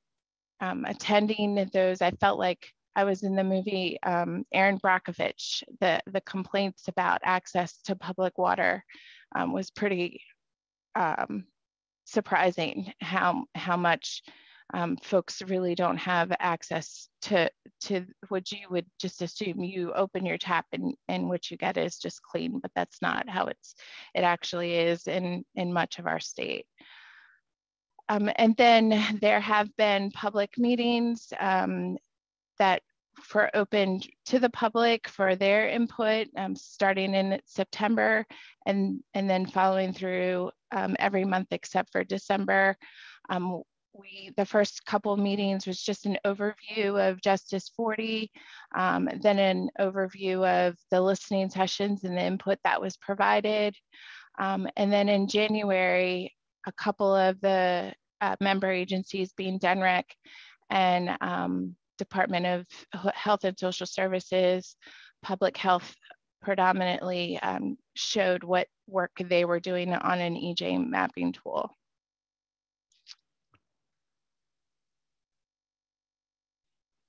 attending those, I felt like I was in the movie Aaron Brockovich. The complaints about access to public water was pretty surprising, how much folks really don't have access to what you would just assume. You open your tap and what you get is just clean, but that's not how it actually is in much of our state. And then there have been public meetings that for open to the public for their input, starting in September and then following through every month except for December. The first couple meetings was just an overview of Justice 40, then an overview of the listening sessions and the input that was provided. And then in January, a couple of the member agencies, being DENREC and Department of Health and Social Services, Public Health predominantly, showed what work they were doing on an EJ mapping tool.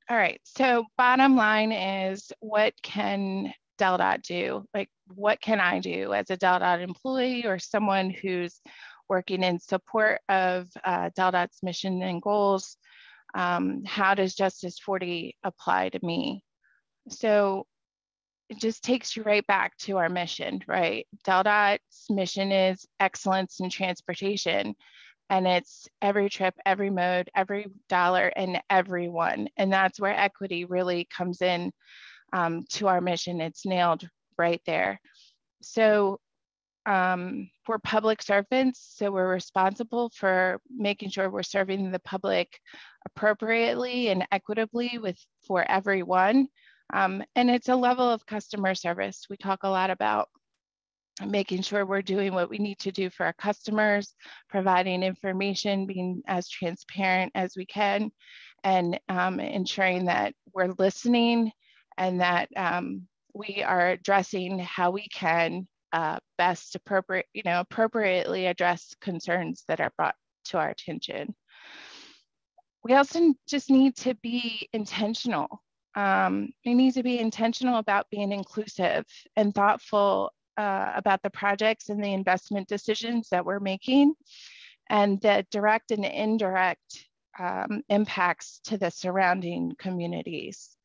All right, so bottom line is, what can DelDOT do? Like, what can I do as a DelDOT employee or someone who's working in support of DelDOT's mission and goals? How does Justice 40 apply to me? So it just takes you right back to our mission, right? DelDOT's mission is excellence in transportation. And it's every trip, every mode, every dollar, and everyone. And that's where equity really comes in to our mission. It's nailed right there. So we're public servants, so we're responsible for making sure we're serving the public appropriately and equitably for everyone. And it's a level of customer service. We talk a lot about making sure we're doing what we need to do for our customers, providing information, being as transparent as we can, and ensuring that we're listening and that we are addressing how we can best appropriately address concerns that are brought to our attention. We also just need to be intentional. We need to be intentional about being inclusive and thoughtful about the projects and the investment decisions that we're making, and the direct and indirect impacts to the surrounding communities.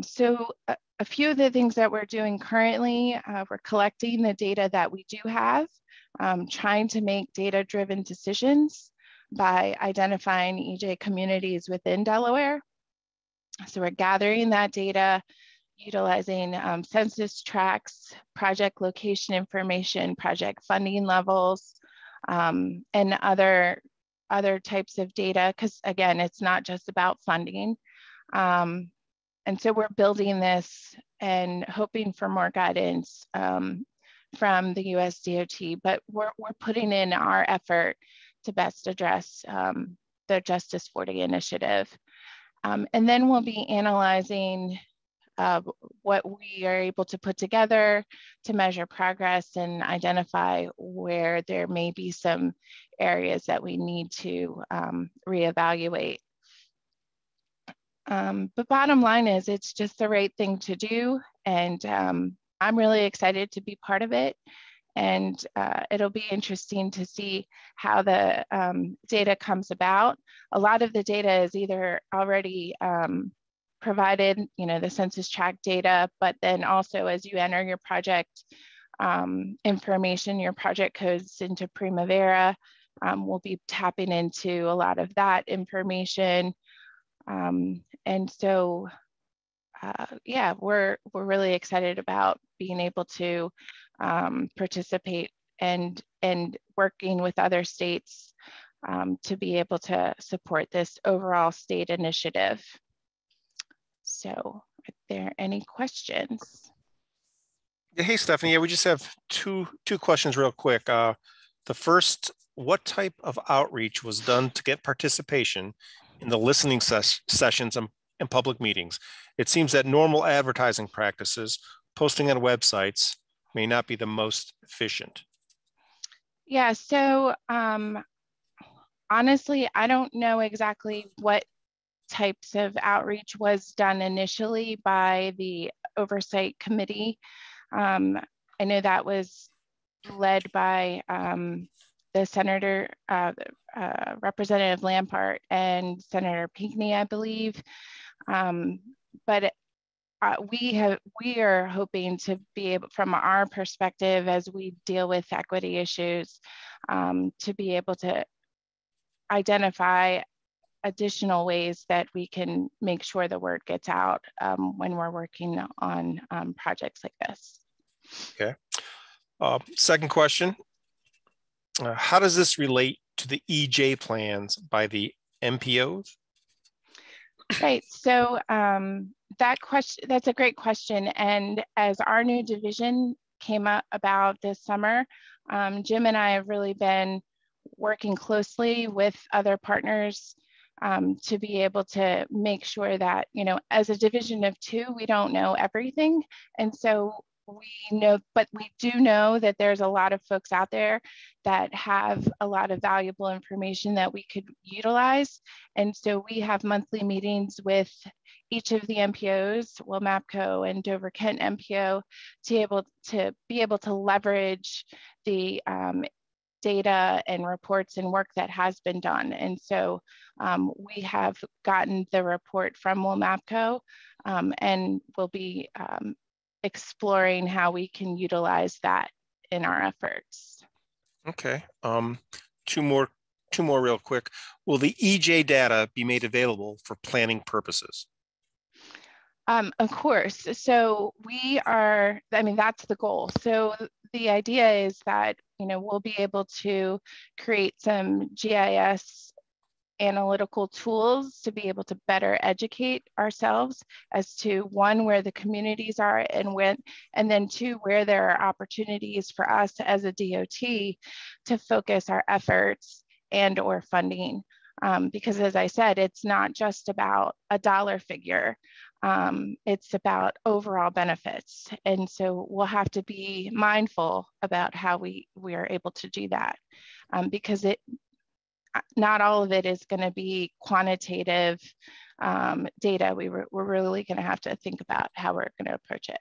So a few of the things that we're doing currently, we're collecting the data that we do have, trying to make data-driven decisions by identifying EJ communities within Delaware. So we're gathering that data, utilizing census tracts, project location information, project funding levels, and other types of data, because again, it's not just about funding. And so we're building this and hoping for more guidance from the US DOT, but we're putting in our effort to best address the Justice 40 initiative. And then we'll be analyzing what we are able to put together to measure progress and identify where there may be some areas that we need to reevaluate. But bottom line is, it's just the right thing to do. And I'm really excited to be part of it. And it'll be interesting to see how the data comes about. A lot of the data is either already provided, the census tract data, but then also as you enter your project information, your project codes into Primavera, we'll be tapping into a lot of that information. And so, yeah, we're really excited about being able to participate and working with other states to be able to support this overall state initiative. So are there any questions? Yeah, hey, Stephanie, we just have two questions real quick. The first, what type of outreach was done to get participation in the listening sessions and public meetings? It seems that normal advertising practices, posting on websites, may not be the most efficient. Yeah, so honestly, I don't know exactly what types of outreach was done initially by the oversight committee. I know that was led by the Senator, Representative Lampart and Senator Pinckney, I believe. But we are hoping to be able, from our perspective, as we deal with equity issues, to be able to identify additional ways that we can make sure the word gets out when we're working on projects like this. Okay. Second question. How does this relate to the EJ plans by the MPOs? Right, so that's a great question. And as our new division came up about this summer, Jim and I have really been working closely with other partners to be able to make sure that, as a division of two, we don't know everything. And so we know, but we do know that there's a lot of folks out there that have a lot of valuable information that we could utilize. And so we have monthly meetings with each of the MPOs, WMAPCO and Dover Kent MPO, to be able to leverage the data and reports and work that has been done. And so we have gotten the report from WMAPCO and we'll be exploring how we can utilize that in our efforts. Okay, two more real quick. Will the EJ data be made available for planning purposes? Of course. So that's the goal. So the idea is that, we'll be able to create some GIS analytical tools to be able to better educate ourselves as to, one, where the communities are and then two, where there are opportunities for us as a DOT to focus our efforts and or funding. Because as I said, it's not just about a dollar figure. It's about overall benefits. And so we'll have to be mindful about how we are able to do that because not all of it is going to be quantitative data. We're really going to have to think about how we're going to approach it.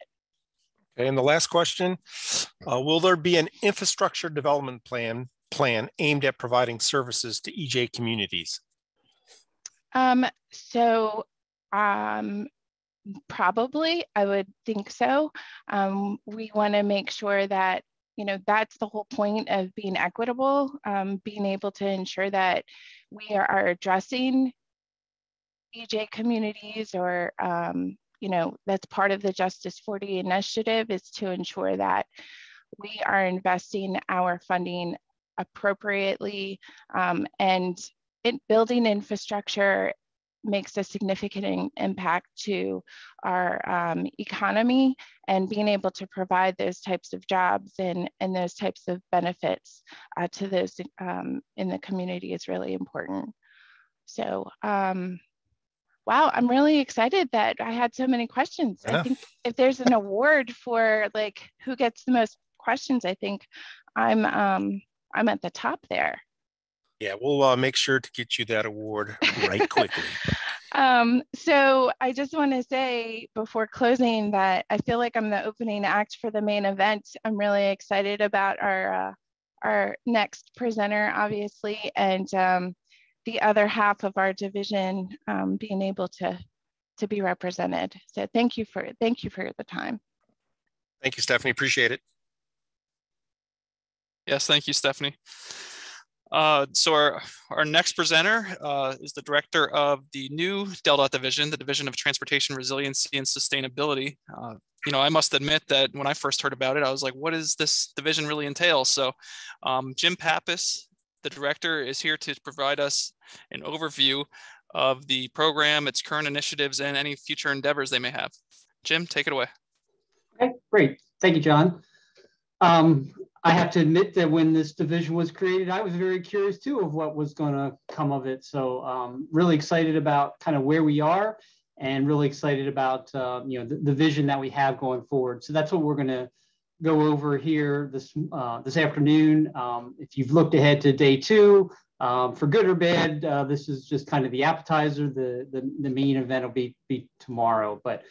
Okay, and the last question, will there be an infrastructure development plan aimed at providing services to EJ communities? Probably, I would think so. We want to make sure that, you know, that's the whole point of being equitable, being able to ensure that we are addressing EJ communities, or, you know, that's part of the Justice 40 initiative, is to ensure that we are investing our funding appropriately, and building infrastructure makes a significant impact to our economy, and being able to provide those types of jobs and those types of benefits to those in the community is really important. So, wow, I'm really excited that I had so many questions. I think if there's an award for like who gets the most questions, I think I'm at the top there. Yeah, we'll make sure to get you that award right quickly. So I just want to say before closing that I feel like I'm the opening act for the main event. I'm really excited about our next presenter, obviously, and the other half of our division being able to be represented. So thank you for the time. Thank you, Stephanie. Appreciate it. Yes, thank you, Stephanie. So our next presenter is the director of the new DelDOT division, the Division of Transportation Resiliency and Sustainability. You know, I must admit that when I first heard about it, I was like, what does this division really entail? So Jim Pappas, the director, is here to provide us an overview of the program, its current initiatives, and any future endeavors they may have. Jim, take it away. Okay, great. Thank you, John. I have to admit that when this division was created, I was very curious too of what was going to come of it. So really excited about kind of where we are, and really excited about you know, the vision that we have going forward. So that's what we're going to go over here this afternoon. If you've looked ahead to day 2, for good or bad, this is just kind of the appetizer. The main event will be tomorrow. But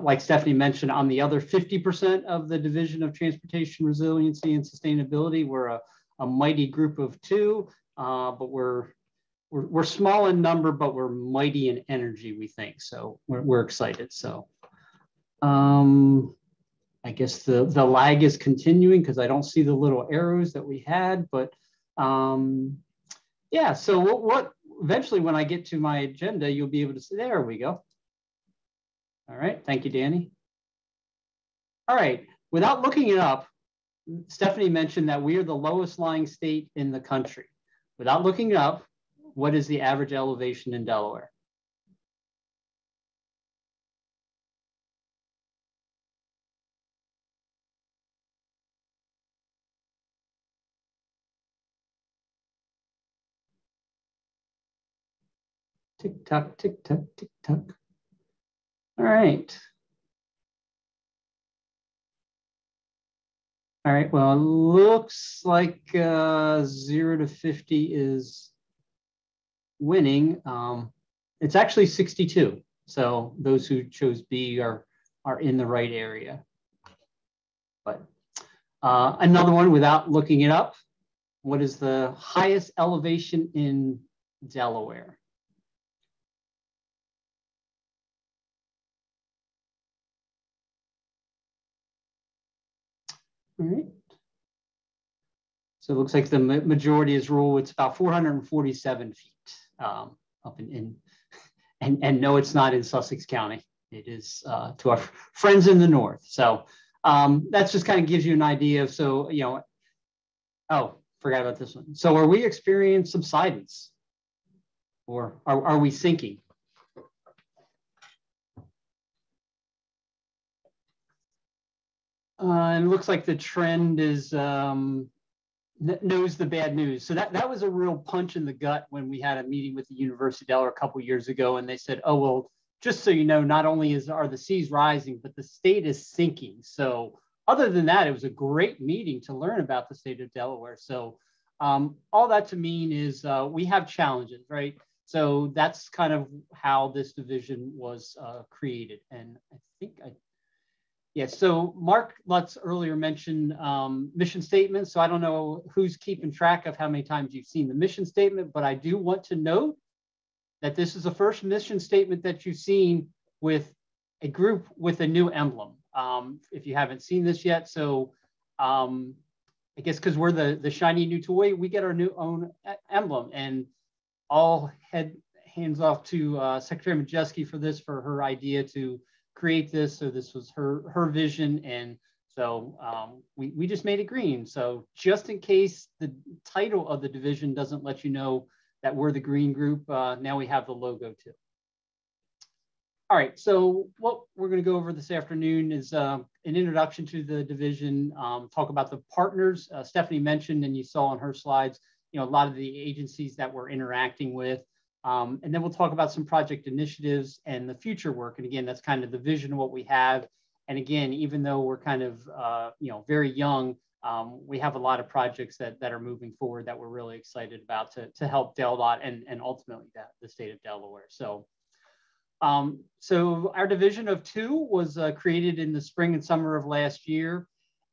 like Stephanie mentioned, on the other 50% of the Division of Transportation Resiliency and Sustainability, we're a mighty group of 2, but we're small in number, but we're mighty in energy, we think. So we're excited. So I guess the lag is continuing because I don't see the little arrows that we had, but yeah, so what eventually when I get to my agenda, you'll be able to see, there we go. All right, thank you, Danny. All right, without looking it up, Stephanie mentioned that we are the lowest lying state in the country. Without looking it up, what is the average elevation in Delaware? Tick tock, tick tock, tick tock. All right. All right, well, it looks like 0 to 50 is winning. It's actually 62. So those who chose B are in the right area. But another one without looking it up, what is the highest elevation in Delaware? All right. So it looks like the majority is rule. It's about 447 feet up in and no, it's not in Sussex County. It is to our friends in the north. So that's just kind of gives you an idea of, so, you know, oh, forgot about this one. So are we experiencing subsidence, or are we sinking? And it looks like the trend is knows the bad news. So that was a real punch in the gut when we had a meeting with the University of Delaware a couple of years ago, and they said, oh, well, just so you know, not only are the seas rising, but the state is sinking. So other than that, it was a great meeting to learn about the state of Delaware. So all that to mean is we have challenges, right? So that's kind of how this division was created. And I think yeah, so Mark Lutz earlier mentioned mission statement. So I don't know who's keeping track of how many times you've seen the mission statement, but I do want to note that this is the first mission statement that you've seen with a group with a new emblem. If you haven't seen this yet, so I guess because we're the shiny new toy, we get our new own emblem, and all hands off to Secretary Majeski for her idea to create this. So this was her vision, and so we just made it green. So just in case the title of the division doesn't let you know that we're the green group, now we have the logo too. All right, so what we're going to go over this afternoon is an introduction to the division, talk about the partners. Stephanie mentioned, and you saw on her slides, a lot of the agencies that we're interacting with. And then we'll talk about some project initiatives and the future work. And again, that's kind of the vision of what we have. And again, even though we're kind of, very young, we have a lot of projects that are moving forward that we're really excited about to help DelDOT and ultimately the state of Delaware. So our division of 2 was created in the spring and summer of last year.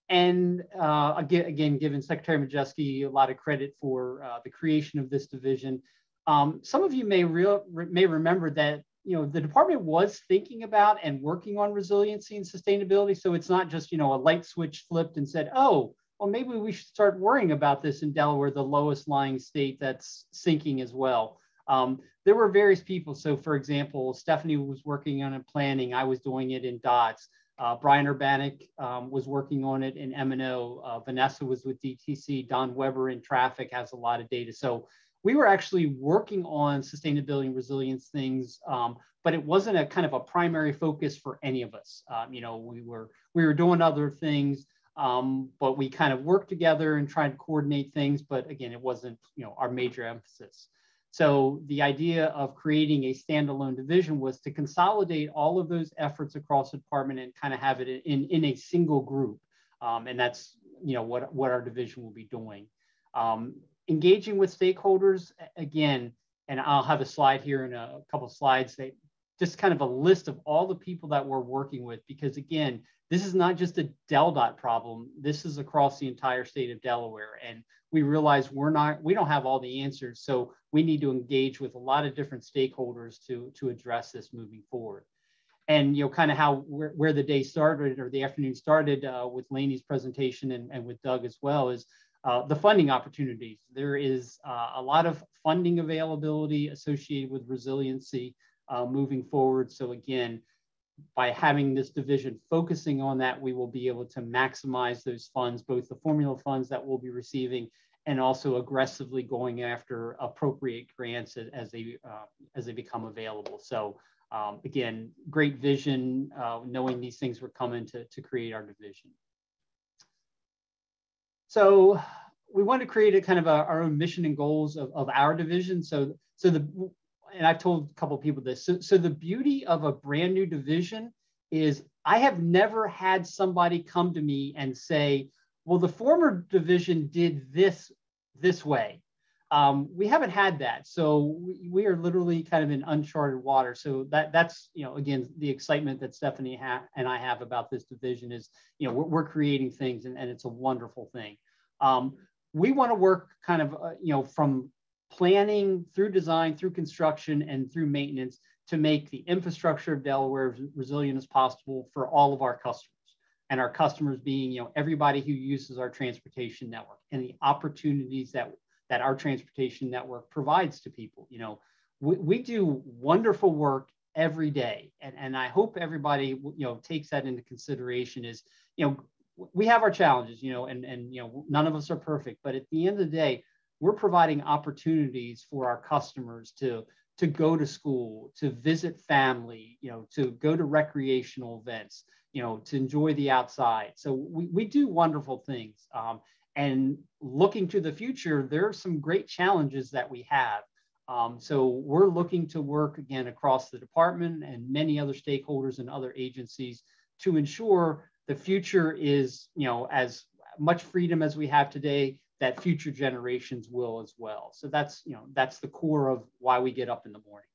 And again, giving Secretary Majeski a lot of credit for the creation of this division. Some of you may remember that the department was thinking about and working on resiliency and sustainability. So it's not just a light switch flipped and said, oh, well, maybe we should start worrying about this in Delaware, the lowest lying state that's sinking as well. There were various people. So for example, Stephanie was working on it planning. I was doing it in DOTS. Brian Urbanik was working on it in M&O. Vanessa was with DTC. Don Weber in traffic has a lot of data. So we were actually working on sustainability and resilience things, but it wasn't a kind of a primary focus for any of us. We were doing other things, but we kind of worked together and tried to coordinate things. But again, it wasn't our major emphasis. So the idea of creating a standalone division was to consolidate all of those efforts across the department and kind of have it in a single group. And that's what our division will be doing. Engaging with stakeholders, again, and I'll have a slide here in a couple of slides that just kind of a list of all the people that we're working with, because again, this is not just a DelDOT problem. This is across the entire state of Delaware. And we realize we don't have all the answers. So we need to engage with a lot of different stakeholders to address this moving forward. And kind of where the day started or the afternoon started with Laney's presentation and with Doug as well is the funding opportunities. There is a lot of funding availability associated with resiliency moving forward. So again, by having this division focusing on that, we will be able to maximize those funds, both the formula funds that we'll be receiving and also aggressively going after appropriate grants as they become available. So again, great vision, knowing these things were coming to create our division. So we want to create a kind of our own mission and goals of our division. And I've told a couple of people this. So the beauty of a brand new division is I have never had somebody come to me and say, well, the former division did this way. We haven't had that. So we are literally kind of in uncharted water. So that's, again, the excitement that Stephanie and I have about this division is, we're creating things and it's a wonderful thing. We want to work kind of, from planning through design, through construction, and through maintenance to make the infrastructure of Delaware as resilient as possible for all of our customers. And our customers being, everybody who uses our transportation network and the opportunities that our transportation network provides to people. We do wonderful work every day. And I hope everybody, takes that into consideration is, we have our challenges, and none of us are perfect, but at the end of the day, we're providing opportunities for our customers to go to school, to visit family, to go to recreational events, to enjoy the outside. So we do wonderful things. And looking to the future, there are some great challenges that we have. So we're looking to work again across the department and many other stakeholders and other agencies to ensure the future is, as much freedom as we have today, that future generations will as well. So that's the core of why we get up in the mornings.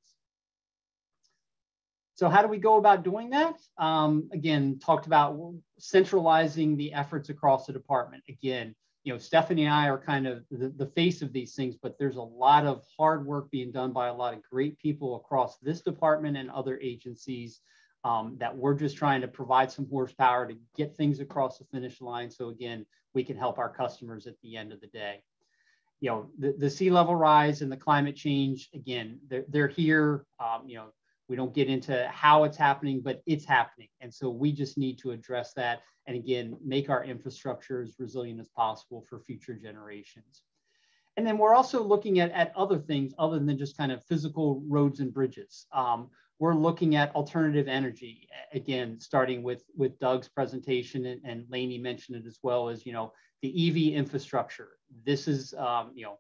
So how do we go about doing that? Again, talked about centralizing the efforts across the department. Again, Stephanie and I are kind of the face of these things, but there's a lot of hard work being done by a lot of great people across this department and other agencies that we're just trying to provide some horsepower to get things across the finish line. So again, we can help our customers at the end of the day. You know, the sea level rise and the climate change, again, they're here. You know, we don't get into how it's happening, but it's happening. And so we just need to address that. And again, make our infrastructure as resilient as possible for future generations. And then we're also looking at other things other than just kind of physical roads and bridges. We're looking at alternative energy, again, starting with Doug's presentation, and Lainey mentioned it as well, as, you know, the EV infrastructure. This is, you know,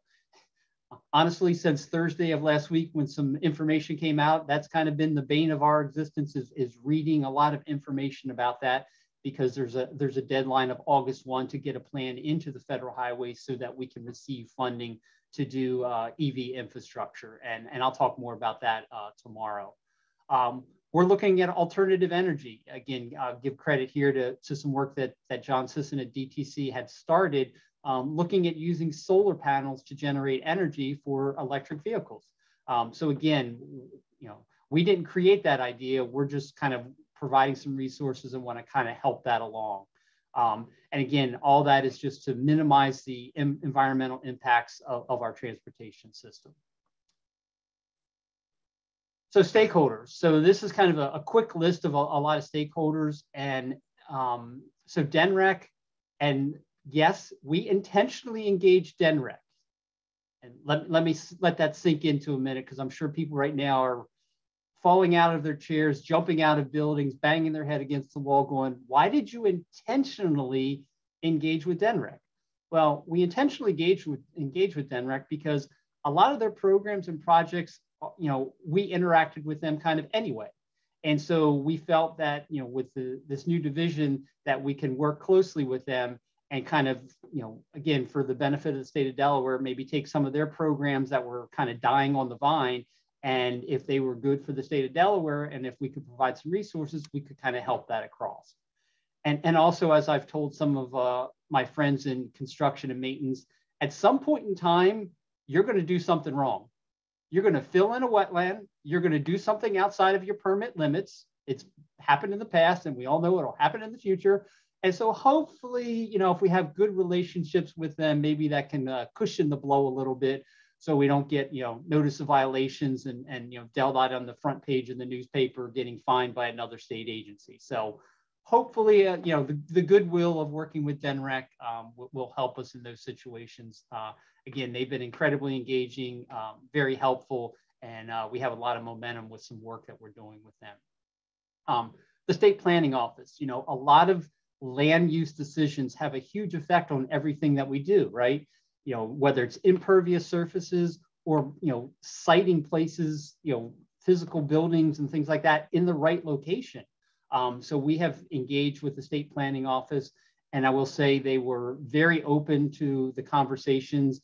honestly, since Thursday of last week, when some information came out, that's kind of been the bane of our existence, is reading a lot of information about that, because there's a deadline of August 1 to get a plan into the federal highways so that we can receive funding to do EV infrastructure. And I'll talk more about that tomorrow. We're looking at alternative energy. Again, give credit here to some work that John Sisson at DTC had started, looking at using solar panels to generate energy for electric vehicles. So again, you know, we didn't create that idea. We're just kind of providing some resources and want to kind of help that along. And again, all that is just to minimize the environmental impacts of our transportation system. So stakeholders. So this is kind of a quick list of a lot of stakeholders. And so DNREC, and yes, we intentionally engaged DNREC. And let me let that sink into a minute, because I'm sure people right now are falling out of their chairs, jumping out of buildings, banging their head against the wall going, why did you intentionally engage with DNREC? Well, we intentionally engage with DNREC because a lot of their programs and projects, you know, we interacted with them kind of anyway. And so we felt that, you know, with this new division, that we can work closely with them and kind of, you know, again, for the benefit of the state of Delaware, maybe take some of their programs that were kind of dying on the vine. And if they were good for the state of Delaware, and if we could provide some resources, we could kind of help that across. And also, as I've told some of my friends in construction and maintenance, at some point in time, you're going to do something wrong. You're going to fill in a wetland. You're going to do something outside of your permit limits. It's happened in the past, and we all know it'll happen in the future. And so hopefully, you know, if we have good relationships with them, maybe that can cushion the blow a little bit, so we don't get, you know, notice of violations and you know, DelDOT on the front page of the newspaper getting fined by another state agency. So hopefully, you know, the goodwill of working with DNREC will help us in those situations. Again, they've been incredibly engaging, very helpful, and we have a lot of momentum with some work that we're doing with them. The state planning office, you know, a lot of land use decisions have a huge effect on everything that we do, right? You know, whether it's impervious surfaces or, you know, siting places, you know, physical buildings and things like that in the right location. So we have engaged with the state planning office, and I will say they were very open to the conversations.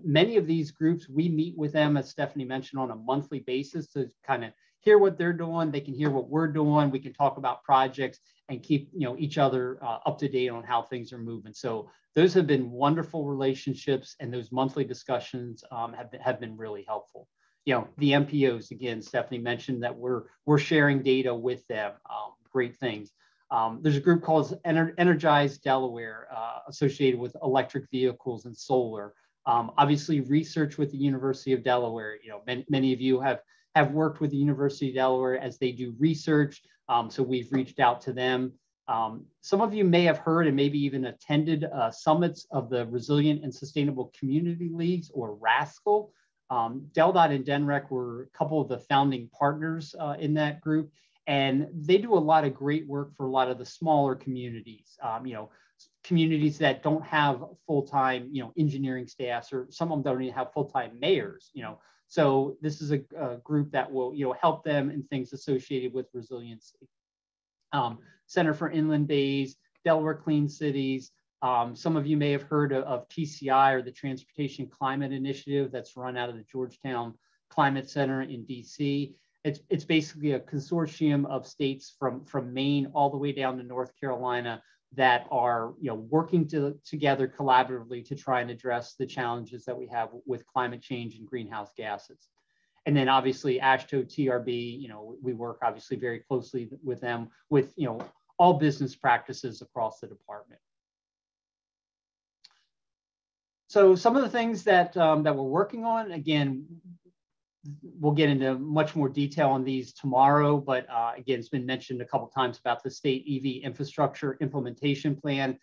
Many of these groups, we meet with them, as Stephanie mentioned, on a monthly basis to kind of hear what they're doing. They can hear what we're doing. We can talk about projects and keep, you know, each other up to date on how things are moving. So those have been wonderful relationships, and those monthly discussions have been really helpful. You know, the MPOs, again, Stephanie mentioned that we're sharing data with them. Great things. There's a group called Energize Delaware, associated with electric vehicles and solar. Obviously, research with the University of Delaware. You know, many of you have worked with the University of Delaware as they do research. So we've reached out to them. Some of you may have heard and maybe even attended summits of the Resilient and Sustainable Community Leagues, or RASCL. DelDOT and DNREC were a couple of the founding partners in that group, and they do a lot of great work for a lot of the smaller communities, you know, communities that don't have full-time, you know, engineering staffs, or some of them don't even have full-time mayors, you know. So this is a group that will, you know, help them in things associated with resiliency. Center for Inland Bays, Delaware Clean Cities. Some of you may have heard of TCI, or the Transportation Climate Initiative, that's run out of the Georgetown Climate Center in DC. It's basically a consortium of states from Maine all the way down to North Carolina that are, you know, working together collaboratively to try and address the challenges that we have with climate change and greenhouse gases. And then obviously AASHTO, TRB, we work obviously very closely with them with, all business practices across the department. So some of the things that, that we're working on, again, we'll get into much more detail on these tomorrow, but again, it's been mentioned a couple of times about the state EV infrastructure implementation plan.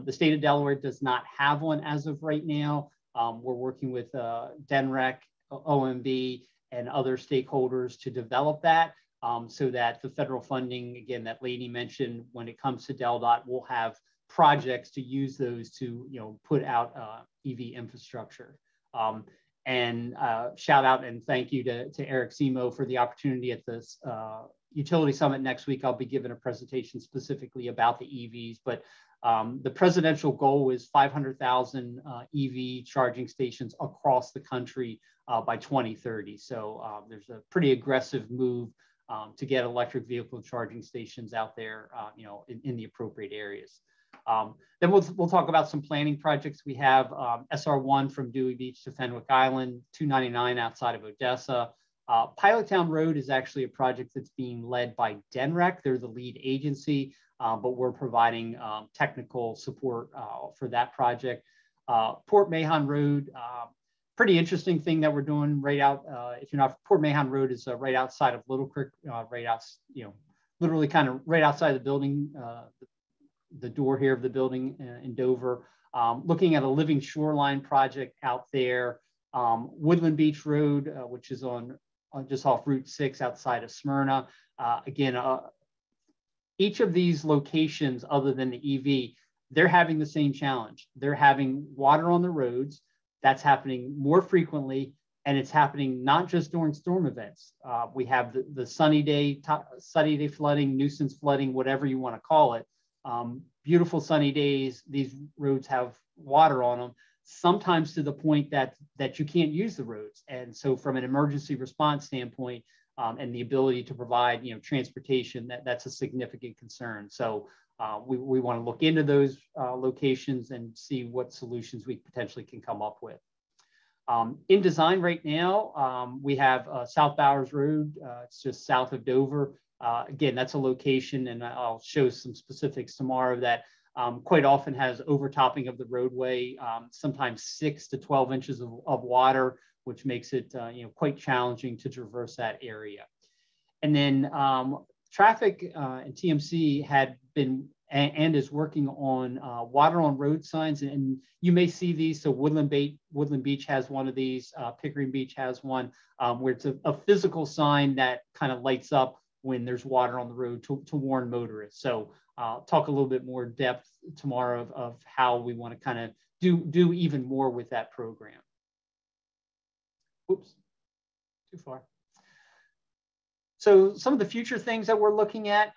The state of Delaware does not have one as of right now. We're working with DENREC, OMB, and other stakeholders to develop that so that the federal funding, again, that Lainey mentioned, when it comes to DelDOT, we'll have projects to use those to, put out EV infrastructure. And shout out and thank you to Eric Simo for the opportunity at this Utility Summit next week. I'll be giving a presentation specifically about the EVs, but the presidential goal is 500,000 EV charging stations across the country by 2030. So there's a pretty aggressive move to get electric vehicle charging stations out there, in the appropriate areas. Then we'll talk about some planning projects. We have SR1 from Dewey Beach to Fenwick Island, 299 outside of Odessa. Pilot Town Road is actually a project that's being led by DENREC. They're the lead agency, but we're providing technical support for that project. Port Mahon Road, pretty interesting thing that we're doing right out, if you're not, Port Mahon Road is right outside of Little Creek, right out, literally kind of right outside the building, the door here of the building in Dover. Looking at a living shoreline project out there. Woodland Beach Road, which is on just off Route 6 outside of Smyrna. Again, each of these locations, other than the EV, they're having the same challenge. They're having water on the roads. That's happening more frequently, and it's happening not just during storm events. We have the sunny day flooding, nuisance flooding, whatever you want to call it. Beautiful sunny days, these roads have water on them, sometimes to the point that you can't use the roads. And so from an emergency response standpoint, and the ability to provide transportation, that's a significant concern. So we want to look into those locations and see what solutions we potentially can come up with. In design right now, we have South Bowers Road. It's just south of Dover. Again, that's a location, and I'll show some specifics tomorrow, that quite often has overtopping of the roadway, sometimes 6 to 12 inches of water, which makes it quite challenging to traverse that area. And then traffic and TMC had been and is working on water on road signs, and you may see these. So Woodland Beach has one of these, Pickering Beach has one, where it's a physical sign that kind of lights up when there's water on the road to warn motorists. So talk a little bit more depth tomorrow of how we want to kind of do even more with that program. Oops, too far. So some of the future things that we're looking at,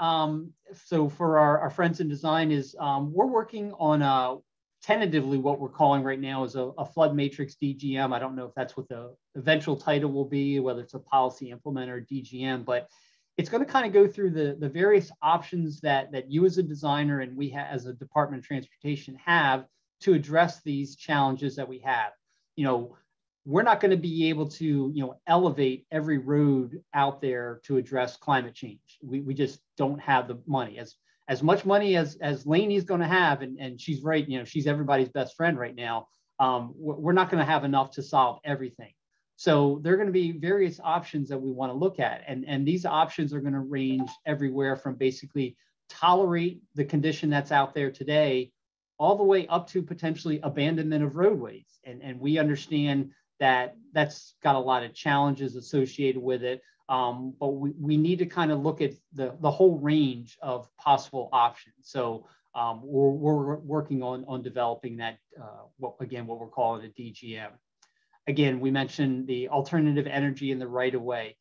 so for our friends in design is we're working on tentatively what we're calling right now is a flood matrix DGM. I don't know if that's what the eventual title will be, whether it's a policy implementer or DGM, but it's going to kind of go through the various options that you as a designer and we as a Department of Transportation have to address these challenges that we have. We're not going to be able to elevate every road out there to address climate change. We just don't have the money. As much money as Lainey's going to have, and she's right, she's everybody's best friend right now. We're not going to have enough to solve everything. So there are going to be various options that we want to look at. And these options are going to range everywhere from basically tolerate the condition that's out there today, all the way up to potentially abandonment of roadways. And we understand that that's got a lot of challenges associated with it. But we need to kind of look at the whole range of possible options. So we're working on developing that, what we're calling a DGM. Again, we mentioned the alternative energy in the right of way.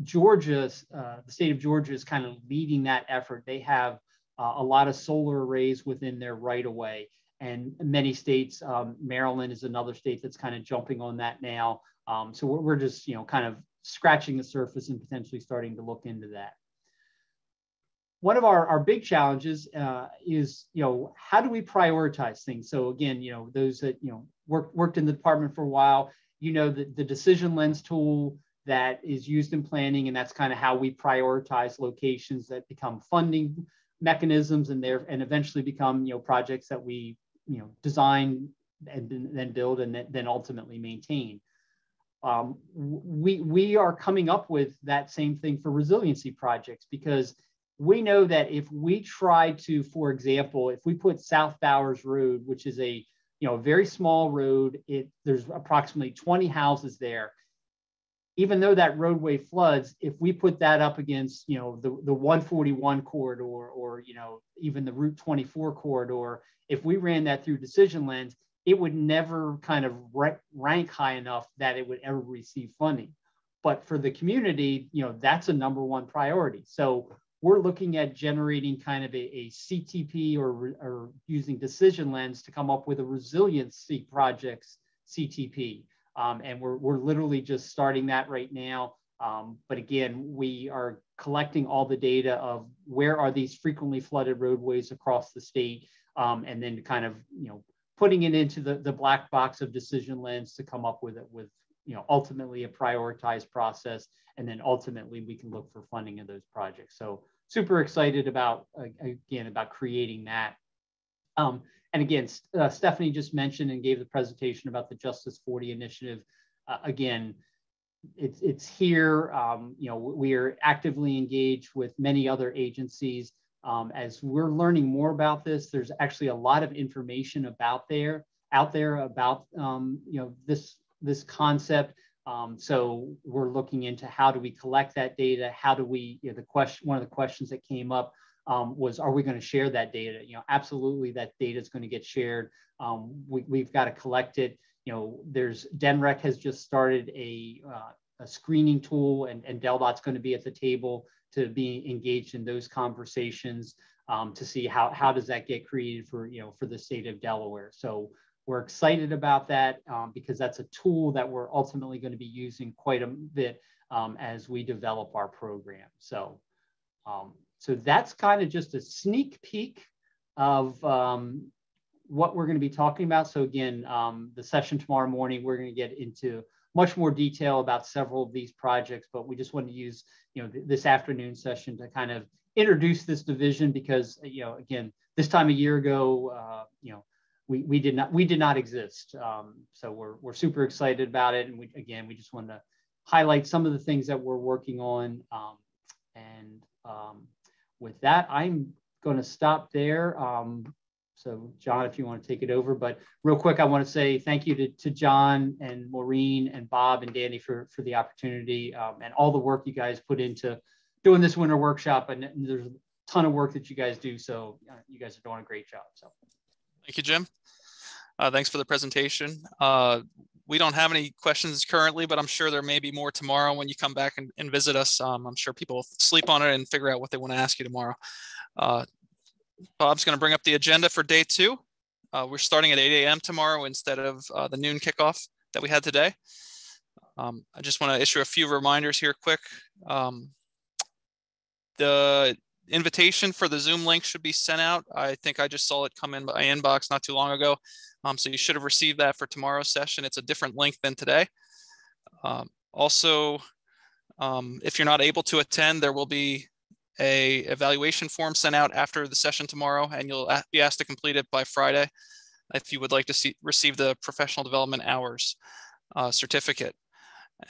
Georgia, the state of Georgia is kind of leading that effort. They have a lot of solar arrays within their right of way. And many states, Maryland is another state that's kind of jumping on that now. So we're just, kind of scratching the surface and potentially starting to look into that. One of our big challenges is, how do we prioritize things? So again, those that, worked in the department for a while, you know, the decision lens tool that is used in planning, and that's kind of how we prioritize locations that become funding mechanisms and eventually become, you know, projects that we, you know, design and then build and then ultimately maintain. We are coming up with that same thing for resiliency projects, because we know that if we try to, for example, if we put South Bowers Road, which is a, you know, a very small road, there's approximately 20 houses there. Even though that roadway floods, if we put that up against, you know, the 141 corridor or, you know, even the Route 24 corridor, if we ran that through decision lens, it would never kind of rank high enough that it would ever receive funding. But for the community, you know, that's a #1 priority. So we're looking at generating kind of a CTP or using decision lens to come up with a resiliency projects CTP. And we're literally just starting that right now. But again, we are collecting all the data of where are these frequently flooded roadways across the state, and then kind of, you know, putting it into the black box of decision lens to come up with you know, ultimately a prioritized process. And then ultimately we can look for funding of those projects. So super excited about, again, about creating that. And again, Stephanie just mentioned and gave the presentation about the Justice 40 initiative. Again, it's here. You know, we are actively engaged with many other agencies. As we're learning more about this, there's actually a lot of information out there about you know, this concept. So we're looking into how do we collect that data? How do we, you know, one of the questions that came up was, are we going to share that data? You know, absolutely, that data is going to get shared. We've got to collect it. You know, DENREC has just started a screening tool, and DelDOT's going to be at the table to be engaged in those conversations to see how does that get created for, you know, for the state of Delaware. So we're excited about that because that's a tool that we're ultimately going to be using quite a bit as we develop our program. So, so that's kind of just a sneak peek of what we're going to be talking about. So again, the session tomorrow morning, we're going to get into much more detail about several of these projects, but we just want to use, you know, this afternoon session to kind of introduce this division because, you know, again, this time a year ago, you know, we did not exist. So we're super excited about it. And we just want to highlight some of the things that we're working on. With that, I'm going to stop there. So John, if you want to take it over, but real quick, I want to say thank you to John and Maureen and Bob and Danny for the opportunity and all the work you guys put into doing this winter workshop. And there's a ton of work that you guys do. So you guys are doing a great job. So thank you, Jim. Thanks for the presentation. We don't have any questions currently, but I'm sure there may be more tomorrow when you come back and visit us. I'm sure people will sleep on it and figure out what they want to ask you tomorrow. Bob's going to bring up the agenda for day 2. We're starting at 8 a.m. tomorrow instead of the noon kickoff that we had today. I just want to issue a few reminders here quick. The invitation for the Zoom link should be sent out. I think I just saw it come in my inbox not too long ago. So you should have received that for tomorrow's session. It's a different link than today. Also, if you're not able to attend, there will be a evaluation form sent out after the session tomorrow, and you'll be asked to complete it by Friday if you would like to receive the professional development hours certificate.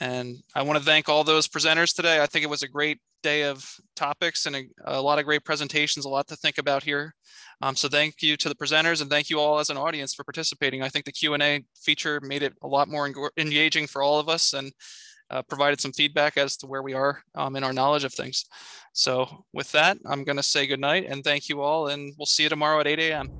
And I want to thank all those presenters today. I think it was a great day of topics and a lot of great presentations, a lot to think about here. So thank you to the presenters and thank you all as an audience for participating. I think the Q&A feature made it a lot more engaging for all of us and provided some feedback as to where we are in our knowledge of things. So with that, I'm going to say good night and thank you all, and we'll see you tomorrow at 8 a.m.